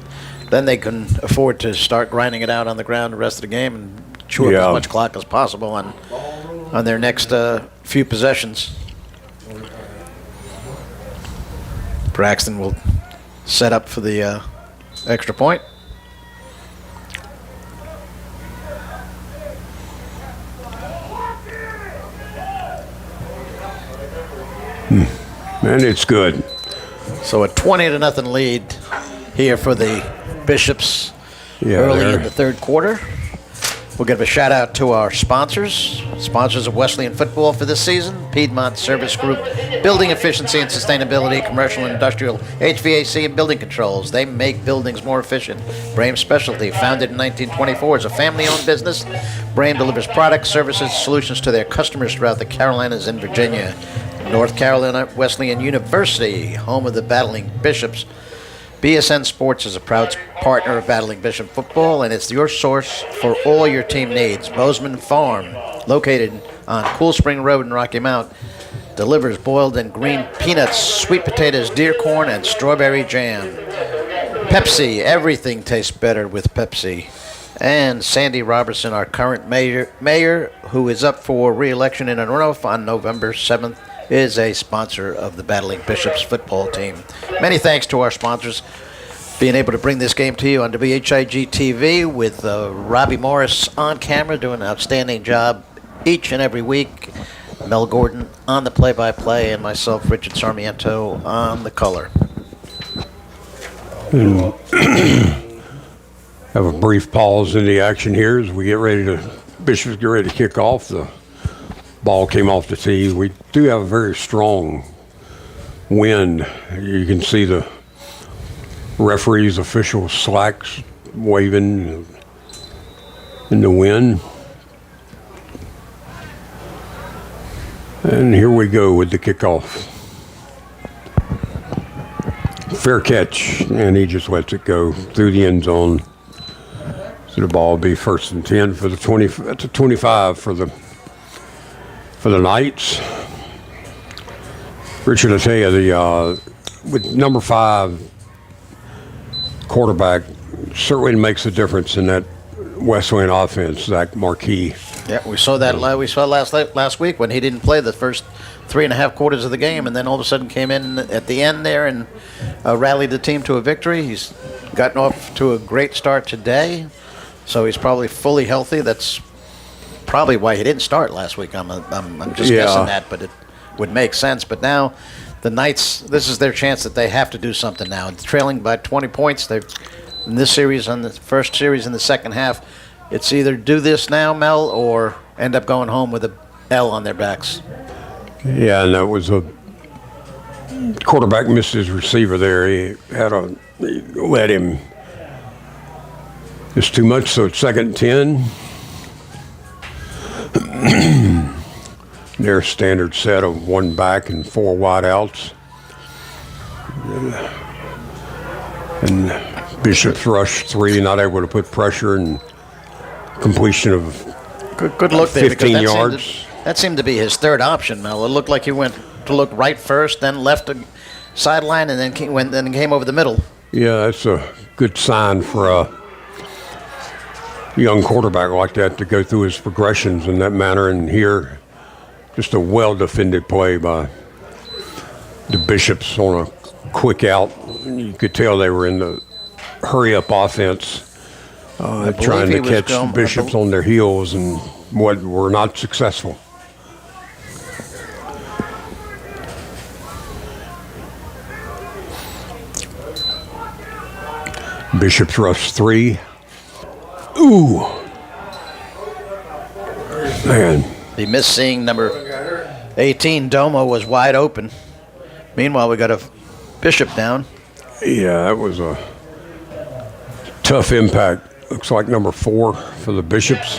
[SPEAKER 1] they can afford to start grinding it out on the ground the rest of the game and chew up
[SPEAKER 2] Yeah.
[SPEAKER 1] as much clock as possible on their next few possessions. Braxton will set up for the extra point.
[SPEAKER 2] and it's good.
[SPEAKER 1] So a 20-0 lead here for the Bishops
[SPEAKER 2] Yeah,
[SPEAKER 1] early
[SPEAKER 2] they're-
[SPEAKER 1] in the third quarter. We'll give a shout out to our sponsors of Wesleyan football for this season: Piedmont Service Group, building efficiency and sustainability, commercial and industrial HVAC and building controls. They make buildings more efficient. Brame Specialty, founded in 1924, is a family-owned business. Brame delivers products, services, solutions to their customers throughout the Carolinas and Virginia. North Carolina Wesleyan University, home of the Battling Bishops. BSN Sports is a proud partner of Battling Bishop Football, and it's your source for all your team needs. Bozeman Farm, located on Cool Spring Road in Rocky Mount, delivers boiled and green peanuts, sweet potatoes, deer corn, and strawberry jam. Pepsi, everything tastes better with Pepsi. And Sandy Robertson, our current mayor, who is up for re-election in a runoff on November 7th, is a sponsor of the Battling Bishops football team. Many thanks to our sponsors. Being able to bring this game to you on WHIG TV with Robbie Morris on camera doing an outstanding job each and every week. Mel Gordon on the play-by-play, and myself, Richard Sarmiento, on the color.
[SPEAKER 2] Have a brief pause in the action here as we get ready to, Bishops get ready to kick off. The ball came off the tee. We do have a very strong wind. You can see the referees, officials, slacks waving in the wind. And here we go with the kickoff. Fair catch, and he just lets it go through the end zone. So the ball will be 1st and 10 for the 25 for the Knights. Richard, I tell you, with number 5 quarterback, certainly makes a difference in that West Wing offense, Zach Marquis.
[SPEAKER 1] Yeah, we saw that. We saw last week when he didn't play the first 3.5 quarters of the game, and then all of a sudden came in at the end there and rallied the team to a victory. He's gotten off to a great start today, so he's probably fully healthy. That's probably why he didn't start last week. I'm just guessing that, but it would make sense. But now the Knights, this is their chance that they have to do something now. Trailing by 20 points, they've in this series, on the first series in the second half, it's either do this now, Mel, or end up going home with a L on their backs.
[SPEAKER 2] Yeah, and that was a quarterback missed his receiver there. He let him. It's too much, so it's 2nd and 10. Their standard set of 1 back and 4 wide outs. And Bishops rush 3, not able to put pressure, and completion of
[SPEAKER 1] Good look there,
[SPEAKER 2] 15 yards.
[SPEAKER 1] That seemed to be his third option, Mel. It looked like he went to look right first, then left a sideline, and then came over the middle.
[SPEAKER 2] Yeah, that's a good sign for a young quarterback like that to go through his progressions in that manner. And here, just a well-defended play by the Bishops on a quick out. You could tell they were in the hurry-up offense, trying to catch Bishops on their heels, and were not successful. Bishops rush 3. Ooh. Man.
[SPEAKER 1] He missed seeing number 18, Domo, was wide open. Meanwhile, we got a Bishop down.
[SPEAKER 2] Yeah, that was a tough impact. Looks like number 4 for the Bishops.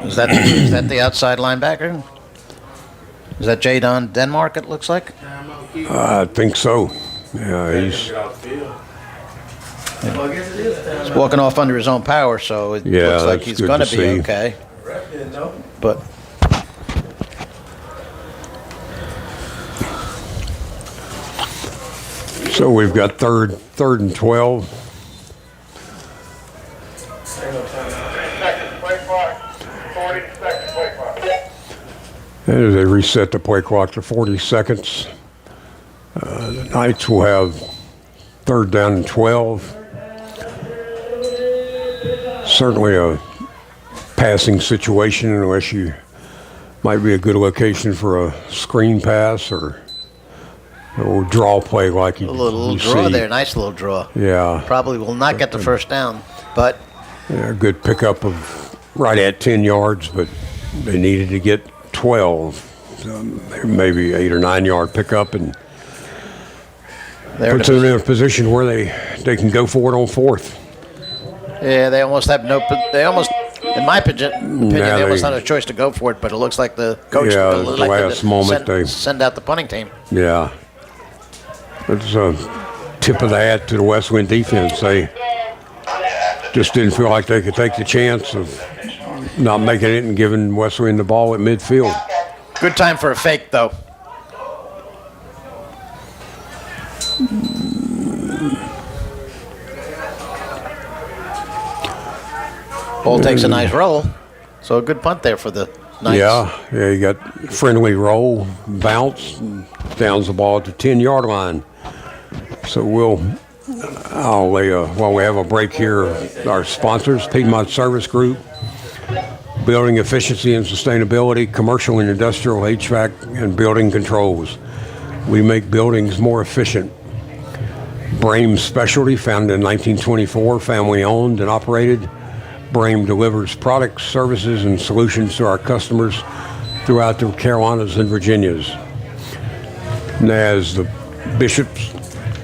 [SPEAKER 1] Is that the outside linebacker? Is that Jadon Denmark, it looks like?
[SPEAKER 2] I think so. Yeah, he's
[SPEAKER 1] walking off under his own power, so it looks like he's going to be
[SPEAKER 2] see.
[SPEAKER 1] okay. But
[SPEAKER 2] so we've got third and 12.
[SPEAKER 7] Seconds, play clock. 40 seconds, play clock.
[SPEAKER 2] And they reset the play clock to 40 seconds. The Knights will have 3rd down and 12. Certainly a passing situation, unless you might be a good location for a screen pass or draw play like you
[SPEAKER 1] a little
[SPEAKER 2] you
[SPEAKER 1] draw
[SPEAKER 2] see.
[SPEAKER 1] there, nice little draw.
[SPEAKER 2] Yeah.
[SPEAKER 1] Probably will not get the first down, but
[SPEAKER 2] Yeah, good pickup of right at 10 yards, but they needed to get 12. Maybe 8 or 9 yard pickup, and puts them in a position where they can go for it on 4th.
[SPEAKER 1] yeah, they almost have they almost, in my opinion, they almost had a choice to go for it, but it looks like the coach
[SPEAKER 2] Yeah,
[SPEAKER 1] would
[SPEAKER 2] at the
[SPEAKER 1] like them
[SPEAKER 2] last
[SPEAKER 1] to
[SPEAKER 2] moment
[SPEAKER 1] send out the punting team.
[SPEAKER 2] Yeah. It's a tip of the hat to the West Wind defense. They just didn't feel like they could take the chance of not making it and giving West Wind the ball at midfield.
[SPEAKER 1] Good time for a fake, though. Ball takes a nice roll. So a good punt there for the Knights.
[SPEAKER 2] Yeah, you got friendly roll, bounce, and downs the ball at the 10-yard line. So while we have a break here, our sponsors, Piedmont Service Group, Building Efficiency and Sustainability, Commercial and Industrial HVAC, and Building Controls. We make buildings more efficient. Brame Specialty, founded in 1924, family owned and operated. Brame delivers products, services, and solutions to our customers throughout the Carolinas and Virginias. And as the Bishops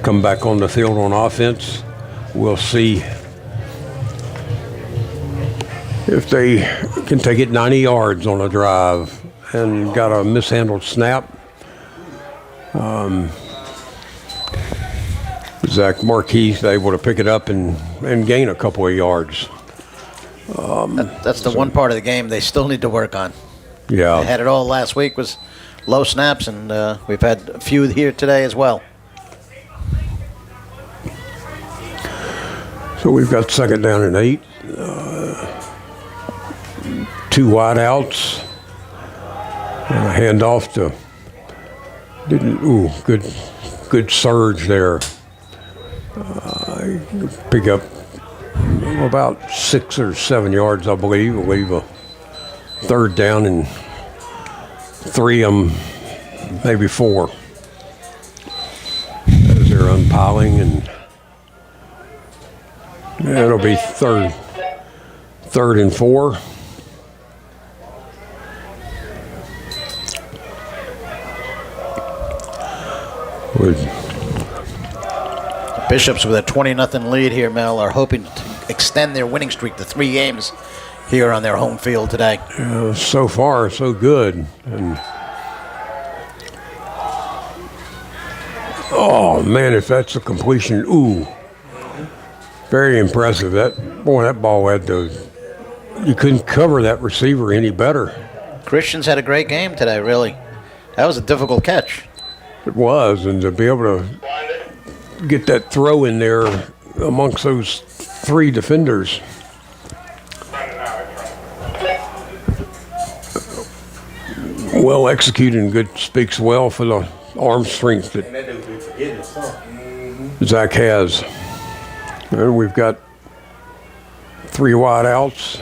[SPEAKER 2] come back on the field on offense, we'll see if they can take it 90 yards on a drive and got a mishandled snap. Zach Marquis able to pick it up and gain a couple of yards.
[SPEAKER 1] That's the one part of the game they still need to work on.
[SPEAKER 2] Yeah.
[SPEAKER 1] They had it all last week was low snaps, and we've had a few here today as well.
[SPEAKER 2] So we've got 2nd down and 8. 2 wide outs. And a handoff to good surge there. Pick up about 6 or 7 yards, I believe. We'll leave a 3rd down and 3 of them, maybe 4. As they're unpiling, and it'll be third and 4.
[SPEAKER 1] Bishops with a 20-0 lead here, Mel, are hoping to extend their winning streak to 3 games here on their home field today.
[SPEAKER 2] So far, so good. And oh man, if that's a completion, very impressive. That ball you couldn't cover that receiver any better.
[SPEAKER 1] Christians had a great game today, really. That was a difficult catch.
[SPEAKER 2] It was, and to be able to get that throw in there amongst those 3 defenders. Well executed and good, speaks well for the arm strength that Zach has. And we've got 3 wide outs.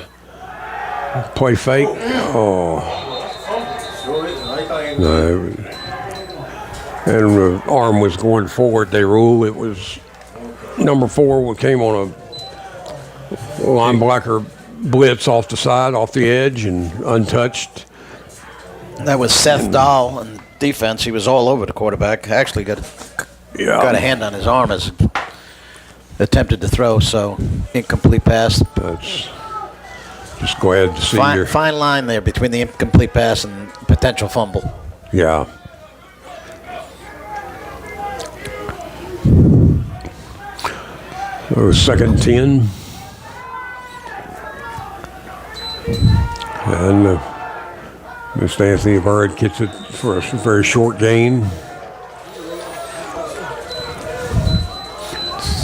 [SPEAKER 2] Play fake. Oh. No. And the arm was going forward. They rule it was number 4 came on a linebacker blitz off the side, off the edge, and untouched.
[SPEAKER 1] That was Seth Dahl in defense. He was all over the quarterback. Actually got a hand on his arm as attempted to throw, so incomplete pass.
[SPEAKER 2] That's just glad to see your
[SPEAKER 1] fine line there between the incomplete pass and potential fumble.
[SPEAKER 2] Yeah. It was 2nd and 10. And Mr. Anthony Bird gets it for a very short gain.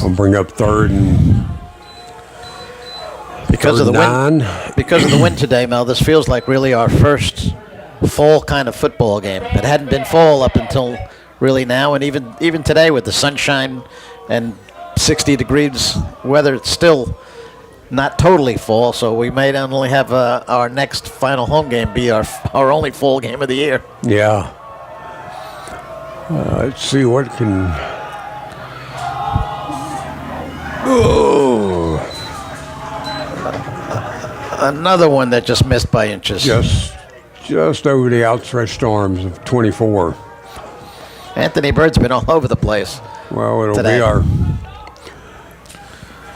[SPEAKER 2] I'll bring up 3rd and
[SPEAKER 1] because of the
[SPEAKER 2] 9.
[SPEAKER 1] Because of the win today, Mel, this feels like really our first fall kind of football game. It hadn't been fall up until really now, and even today with the sunshine and 60 degrees weather, it's still not totally fall, so we may only have our next final home game be our only fall game of the year.
[SPEAKER 2] Yeah. Let's see what can. Oh.
[SPEAKER 1] Another one that just missed by inches.
[SPEAKER 2] Just over the outstretched arms of 24.
[SPEAKER 1] Anthony Bird's been all over the place.
[SPEAKER 2] Well, it'll
[SPEAKER 1] today.
[SPEAKER 2] be our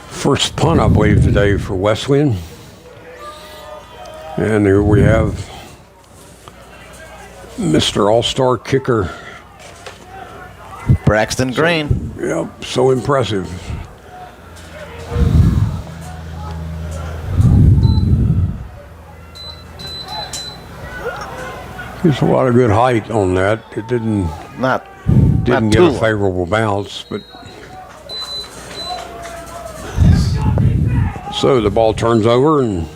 [SPEAKER 2] first punt, I believe, today for Wesleyan. And here we have Mr. All-Star kicker.
[SPEAKER 1] Braxton Green.
[SPEAKER 2] Yep, so impressive. There's a lot of good height on that. It didn't
[SPEAKER 1] Not
[SPEAKER 2] get
[SPEAKER 1] too
[SPEAKER 2] a favorable bounce, but So the ball turns over, and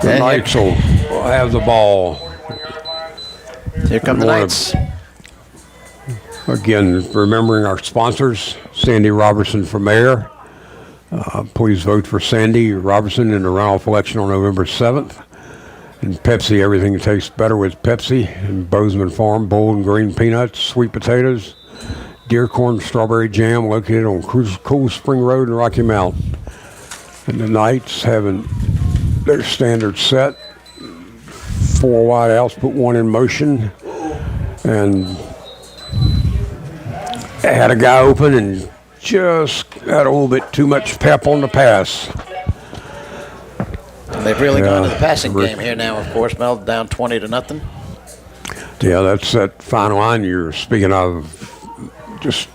[SPEAKER 2] the
[SPEAKER 1] And
[SPEAKER 2] Knights will have the ball.
[SPEAKER 1] Here come the
[SPEAKER 2] Wanna-
[SPEAKER 1] Knights.
[SPEAKER 2] Again, remembering our sponsors, Sandy Robertson for mayor. Please vote for Sandy Robertson in the runoff election on November 7th. And Pepsi, everything tastes better with Pepsi. And Bozeman Farm, bold and green peanuts, sweet potatoes, deer corn, strawberry jam, located on Cool Spring Road in Rocky Mount. And the Knights having their standard set. 4 wide outs, put 1 in motion. And had a guy open and just had a little bit too much pep on the pass.
[SPEAKER 1] And they've really gone to the passing
[SPEAKER 2] Yeah.
[SPEAKER 1] game here now, of course, Mel, down 20-0.
[SPEAKER 2] Yeah, that's that final line you're speaking of just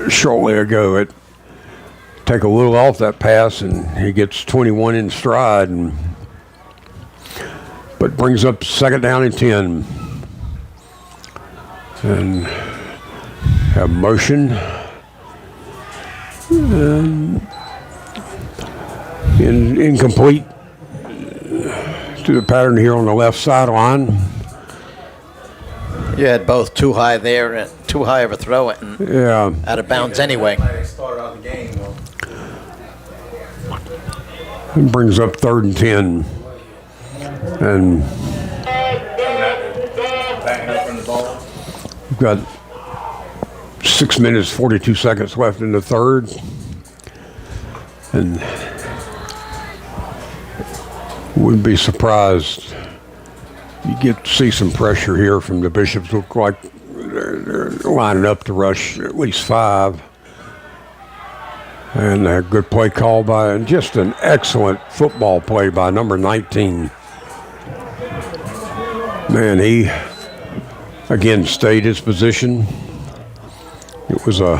[SPEAKER 2] shortly ago. It take a little off that pass, and he gets 21 in stride, but brings up 2nd down and 10. And have motion. Incomplete to the pattern here on the left sideline.
[SPEAKER 1] You had both too high there, and too high of a throw, and
[SPEAKER 2] Yeah,
[SPEAKER 1] out of bounds anyway.
[SPEAKER 5] They started out the game, though.
[SPEAKER 2] it brings up 3rd and 10. And
[SPEAKER 5] Backing up from the ball.
[SPEAKER 2] we've got 6 minutes, 42 seconds left in the third. And wouldn't be surprised. You get to see some pressure here from the Bishops. Look like they're lining up to rush at least 5. And a good play call by, and just an excellent football play by number 19. Man, he again stayed his position. It was a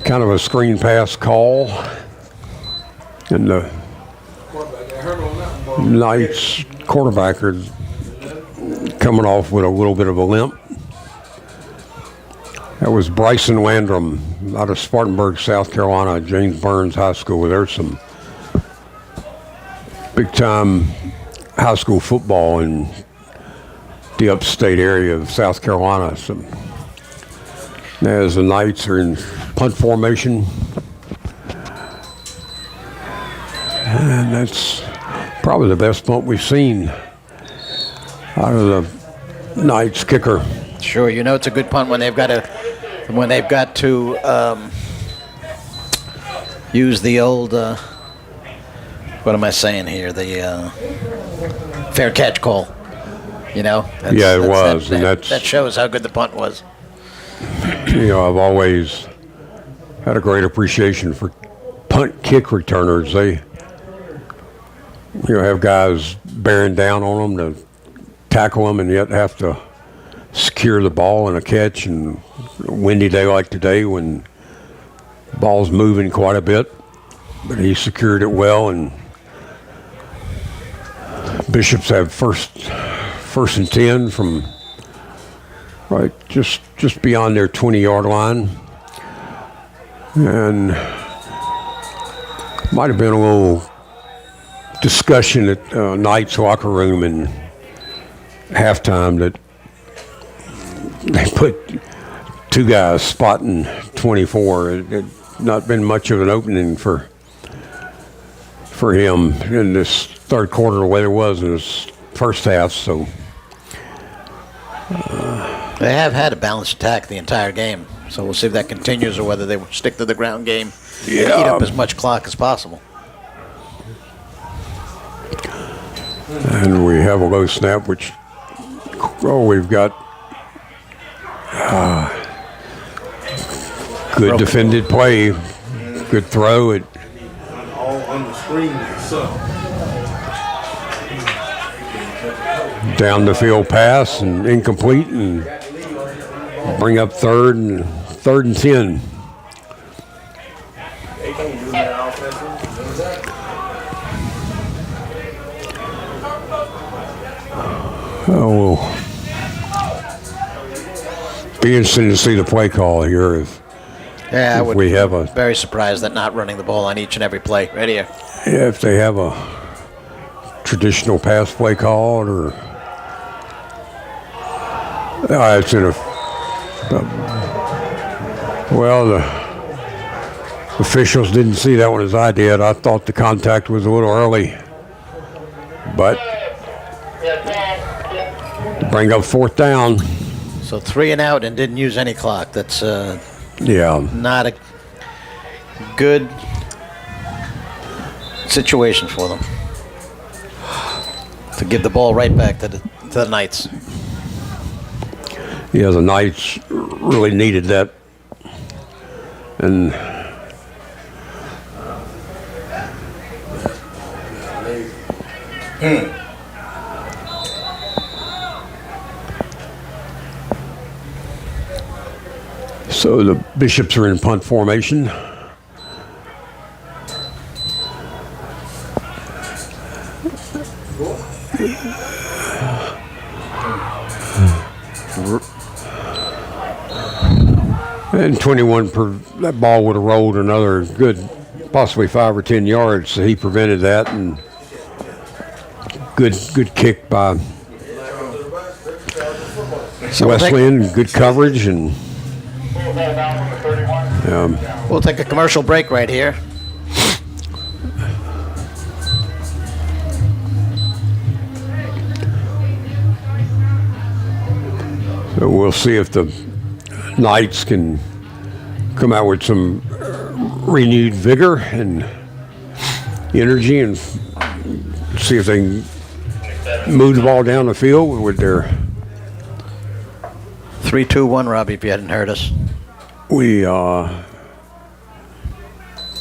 [SPEAKER 2] kind of a screen pass call. And the Knights quarterback are coming off with a little bit of a limp. That was Bryson Landrum out of Spartanburg, South Carolina, James Burns High School. There's some big-time high school football in the upstate area of South Carolina. So, as the Knights are in punt formation, and that's probably the best punt we've seen out of the Knights kicker.
[SPEAKER 1] Sure, you know it's a good punt when they've got to use the old what am I saying here? The fair catch call. You know.
[SPEAKER 2] Yeah, it was, and
[SPEAKER 1] that shows how good the punt was.
[SPEAKER 2] You know, I've always had a great appreciation for punt kick returners. They, have guys bearing down on them to tackle them and yet have to secure the ball in a catch. And a windy day like today when the ball's moving quite a bit, but he secured it well. And Bishops have first and 10 from right just beyond their 20-yard line. And might have been a little discussion at Knights locker room in halftime that they put 2 guys spotting 24. It had not been much of an opening for him in this third quarter the way it was in his first half. So
[SPEAKER 1] They have had a balanced attack the entire game, so we'll see if that continues or whether they stick to the ground game and eat up as much clock as possible.
[SPEAKER 2] and we have a low snap, which we've got good defended play, good throw. It
[SPEAKER 3] All on the screen itself.
[SPEAKER 2] down the field pass and incomplete, and bring up third and 10.
[SPEAKER 5] They can't do that offensively.
[SPEAKER 2] Oh, well, be interesting to see the play call here. If
[SPEAKER 1] Yeah, I
[SPEAKER 2] if
[SPEAKER 1] would
[SPEAKER 2] we have a,
[SPEAKER 1] very surprised at not running the ball on each and every play. Right here.
[SPEAKER 2] if they have a traditional pass play called, or it's in a. Well, the officials didn't see that one as I did. I thought the contact was a little early, but bring up 4th down.
[SPEAKER 1] So 3 and out and didn't use any clock. That's
[SPEAKER 2] Yeah.
[SPEAKER 1] not a good situation for them. To give the ball right back to the Knights.
[SPEAKER 2] Yeah, the Knights really needed that. And so the Bishops are in punt formation. And 21 per, that ball would have rolled another good, possibly 5 or 10 yards. So he prevented that, and good kick by Wesleyan. Good coverage, and
[SPEAKER 1] We'll take a commercial break right here.
[SPEAKER 2] so we'll see if the Knights can come out with some renewed vigor and energy, and see if they can move the ball down the field with their.
[SPEAKER 1] 3-2-1, Robbie, if you hadn't heard us.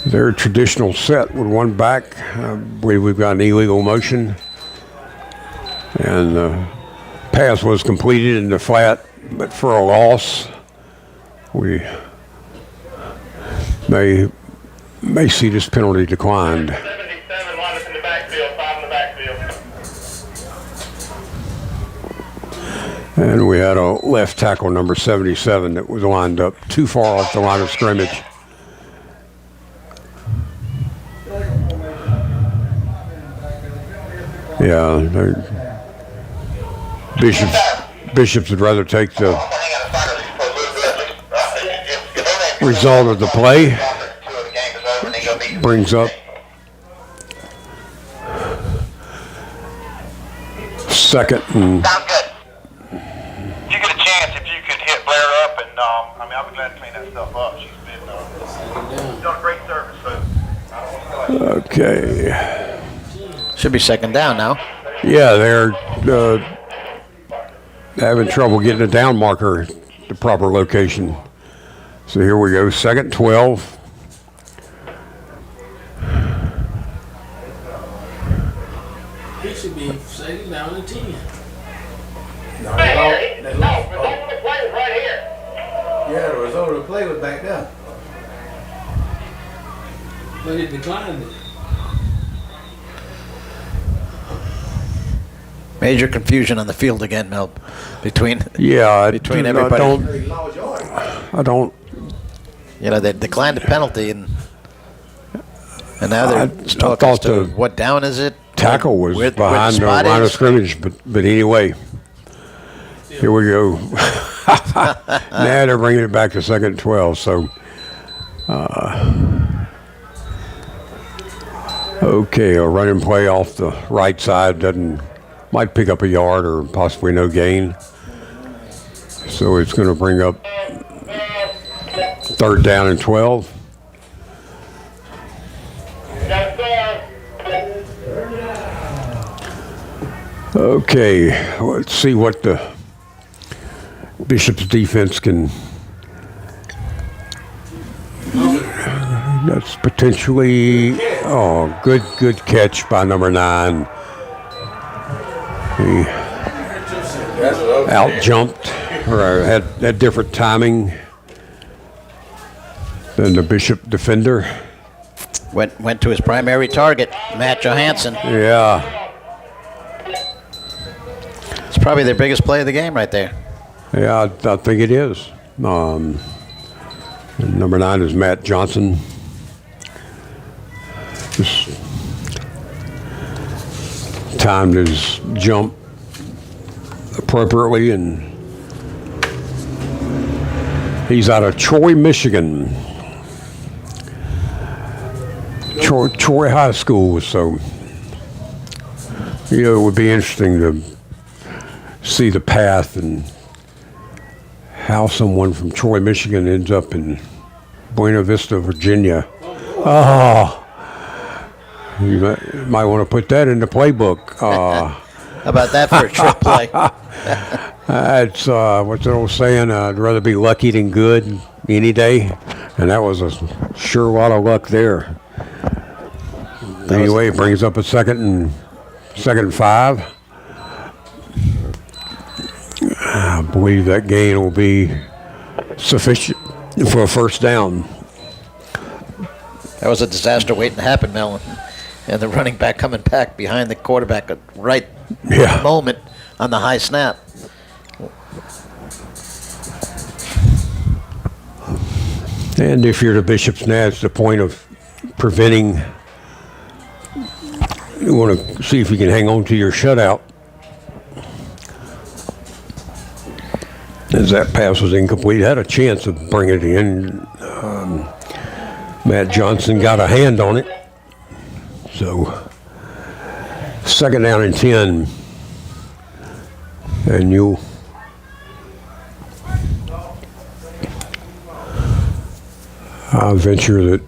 [SPEAKER 2] Their traditional set with one back. I believe we've got an illegal motion, and the pass was completed in the flat, but for a loss. We may see this penalty declined.
[SPEAKER 7] 77, line up in the backfield, 5 in the backfield.
[SPEAKER 2] And we had a left tackle, number 77, that was lined up too far off the line of scrimmage. Yeah, Bishops would rather take the result of the play. Brings up 2nd and.
[SPEAKER 7] Sounds good. If you get a chance, if you could hit Blair up, and I'll be glad to clean that stuff up. She's been doing a great service, so.
[SPEAKER 2] Okay.
[SPEAKER 1] Should be 2nd down now.
[SPEAKER 2] Yeah, they're having trouble getting a down marker at the proper location. So here we go, 2nd 12.
[SPEAKER 8] He should be second down and 10.
[SPEAKER 7] Right here. No, the result of the play was right here.
[SPEAKER 5] Yeah, the result of the play was back there.
[SPEAKER 8] But it declined it.
[SPEAKER 1] Major confusion on the field again, Mel, between
[SPEAKER 2] Yeah,
[SPEAKER 1] Between
[SPEAKER 2] I
[SPEAKER 1] everybody.
[SPEAKER 2] don't.
[SPEAKER 1] they declined the penalty, and now they're
[SPEAKER 2] I
[SPEAKER 1] talking as
[SPEAKER 2] thought
[SPEAKER 1] to
[SPEAKER 2] the
[SPEAKER 1] what down is it?
[SPEAKER 2] Tackle was
[SPEAKER 1] Where
[SPEAKER 2] behind the
[SPEAKER 1] spot
[SPEAKER 2] line of
[SPEAKER 1] is.
[SPEAKER 2] scrimmage, but anyway, here we go. Now they're bringing it back to 2nd 12. So, okay, a running play off the right side might pick up a yard or possibly no gain. So it's going to bring up 3rd down and 12. Okay, let's see what the Bishop's defense can. That's potentially good catch by number 9. He out jumped or had different timing than the Bishop defender.
[SPEAKER 1] Went to his primary target, Matt Johansson.
[SPEAKER 2] Yeah.
[SPEAKER 1] It's probably their biggest play of the game right there.
[SPEAKER 2] Yeah, I think it is. And number 9 is Matt Johnson. Just timed his jump appropriately, and he's out of Troy, Michigan. Troy High School. So, it would be interesting to see the path and how someone from Troy, Michigan ends up in Buena Vista, Virginia. Oh, you might want to put that in the playbook.
[SPEAKER 1] How about that for a trick play?
[SPEAKER 2] It's what's the old saying? I'd rather be lucky than good any day, and that was a sure lot of luck there. Anyway, it brings up a second and 5. I believe that gain will be sufficient for a first down.
[SPEAKER 1] That was a disaster waiting to happen, Mel. And the running back coming back behind the quarterback at the right moment on the high snap.
[SPEAKER 2] And if you're the Bishops now, it's the point of preventing. You want to see if you can hang on to your shutout. As that pass was incomplete, had a chance of bringing it in. Matt Johnson got a hand on it. So, second down and 10. And you I venture that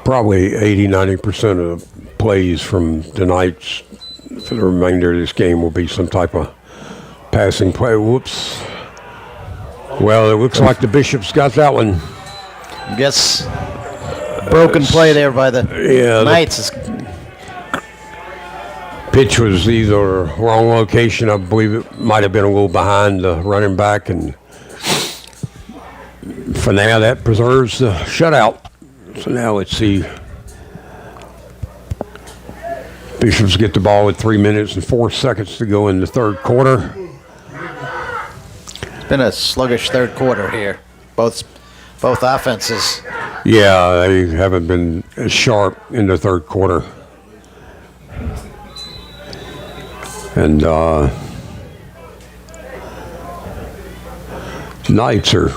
[SPEAKER 2] probably 80-90% of the plays from tonight's for the remainder of this game will be some type of passing play. Whoops. Well, it looks like the Bishops got that one.
[SPEAKER 1] Guess broken play there by the Knights.
[SPEAKER 2] Pitch was either wrong location. I believe it might have been a little behind the running back, and for now that preserves the shutout. So now let's see. Bishops get the ball with 3 minutes and 4 seconds to go in the third quarter.
[SPEAKER 1] It's been a sluggish third quarter here. Both offenses.
[SPEAKER 2] Yeah, they haven't been as sharp in the third quarter. And Knights are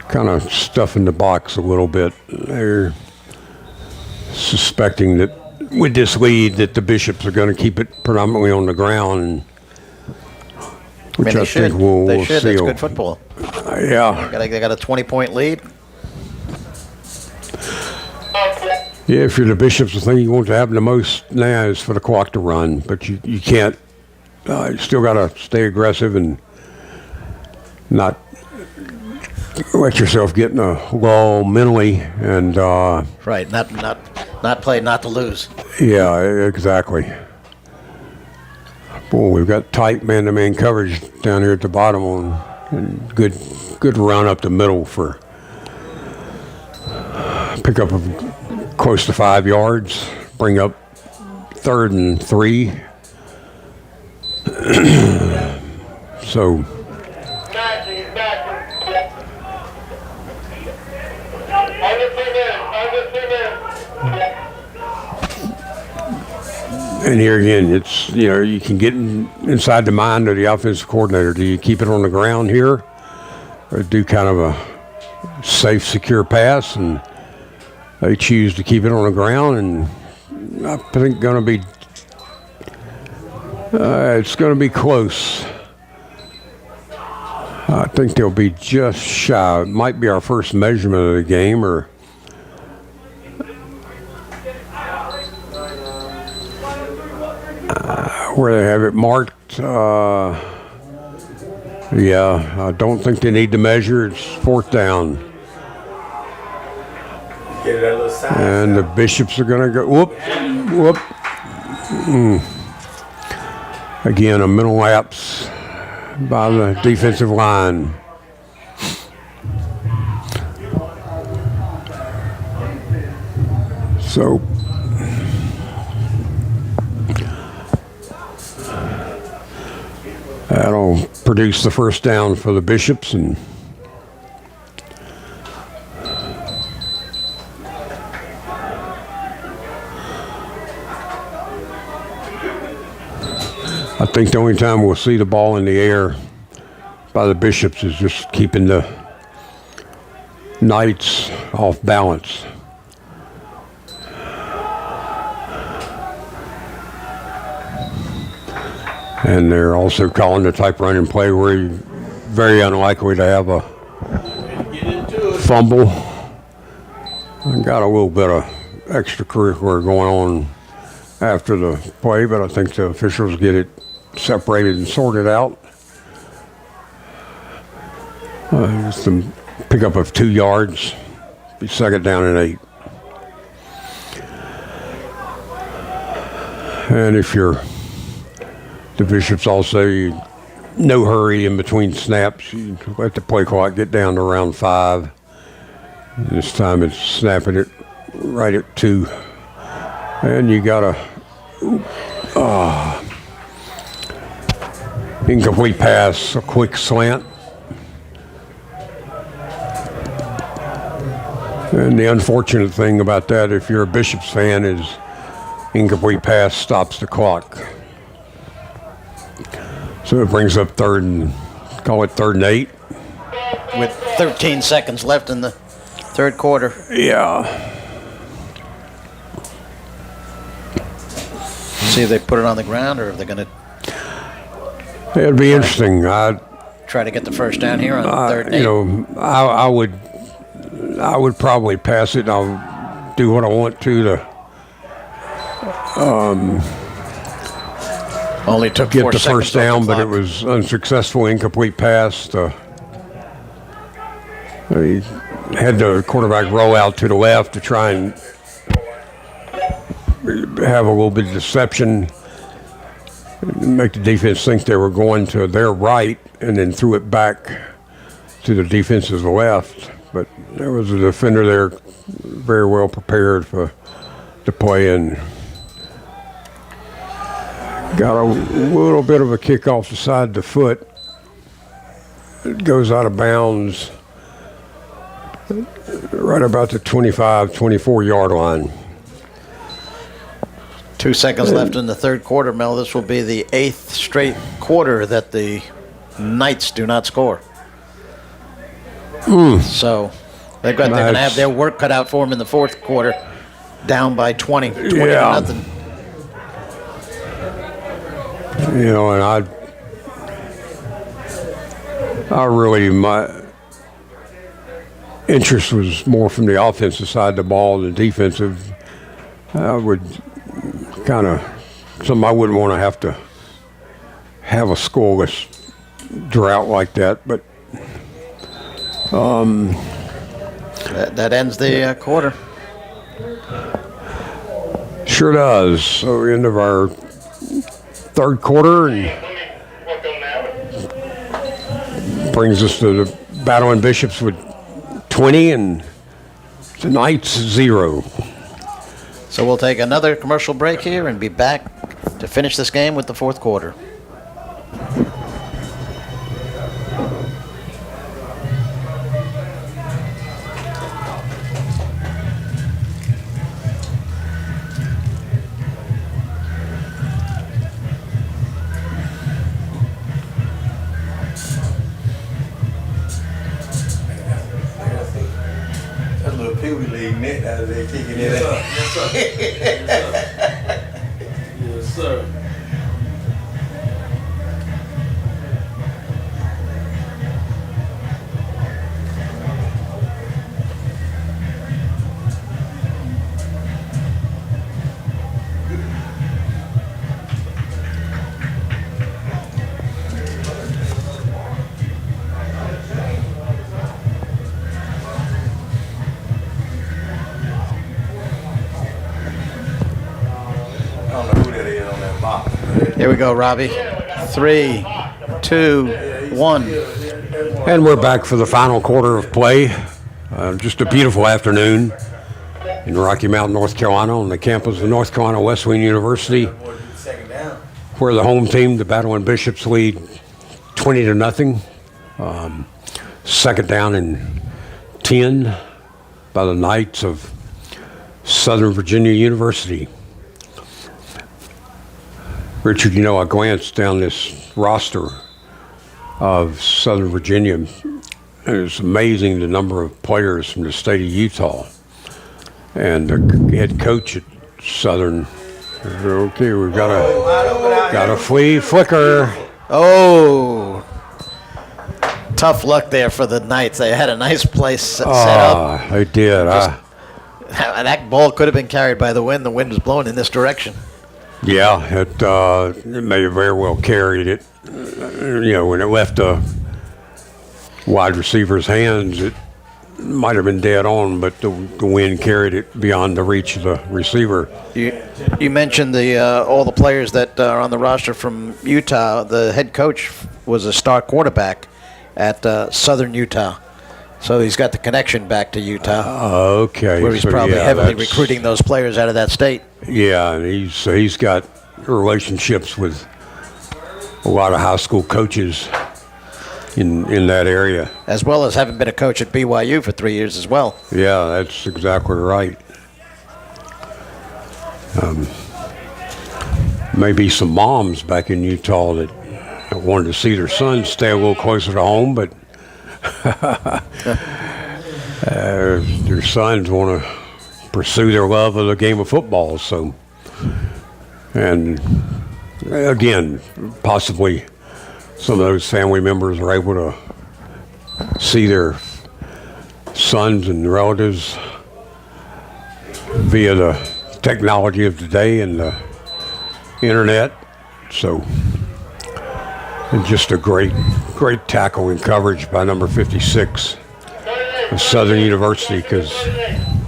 [SPEAKER 2] kind of stuffing the box a little bit. They're suspecting that with this lead that the Bishops are going to keep it predominantly on the ground, which I think we'll
[SPEAKER 1] They should.
[SPEAKER 2] see.
[SPEAKER 1] It's good football.
[SPEAKER 2] Yeah.
[SPEAKER 1] They got a 20-point lead.
[SPEAKER 2] Yeah, if you're the Bishops, the thing you want to happen the most now is for the clock to run, but you can't. You still got to stay aggressive and not let yourself get in a lull mentally. And
[SPEAKER 1] Right, not play not to lose.
[SPEAKER 2] yeah, exactly. Boy, we've got tight man-to-man coverage down here at the bottom and good run up the middle for pick up of close to 5 yards, bring up 3rd and 3. So and here again, it's, you can get inside the mind of the offensive coordinator. Do you keep it on the ground here or do kind of a safe, secure pass? And they choose to keep it on the ground, and I think it's going to be close. I think they'll be just shy. It might be our first measurement of the game, or where they have it marked. Yeah, I don't think they need to measure. It's 4th down. And the Bishops are going to go, whoop. Again, a mental lapse by the defensive line. So that'll produce the first down for the Bishops, and I think the only time we'll see the ball in the air by the Bishops is just keeping the Knights off balance. And they're also calling the type running play where you're very unlikely to have a
[SPEAKER 8] Get into it.
[SPEAKER 2] fumble. I got a little bit of extracurricular going on after the play, but I think the officials get it separated and sorted out. Just a pickup of 2 yards, be second down and 8. And if you're the Bishops, also no hurry in between snaps. You let the play clock get down to around 5. This time it's snapping it right at 2. And you got a incomplete pass, a quick slant. And the unfortunate thing about that, if you're a Bishops fan, is incomplete pass stops the clock. So it brings up third and 8.
[SPEAKER 1] With 13 seconds left in the third quarter.
[SPEAKER 2] Yeah.
[SPEAKER 1] See if they put it on the ground or if they're going to
[SPEAKER 2] It'd be interesting.
[SPEAKER 1] try to get the first down here on third and 8.
[SPEAKER 2] I would probably pass it. I'll do what I want to
[SPEAKER 1] Only took
[SPEAKER 2] get
[SPEAKER 1] 4
[SPEAKER 2] the
[SPEAKER 1] seconds
[SPEAKER 2] first down,
[SPEAKER 1] off the
[SPEAKER 2] but it
[SPEAKER 1] clock.
[SPEAKER 2] was unsuccessful, incomplete pass. He had the quarterback roll out to the left to try and have a little bit of deception, make the defense think they were going to their right, and then threw it back to the defense's left. But there was a defender there very well prepared for the play and got a little bit of a kick off the side of the foot. It goes out of bounds right about the 25, 24-yard line.
[SPEAKER 1] 2 seconds left in the third quarter, Mel. This will be the 8th straight quarter that the Knights do not score. So they're going to have their work cut out for them in the fourth quarter, down by 20 to nothing.
[SPEAKER 2] You know, and my interest was more from the offensive side of the ball than defensive. I would kind of, I wouldn't want to have a scoreless drought like that, but
[SPEAKER 1] That ends the quarter.
[SPEAKER 2] sure does. So end of our third quarter, and brings us to the Battling Bishops with 20 and the Knights 0.
[SPEAKER 1] So we'll take another commercial break here and be back to finish this game with the fourth quarter.
[SPEAKER 5] That little Pee Wee League net out there kicking it out.
[SPEAKER 8] Yes, sir.
[SPEAKER 5] I don't know who that is on that box.
[SPEAKER 1] Here we go, Robbie. 3, 2, 1.
[SPEAKER 2] And we're back for the final quarter of play. Just a beautiful afternoon in Rocky Mount, North Carolina, on the campus of North Carolina Wesleyan University,
[SPEAKER 5] Second down.
[SPEAKER 2] where the home team, the Battling Bishops, lead 20-0. Second down and 10 by the Knights of Southern Virginia University. Richard, you know, I glanced down this roster of Southern Virginia, and it's amazing the number of players from the state of Utah. And the head coach at Southern, okay, we've got a flea flicker.
[SPEAKER 1] Oh, tough luck there for the Knights. They had a nice place set up.
[SPEAKER 2] They did.
[SPEAKER 1] That ball could have been carried by the wind. The wind was blowing in this direction.
[SPEAKER 2] Yeah, it may have very well carried it. You know, when it left the wide receiver's hands, it might have been dead on, but the wind carried it beyond the reach of the receiver.
[SPEAKER 1] You mentioned all the players that are on the roster from Utah. The head coach was a star quarterback at Southern Utah. So he's got the connection back to Utah.
[SPEAKER 2] Okay.
[SPEAKER 1] Where he's probably heavily recruiting those players out of that state.
[SPEAKER 2] Yeah, and he's got relationships with a lot of high school coaches in that area.
[SPEAKER 1] As well as having been a coach at BYU for 3 years as well.
[SPEAKER 2] Yeah, that's exactly right. Maybe some moms back in Utah that wanted to see their sons stay a little closer to home, but their sons want to pursue their love of the game of football. So, and again, possibly some of those family members are able to see their sons and relatives via the technology of today and the internet. So, and just a great tackle and coverage by number 56 of Southern University, because,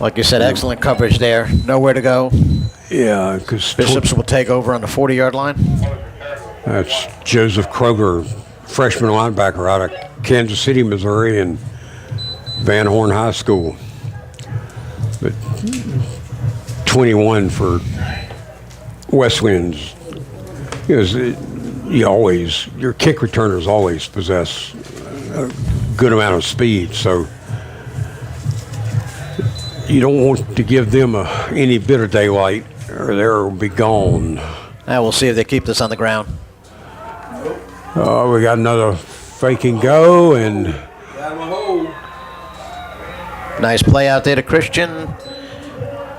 [SPEAKER 1] like you said, excellent coverage there. Nowhere to go.
[SPEAKER 2] Yeah, because
[SPEAKER 1] Bishops will take over on the 40-yard line.
[SPEAKER 2] That's Joseph Kroger, freshman linebacker out of Kansas City, Missouri, and Van Horn High School. But 21 for Wesleyan's. Your kick returners always possess a good amount of speed, so you don't want to give them any bit of daylight or they'll be gone.
[SPEAKER 1] Now we'll see if they keep this on the ground.
[SPEAKER 2] We got another fake and go, and
[SPEAKER 8] Got him a hole.
[SPEAKER 1] Nice play out there to Christian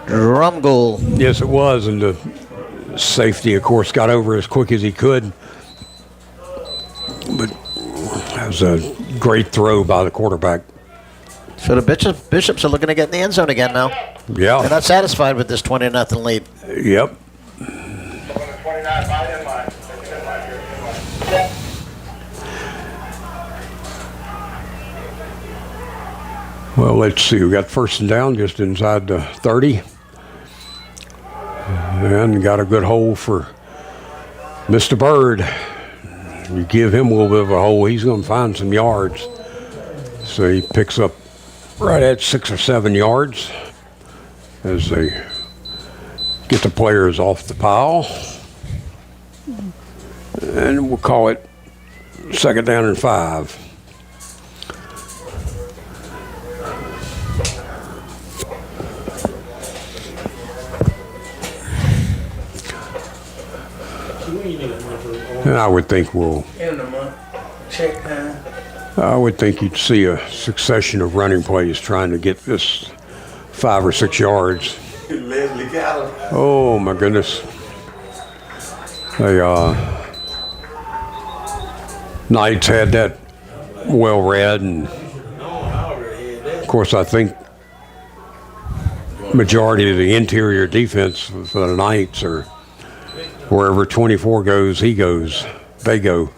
[SPEAKER 1] Drumgold.
[SPEAKER 2] yes, it was, and the safety, of course, got over as quick as he could. But that was a great throw by the quarterback.
[SPEAKER 1] So the Bishops are looking to get in the end zone again now. They're
[SPEAKER 2] Yeah.
[SPEAKER 1] not satisfied with this 20-0 lead.
[SPEAKER 2] Yep. Well, let's see. We got first and down just inside the 30. And got a good hole for Mr. Bird. You give him a little bit of a hole, he's going to find some yards. So he picks up right at 6 or 7 yards as they get the players off the pile. And we'll call it 2nd down and 5. And I would think
[SPEAKER 5] End of the month. Check time.
[SPEAKER 2] I would think you'd see a succession of running plays trying to get this 5 or 6 yards.
[SPEAKER 5] Leslie got him.
[SPEAKER 2] Oh my goodness. They Knights had that well read, and of course I think majority of the interior defense for the Knights are wherever 24 goes, he goes, they go.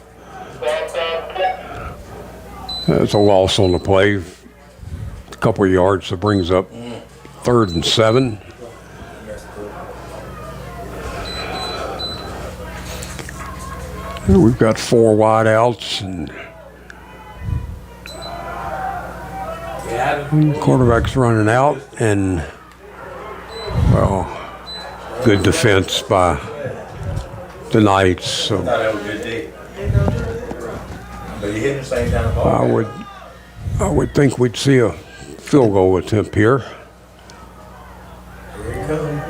[SPEAKER 2] That's a loss on the play. A couple of yards, that brings up 3rd and 7. We've got 4 wide outs, and quarterback's running out, and, well, good defense by the Knights. So
[SPEAKER 5] I thought that was a good day. But he hit the same down the ball.
[SPEAKER 2] I would think we'd see a field goal attempt here.
[SPEAKER 5] Here he comes.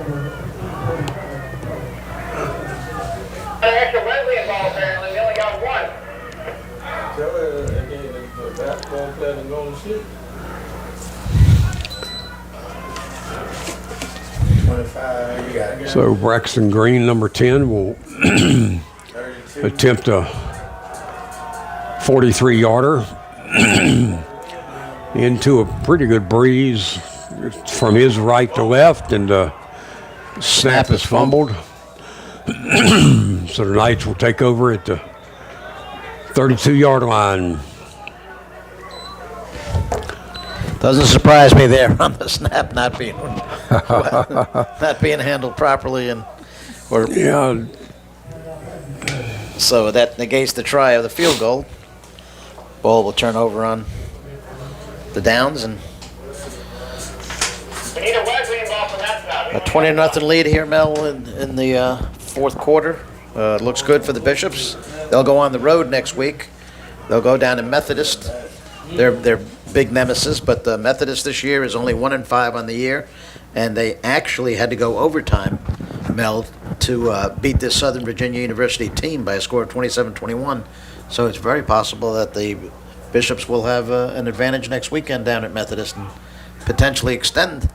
[SPEAKER 5] You got it.
[SPEAKER 2] So Braxton Green, number 10, will
[SPEAKER 5] 32.
[SPEAKER 2] attempt a 43-yarder into a pretty good breeze from his right to left, and the snap is fumbled. So the Knights will take over at the 32-yard line.
[SPEAKER 1] Doesn't surprise me there on the snap not being not being handled properly, and or
[SPEAKER 2] Yeah,
[SPEAKER 1] so that negates the try of the field goal. Ball will turn over on the downs, and
[SPEAKER 7] We need a Wesley involved from that side.
[SPEAKER 1] a 20-0 lead here, Mel, in the fourth quarter. Looks good for the Bishops. They'll go on the road next week. They'll go down to Methodist. They're big nemesis, but the Methodist this year is only 1-5 on the year, and they actually had to go overtime, Mel, to beat this Southern Virginia University team by a score of 27-21. So it's very possible that the Bishops will have an advantage next weekend down at Methodist and potentially extend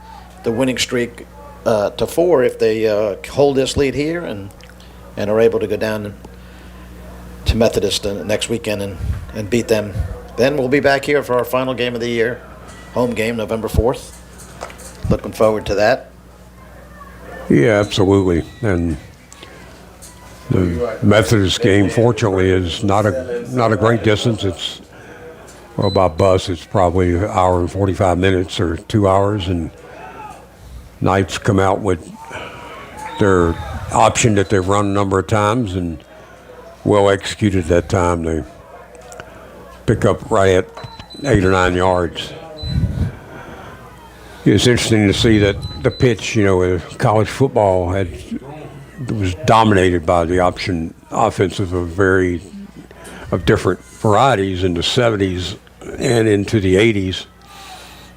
[SPEAKER 1] the winning streak to 4 if they hold this lead here and are able to go down to Methodist next weekend and beat them. Then we'll be back here for our final game of the year, home game, November 4th. Looking forward to that.
[SPEAKER 2] yeah, absolutely. And the Methodist game, fortunately, is not a great distance. It's, well, by bus, it's probably an hour and 45 minutes or 2 hours, and Knights come out with their option that they've run a number of times and well executed that time. They pick up right at 8 or 9 yards. It's interesting to see that the pitch, college football was dominated by the option offensive of different varieties in the 70s and into the 80s.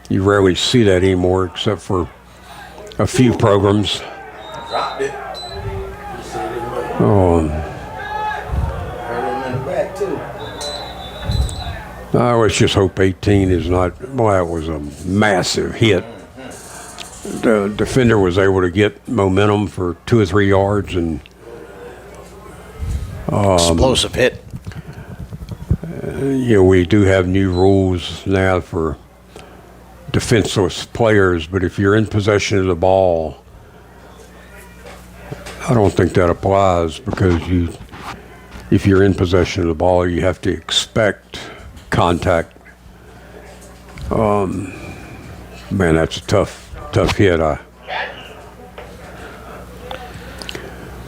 [SPEAKER 2] You rarely see that anymore except for a few programs.
[SPEAKER 5] Dropped it.
[SPEAKER 2] Um,
[SPEAKER 5] Hurt him in the back, too.
[SPEAKER 2] I always just hope 18 is not, well, that was a massive hit. The defender was able to get momentum for 2 or 3 yards, and
[SPEAKER 1] Explosive hit.
[SPEAKER 2] we do have new rules now for defenseless players, but if you're in possession of the ball, I don't think that applies, because if you're in possession of the ball, you have to expect contact. Man, that's a tough hit.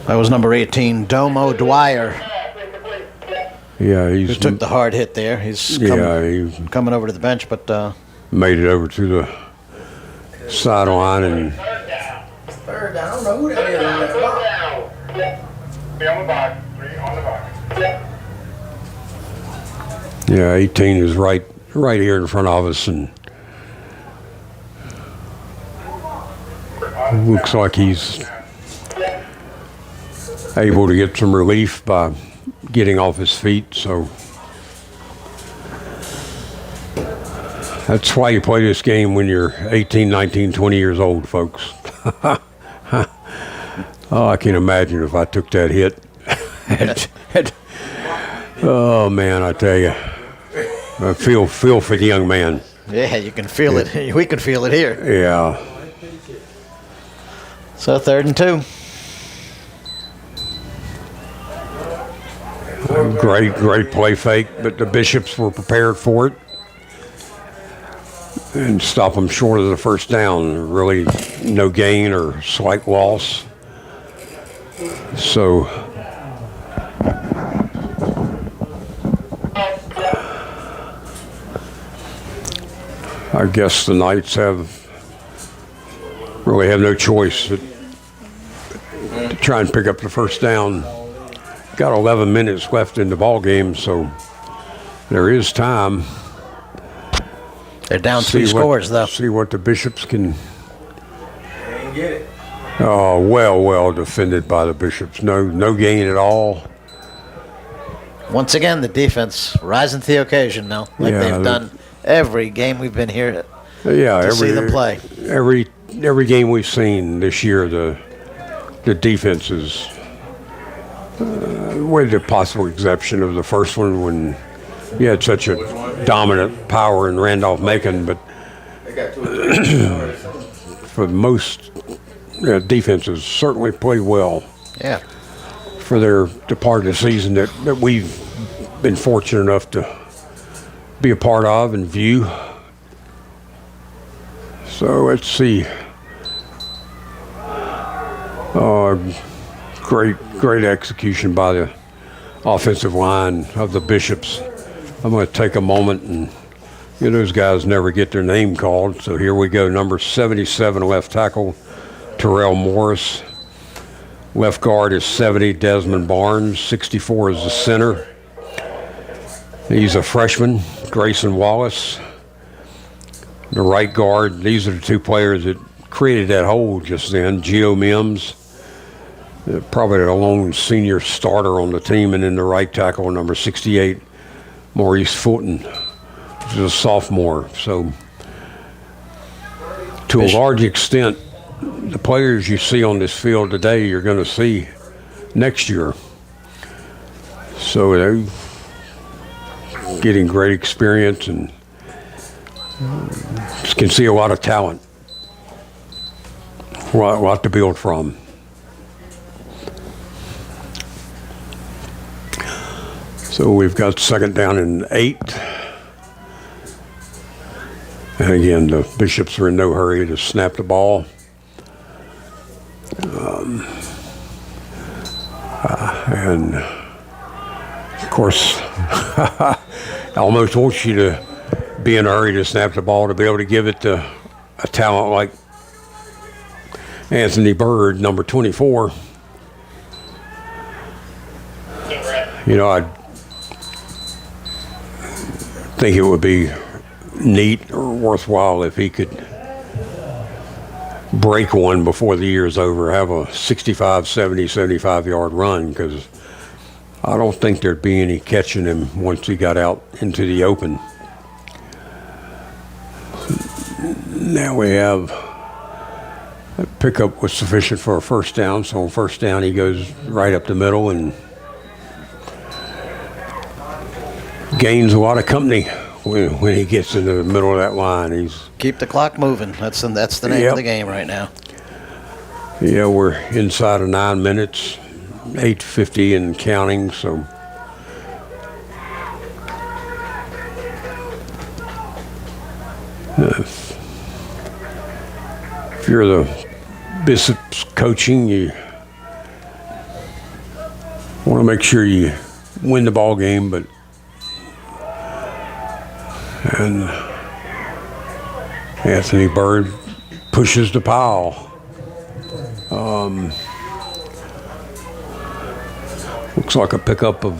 [SPEAKER 1] That was number 18, Domo Dwyer,
[SPEAKER 2] Yeah,
[SPEAKER 1] who
[SPEAKER 2] he's
[SPEAKER 1] took the hard hit there. He's
[SPEAKER 2] he
[SPEAKER 1] coming over to the bench, but
[SPEAKER 2] made it over to the sideline, and
[SPEAKER 5] Third down. I don't know who that is on that block.
[SPEAKER 7] Be on the box. 3 on the box.
[SPEAKER 2] 18 is right here in front of us, and looks like he's able to get some relief by getting off his feet. So that's why you play this game when you're 18, 19, 20 years old, folks. Oh, I can't imagine if I took that hit. Oh, man, I tell you. I feel for the young man.
[SPEAKER 1] yeah, you can feel it. We can feel it here.
[SPEAKER 2] Yeah.
[SPEAKER 1] So 3rd and 2.
[SPEAKER 2] Great play fake, but the Bishops were prepared for it and stop them short of the first down. Really no gain or slight loss. So I guess the Knights really have no choice to try and pick up the first down. Got 11 minutes left in the ball game, so there is time.
[SPEAKER 1] They're down 3
[SPEAKER 2] See
[SPEAKER 1] scores, though.
[SPEAKER 2] See what the Bishops can.
[SPEAKER 5] They ain't get it.
[SPEAKER 2] Oh, well defended by the Bishops. No gain at all.
[SPEAKER 1] Once again, the defense rising to the occasion now, like
[SPEAKER 2] Yeah,
[SPEAKER 1] they've done every game we've been here
[SPEAKER 2] Yeah,
[SPEAKER 1] to see them play.
[SPEAKER 2] Every game we've seen this year, the defense is, with the possible exception of the first one when you had such a dominant power in Randolph-Macon, but for most defenses certainly played well
[SPEAKER 1] Yeah.
[SPEAKER 2] for the part of the season that we've been fortunate enough to be a part of and view. So let's see. Great execution by the offensive line of the Bishops. I'm going to take a moment and those guys never get their name called. So here we go. Number 77 left tackle, Terrell Morris. Left guard is 70, Desmond Barnes. 64 is the center. He's a freshman, Grayson Wallace. The right guard, these are the two players that created that hole just then. Geo Mims, probably the lone senior starter on the team, and then the right tackle, number 68, Maurice Fulton, who's a sophomore. So to a large extent, the players you see on this field today, you're going to see next year. So they're getting great experience and can see a lot of talent, a lot to build from. So we've got second down and 8. And again, the Bishops are in no hurry to snap the ball. And of course, I almost want you to be in a hurry to snap the ball to be able to give it to a talent like Anthony Bird, number 24. I think it would be neat or worthwhile if he could break one before the year's over, have a 65, 70, 75-yard run, because I don't think there'd be any catching him once he got out into the open. Now we have a pickup was sufficient for a first down, so on first down he goes right up the middle and gains a lot of company when he gets into the middle of that line.
[SPEAKER 1] Keep the clock moving. That's the name of the game right now.
[SPEAKER 2] Yeah, we're inside of 9 minutes, 8:50 and counting. So if you're the Bishops coaching, you want to make sure you win the ball game, and Anthony Bird pushes the pile. Looks like a pickup of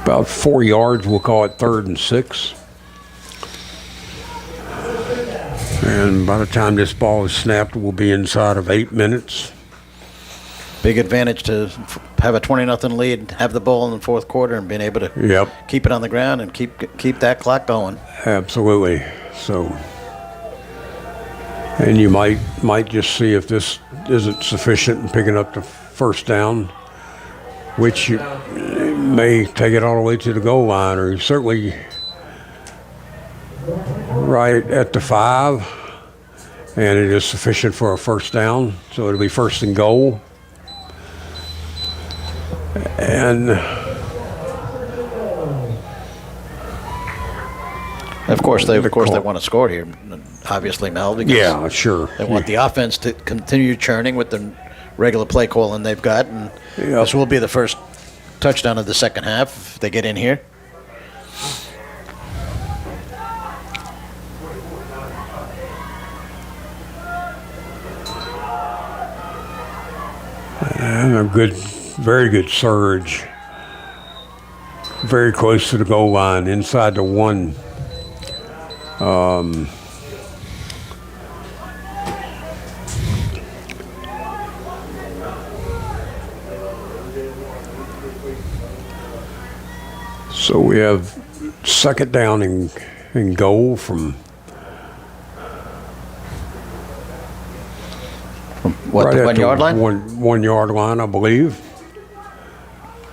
[SPEAKER 2] about 4 yards. We'll call it 3rd and 6. And by the time this ball is snapped, we'll be inside of 8 minutes.
[SPEAKER 1] Big advantage to have a 20-0 lead, have the ball in the fourth quarter, and being able to keep it on the ground and keep that clock going.
[SPEAKER 2] Absolutely. So, and you might just see if this isn't sufficient in picking up the first down, which you may take it all the way to the goal line, or certainly right at the 5, and it is sufficient for a first down. So it'll be 1st and goal. And
[SPEAKER 1] of course they want to score here, obviously, Mel. Because
[SPEAKER 2] sure.
[SPEAKER 1] They want the offense to continue churning with the regular play calling they've got, and this will be the first touchdown of the second half if they get in here.
[SPEAKER 2] And a very good surge. Very close to the goal line, inside the 1. So we have second down and goal from
[SPEAKER 1] What,
[SPEAKER 2] right
[SPEAKER 1] the
[SPEAKER 2] at
[SPEAKER 1] 1 yard line?
[SPEAKER 2] 1 yard line, I believe.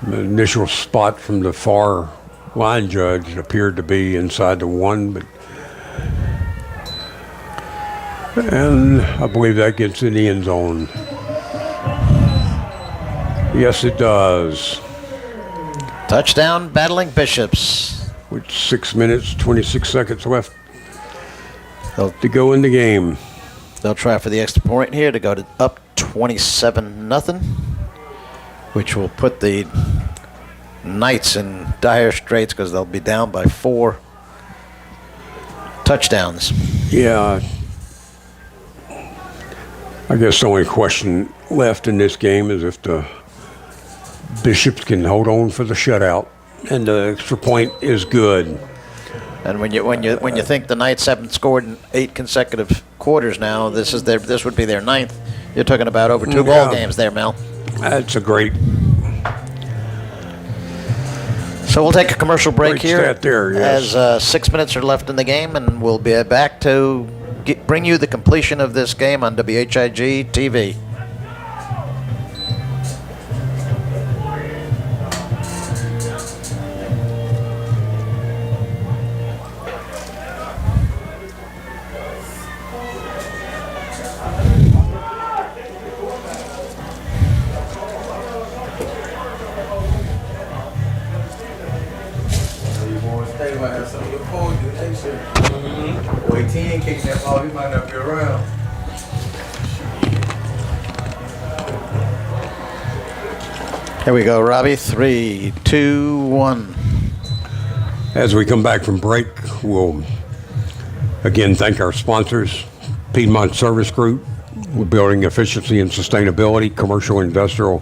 [SPEAKER 2] The initial spot from the far line judge appeared to be inside the 1, and I believe that gets in the end zone. Yes, it does.
[SPEAKER 1] Touchdown, Battling Bishops.
[SPEAKER 2] With 6 minutes, 26 seconds left
[SPEAKER 1] They'll,
[SPEAKER 2] to go in the game.
[SPEAKER 1] they'll try for the extra point here to go to up 27-0, which will put the Knights in dire straits because they'll be down by 4 touchdowns.
[SPEAKER 2] Yeah. I guess the only question left in this game is if the Bishops can hold on for the shutout, and the extra point is good.
[SPEAKER 1] And when you think the Knights haven't scored in 8 consecutive quarters now, this would be their 9th. You're talking about over 2 ball games there, Mel.
[SPEAKER 2] That's a great.
[SPEAKER 1] So we'll take a commercial break
[SPEAKER 2] Great
[SPEAKER 1] here
[SPEAKER 2] stat there, yes.
[SPEAKER 1] as 6 minutes are left in the game, and we'll be back to bring you the completion of this game on WHIG TV.
[SPEAKER 5] They might have some of your poetry next year. Boy, 10 kicking that ball, he might not be around.
[SPEAKER 1] Here we go, Robbie. 3, 2, 1.
[SPEAKER 2] As we come back from break, we'll again thank our sponsors, Piedmont Service Group, with building efficiency and sustainability, commercial, industrial,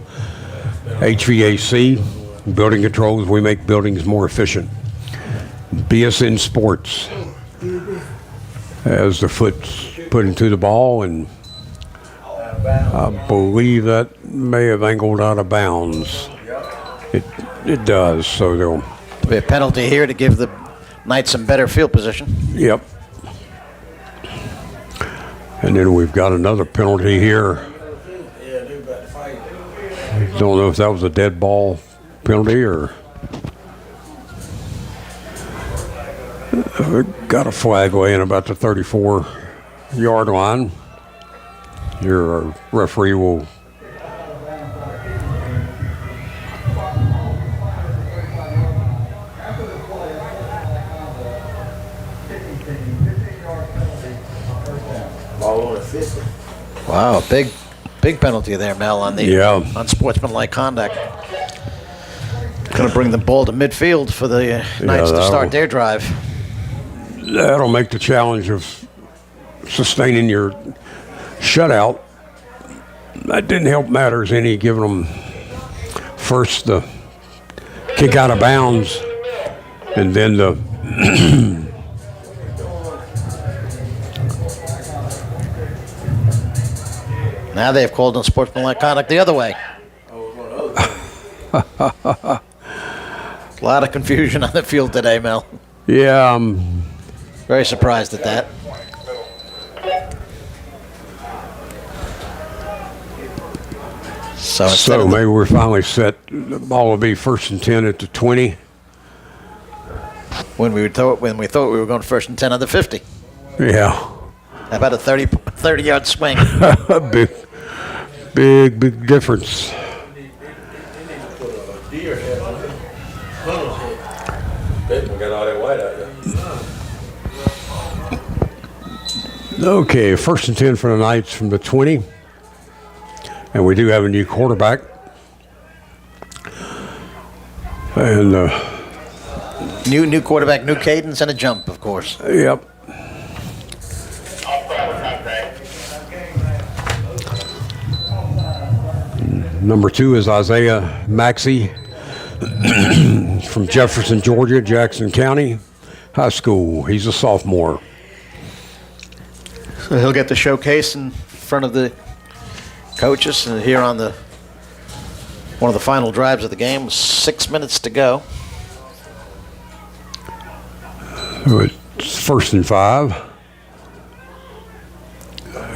[SPEAKER 2] HVAC, building controls. We make buildings more efficient. BSN Sports, as the foot's put into the ball, and I believe that may have angled out of bounds. It does, so they'll.
[SPEAKER 1] There'll be a penalty here to give the Knights some better field position.
[SPEAKER 2] Yep. And then we've got another penalty here.
[SPEAKER 5] Yeah, they about to fight.
[SPEAKER 2] Don't know if that was a dead ball penalty or. Got a flag laying about the 34-yard line. Your referee will.
[SPEAKER 5] Ball on the 50.
[SPEAKER 1] Wow, big penalty there, Mel, on the unsportsmanlike conduct. Going to bring the ball to midfield for the Knights to start their drive.
[SPEAKER 2] That'll make the challenge of sustaining your shutout. That didn't help matters any, giving them first the kick out of bounds and then the
[SPEAKER 1] Now they've called unsportsmanlike conduct the other way. A lot of confusion on the field today, Mel.
[SPEAKER 2] Yeah,
[SPEAKER 1] Very surprised at that. So, instead
[SPEAKER 2] so
[SPEAKER 1] of the-
[SPEAKER 2] maybe we're finally set. The ball will be 1st and 10 at the 20.
[SPEAKER 1] when we thought we were going 1st and 10 on the 50.
[SPEAKER 2] Yeah,
[SPEAKER 1] How about a 30-yard swing?
[SPEAKER 2] big difference.
[SPEAKER 5] Deer head on it. Funnel's head. Bateman got all that white out there.
[SPEAKER 2] Okay, 1st and 10 for the Knights from the 20. And we do have a new quarterback. And,
[SPEAKER 1] New quarterback, new cadence, and a jump, of course.
[SPEAKER 2] yep. Number 2 is Isaiah Maxey from Jefferson, Georgia, Jackson County High School. He's a sophomore.
[SPEAKER 1] So he'll get the showcase in front of the coaches and here on one of the final drives of the game. 6 minutes to go.
[SPEAKER 2] So it's 1st and 5.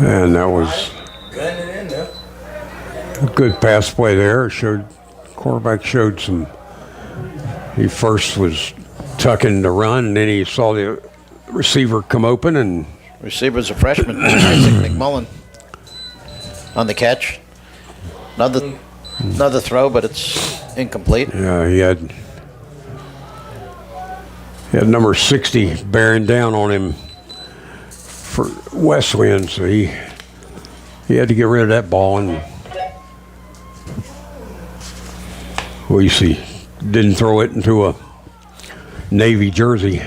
[SPEAKER 2] And that was
[SPEAKER 5] Gunning in there.
[SPEAKER 2] a good pass play there. Quarterback showed some. He first was tucking the run, and then he saw the receiver come open, and
[SPEAKER 1] Receiver's a freshman, Isaac McMullen, on the catch. Another throw, but it's incomplete.
[SPEAKER 2] yeah, he had number 60 bearing down on him for Wesleyan, so he had to get rid of that ball, and he didn't throw it into a Navy jersey.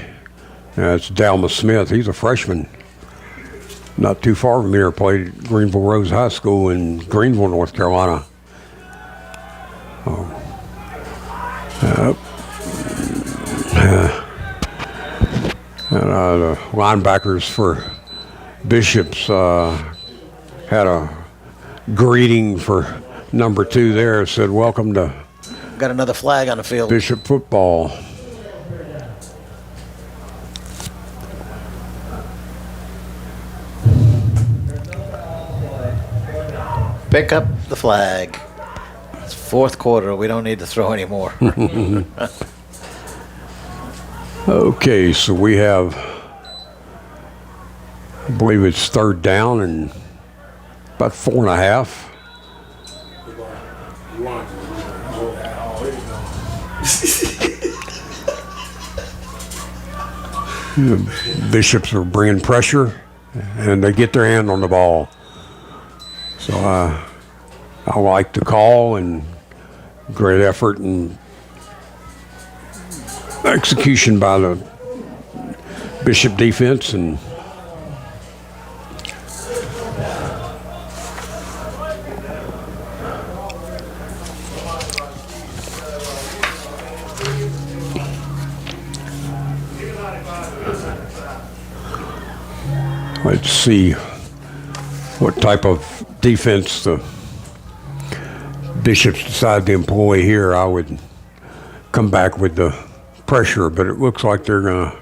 [SPEAKER 2] That's Dalma Smith. He's a freshman. Not too far from here. Played at Greenville Rose High School in Greenville, North Carolina. The linebackers for Bishops had a greeting for number 2 there. Said, "Welcome to
[SPEAKER 1] Got another flag on the field.
[SPEAKER 2] Bishop football."
[SPEAKER 1] Pick up the flag. It's 4th quarter. We don't need to throw anymore.
[SPEAKER 2] Okay, so we have, I believe it's 3rd down and about 4.5.
[SPEAKER 8] You want to.
[SPEAKER 2] Bishops are bringing pressure, and they get their hand on the ball. So I like the call, and great effort and execution by the Bishop defense, and let's see what type of defense the Bishops decide to employ here. I would come back with the pressure, but it looks like they're going to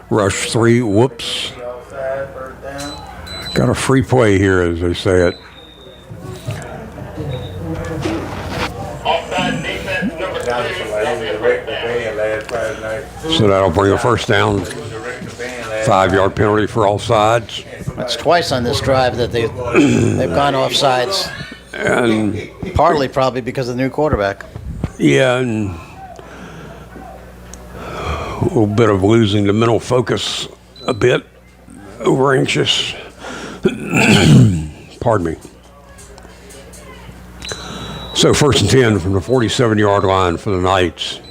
[SPEAKER 2] rush 3. Whoops.
[SPEAKER 5] Outside, 1st down.
[SPEAKER 2] Got a free play here, as they say it.
[SPEAKER 7] Offside defense number 2.
[SPEAKER 5] Got somebody in the direct band last Friday night.
[SPEAKER 2] So that'll bring a 1st down,
[SPEAKER 5] Direct band last
[SPEAKER 2] 5-yard penalty for all sides.
[SPEAKER 1] That's twice on this drive that they've gone off sides.
[SPEAKER 2] And
[SPEAKER 1] Partly probably because of the new quarterback.
[SPEAKER 2] yeah, and a little bit of losing the mental focus a bit, over anxious. Pardon me. So 1st and 10 from the 47-yard line for the Knights.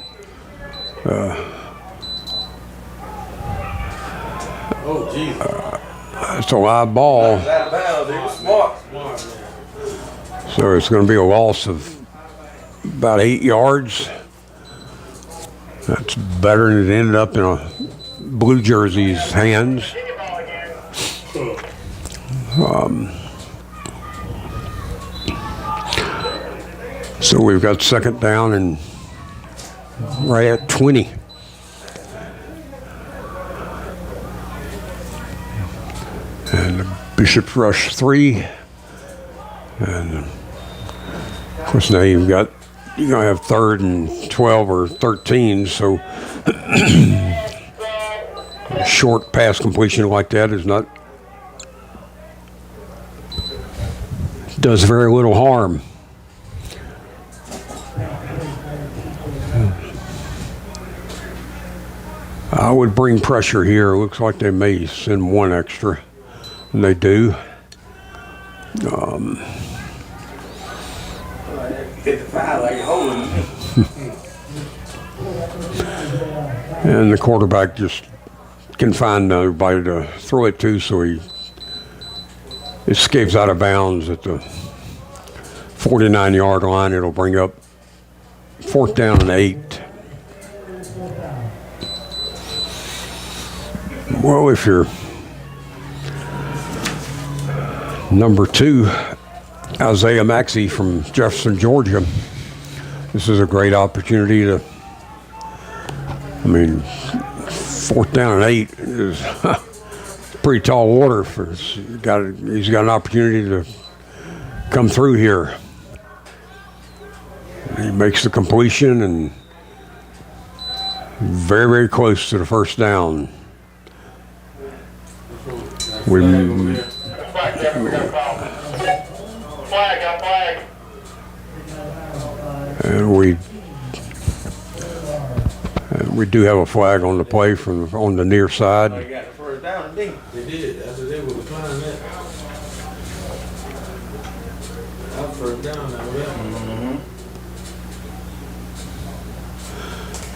[SPEAKER 8] Oh, Jesus.
[SPEAKER 2] That's a live ball.
[SPEAKER 5] Out of bounds, he was smart.
[SPEAKER 2] So it's going to be a loss of about 8 yards. That's better than it ended up in a blue jersey's hands. So we've got 2nd down and right at 20. And the Bishops rush 3. And of course now you're going to have 3rd and 12 or 13, so a short pass completion like that does very little harm. I would bring pressure here. It looks like they may send 1 extra, and they do.
[SPEAKER 5] Hit the foul like you're holding him.
[SPEAKER 2] And the quarterback just can find nobody to throw it to, so he escapes out of bounds at the 49-yard line. It'll bring up 4th down and 8. Well, if you're number 2, Isaiah Maxey from Jefferson, Georgia, this is a great opportunity to, 4th down and 8 is pretty tall order. He's got an opportunity to come through here. He makes the completion and very, very close to the 1st down. We do have a flag on the play on the near side.
[SPEAKER 3] They got the first down, didn't
[SPEAKER 8] They did. That's what they were declining that. That was first down now, yeah.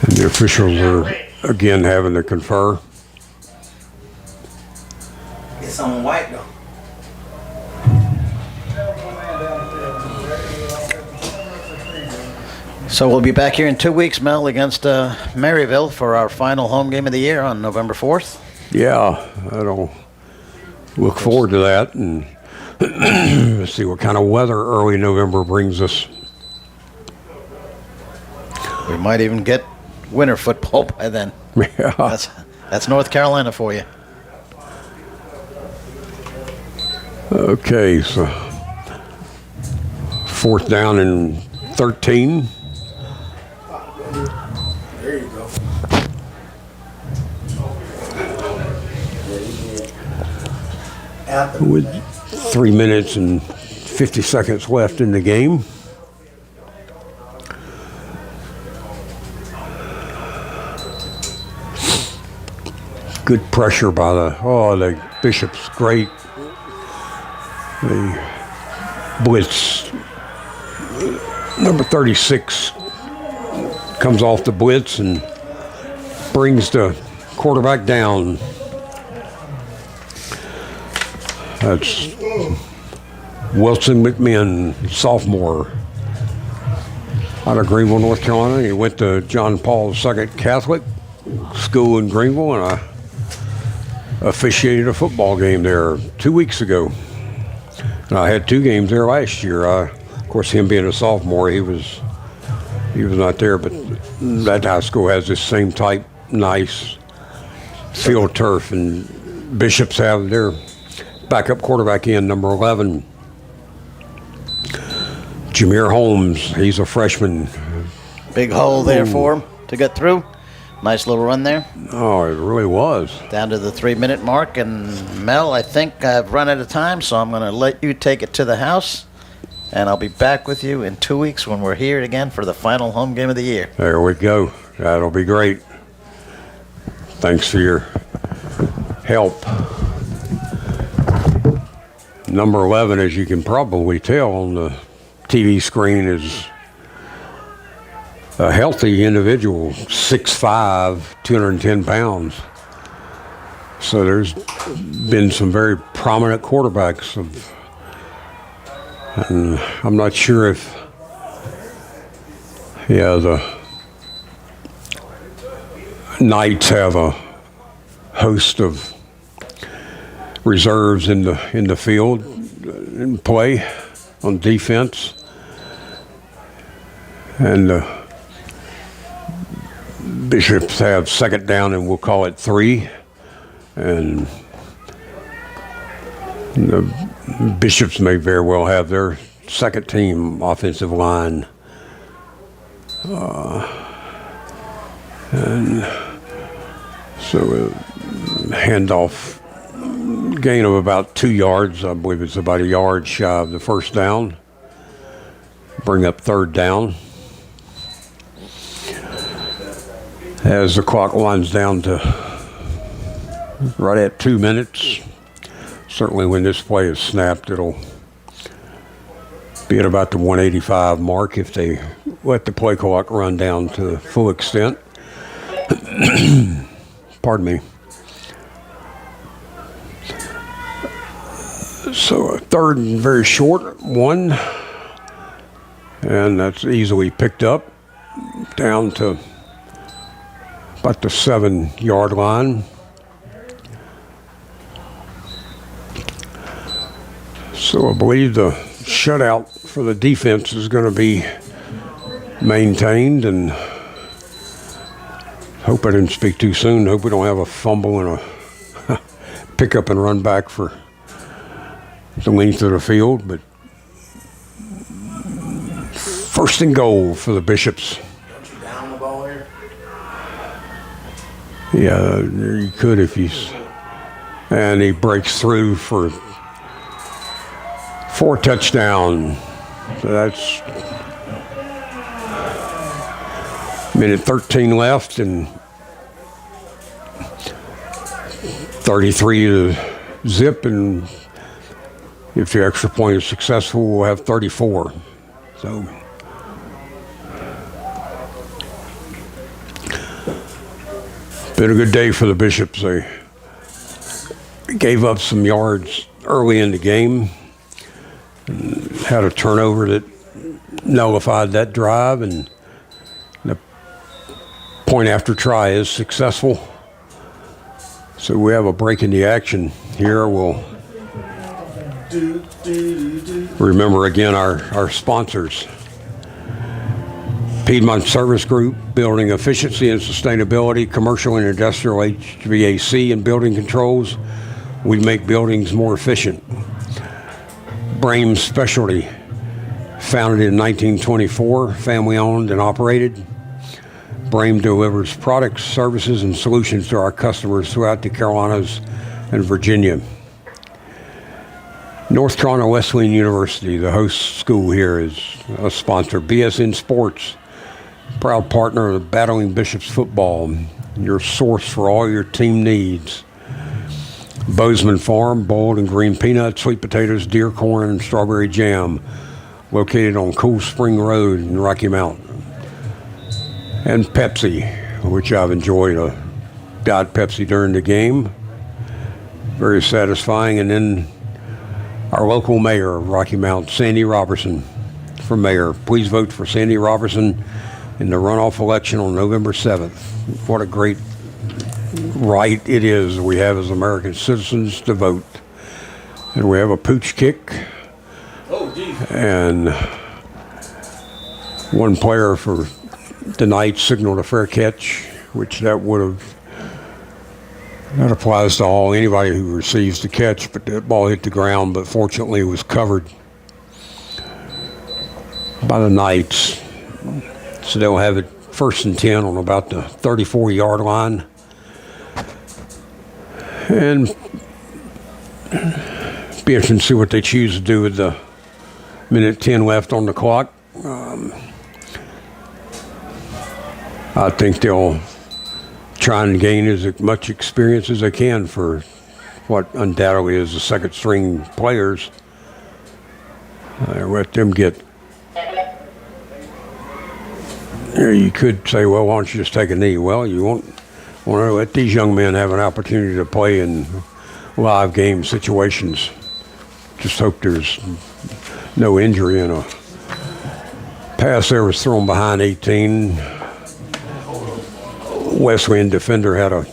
[SPEAKER 2] And the officials are again having to confer.
[SPEAKER 5] It's on white though.
[SPEAKER 1] So we'll be back here in 2 weeks, Mel, against Maryville for our final home game of the year on November 4th.
[SPEAKER 2] Yeah, I don't look forward to that, and let's see what kind of weather early November brings us.
[SPEAKER 1] We might even get winter football by then.
[SPEAKER 2] Yeah.
[SPEAKER 1] That's North Carolina for you.
[SPEAKER 2] Okay, so 4th down and 13.
[SPEAKER 8] There you go.
[SPEAKER 2] With 3 minutes and 50 seconds left in the game. Good pressure by the Bishop's great. The blitz, number 36 comes off the blitz and brings the quarterback down. That's Wilson McMinn, sophomore, out of Greenville, North Carolina. He went to John Paul II Catholic School in Greenville, and I officiated a football game there 2 weeks ago. And I had 2 games there last year. Of course, him being a sophomore, he was not there, but that high school has this same type, nice field turf, and Bishops have their backup quarterback in, number 11, Jameer Holmes. He's a freshman.
[SPEAKER 1] Big hole there for him to get through. Nice little run there.
[SPEAKER 2] Oh, it really was.
[SPEAKER 1] Down to the 3-minute mark. And Mel, I think I've run out of time, so I'm going to let you take it to the house. And I'll be back with you in 2 weeks when we're here again for the final home game of the year.
[SPEAKER 2] There we go. That'll be great. Thanks for your help. Number 11, as you can probably tell on the TV screen, is a healthy individual, 6'5", 210 pounds. So there's been some very prominent quarterbacks and I'm not sure if, the Knights have a host of reserves in the field in play on defense, and Bishops have 2nd down and we'll call it 3, and the Bishops may very well have their 2nd team offensive line, and so handoff gain of about 2 yards. I believe it's about a yard shy of the 1st down. Bring up 3rd down. As the clock winds down to right at 2 minutes, certainly when this play is snapped, it'll be at about the 185 mark if they let the play clock run down to full extent. Pardon me. So a 3rd and very short, 1, and that's easily picked up down to about the 7-yard line. So I believe the shutout for the defense is going to be maintained, and Hope I didn't speak too soon. Hope we don't have a fumble and a pick up and run back for the length of the field. But first and goal for the Bishops.
[SPEAKER 8] Don't you down the ball here?
[SPEAKER 2] Yeah, you could if he's. And he breaks through for 4 touchdowns. So that's minute 13 left and 33 to zip. And if the extra point is successful, we'll have 34. So. Been a good day for the Bishops. They gave up some yards early in the game, and had a turnover that nullified that drive, and the point after try is successful. So we have a break in the action here. We'll remember again our sponsors. Piedmont Service Group, building efficiency and sustainability, commercial and industrial HVAC and building controls. We make buildings more efficient. Brame Specialty, founded in 1924, family owned and operated. Brame delivers products, services, and solutions to our customers throughout the Carolinas and Virginia. North Carolina Wesleyan University, the host school here, is a sponsor. BSN Sports, proud partner of the Battling Bishops football, your source for all your team needs. Bozeman Farm, boiled and green peanuts, sweet potatoes, deer corn, and strawberry jam, located on Cool Spring Road in Rocky Mount. And Pepsi, which I've enjoyed a Diet Pepsi during the game. Very satisfying. And then our local mayor of Rocky Mount, Sandy Robertson, for mayor. Please vote for Sandy Robertson in the runoff election on November 7th. What a great right it is we have as American citizens to vote. And we have a pooch kick.
[SPEAKER 8] Oh, geez.
[SPEAKER 2] And one player for tonight signaled a fair catch, which that applies to anybody who receives the catch, but that ball hit the ground, but fortunately it was covered by the Knights. So they'll have it 1st and 10 on about the 34-yard line. And be interesting to see what they choose to do with the minute 10 left on the clock. I think they'll try and gain as much experience as they can for what undoubtedly is the second-string players. Let them get. You could say, well, why don't you just take a knee? Well, you want to let these young men have an opportunity to play in live game situations. Just hope there's no injury in a pass there was thrown behind 18. Wesleyan defender had a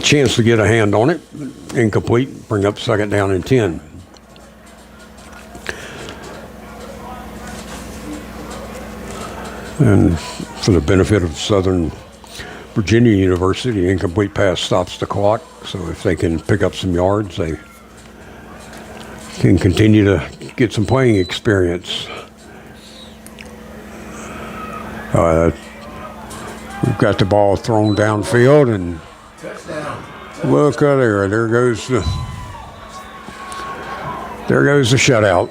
[SPEAKER 2] chance to get a hand on it. Incomplete. Bring up 2nd down and 10. And for the benefit of Southern Virginia University, the incomplete pass stops the clock. So if they can pick up some yards, they can continue to get some playing experience. We've got the ball thrown downfield, and look at there. There goes the shutout.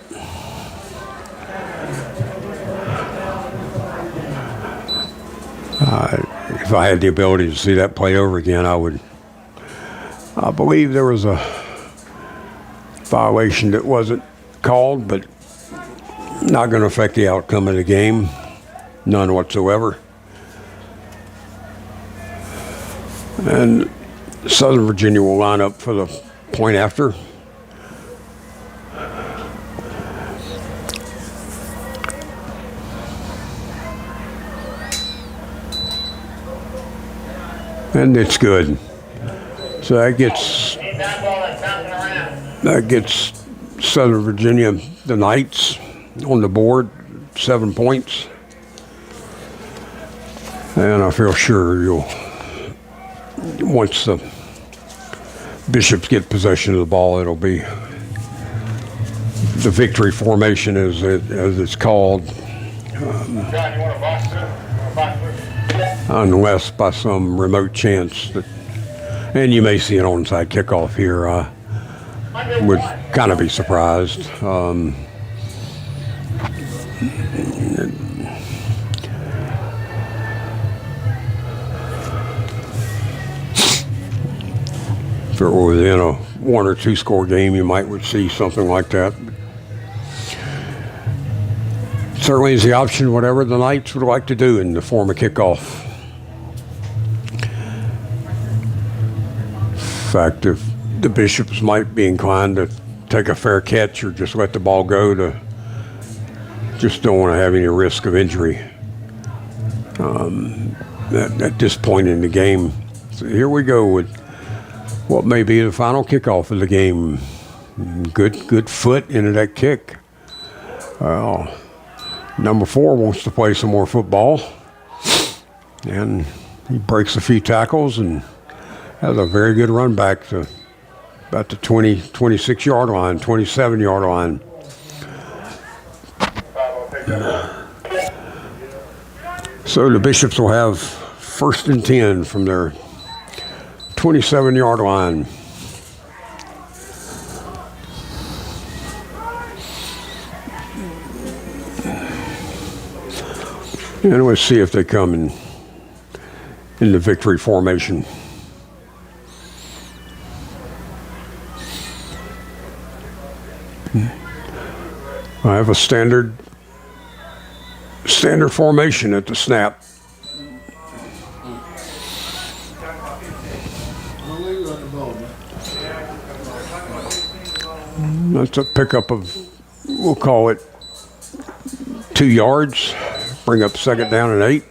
[SPEAKER 2] If I had the ability to see that play over again, I would. I believe there was a violation that wasn't called, but not going to affect the outcome of the game. None whatsoever. And Southern Virginia will line up for the point after. And it's good. So that gets Southern Virginia, the Knights, on the board, 7 points. And I feel sure once the Bishops get possession of the ball, it'll be the victory formation as it's called. Unless by some remote chance that, and you may see an onside kickoff here, I would kind of be surprised. If it were within a 1 or 2 score game, you would see something like that. Certainly is the option, whatever the Knights would like to do in the form of kickoff. In fact, if the Bishops might be inclined to take a fair catch or just let the ball go, just don't want to have any risk of injury at this point in the game. So here we go with what may be the final kickoff of the game. Good foot into that kick. Well, number 4 wants to play some more football, and he breaks a few tackles and has a very good run back to about the 26-yard line, 27-yard line. So the Bishops will have 1st and 10 from their 27-yard line. And let's see if they come in the victory formation. I have a standard formation at the snap. That's a pickup of, we'll call it 2 yards. Bring up 2nd down and 8.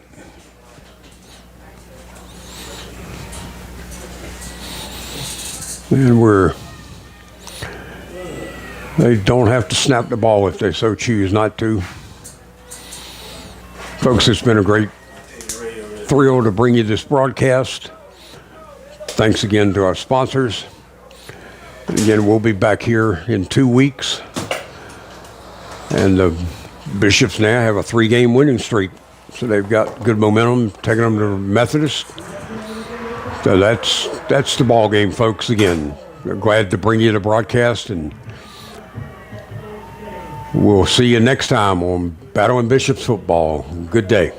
[SPEAKER 2] And they don't have to snap the ball if they so choose not to. Folks, it's been a great thrill to bring you this broadcast. Thanks again to our sponsors. And again, we'll be back here in 2 weeks. And the Bishops now have a 3-game winning streak. So they've got good momentum, taking them to Methodist. So that's the ball game, folks. Again, we're glad to bring you the broadcast, and we'll see you next time on Battling Bishops Football. Good day.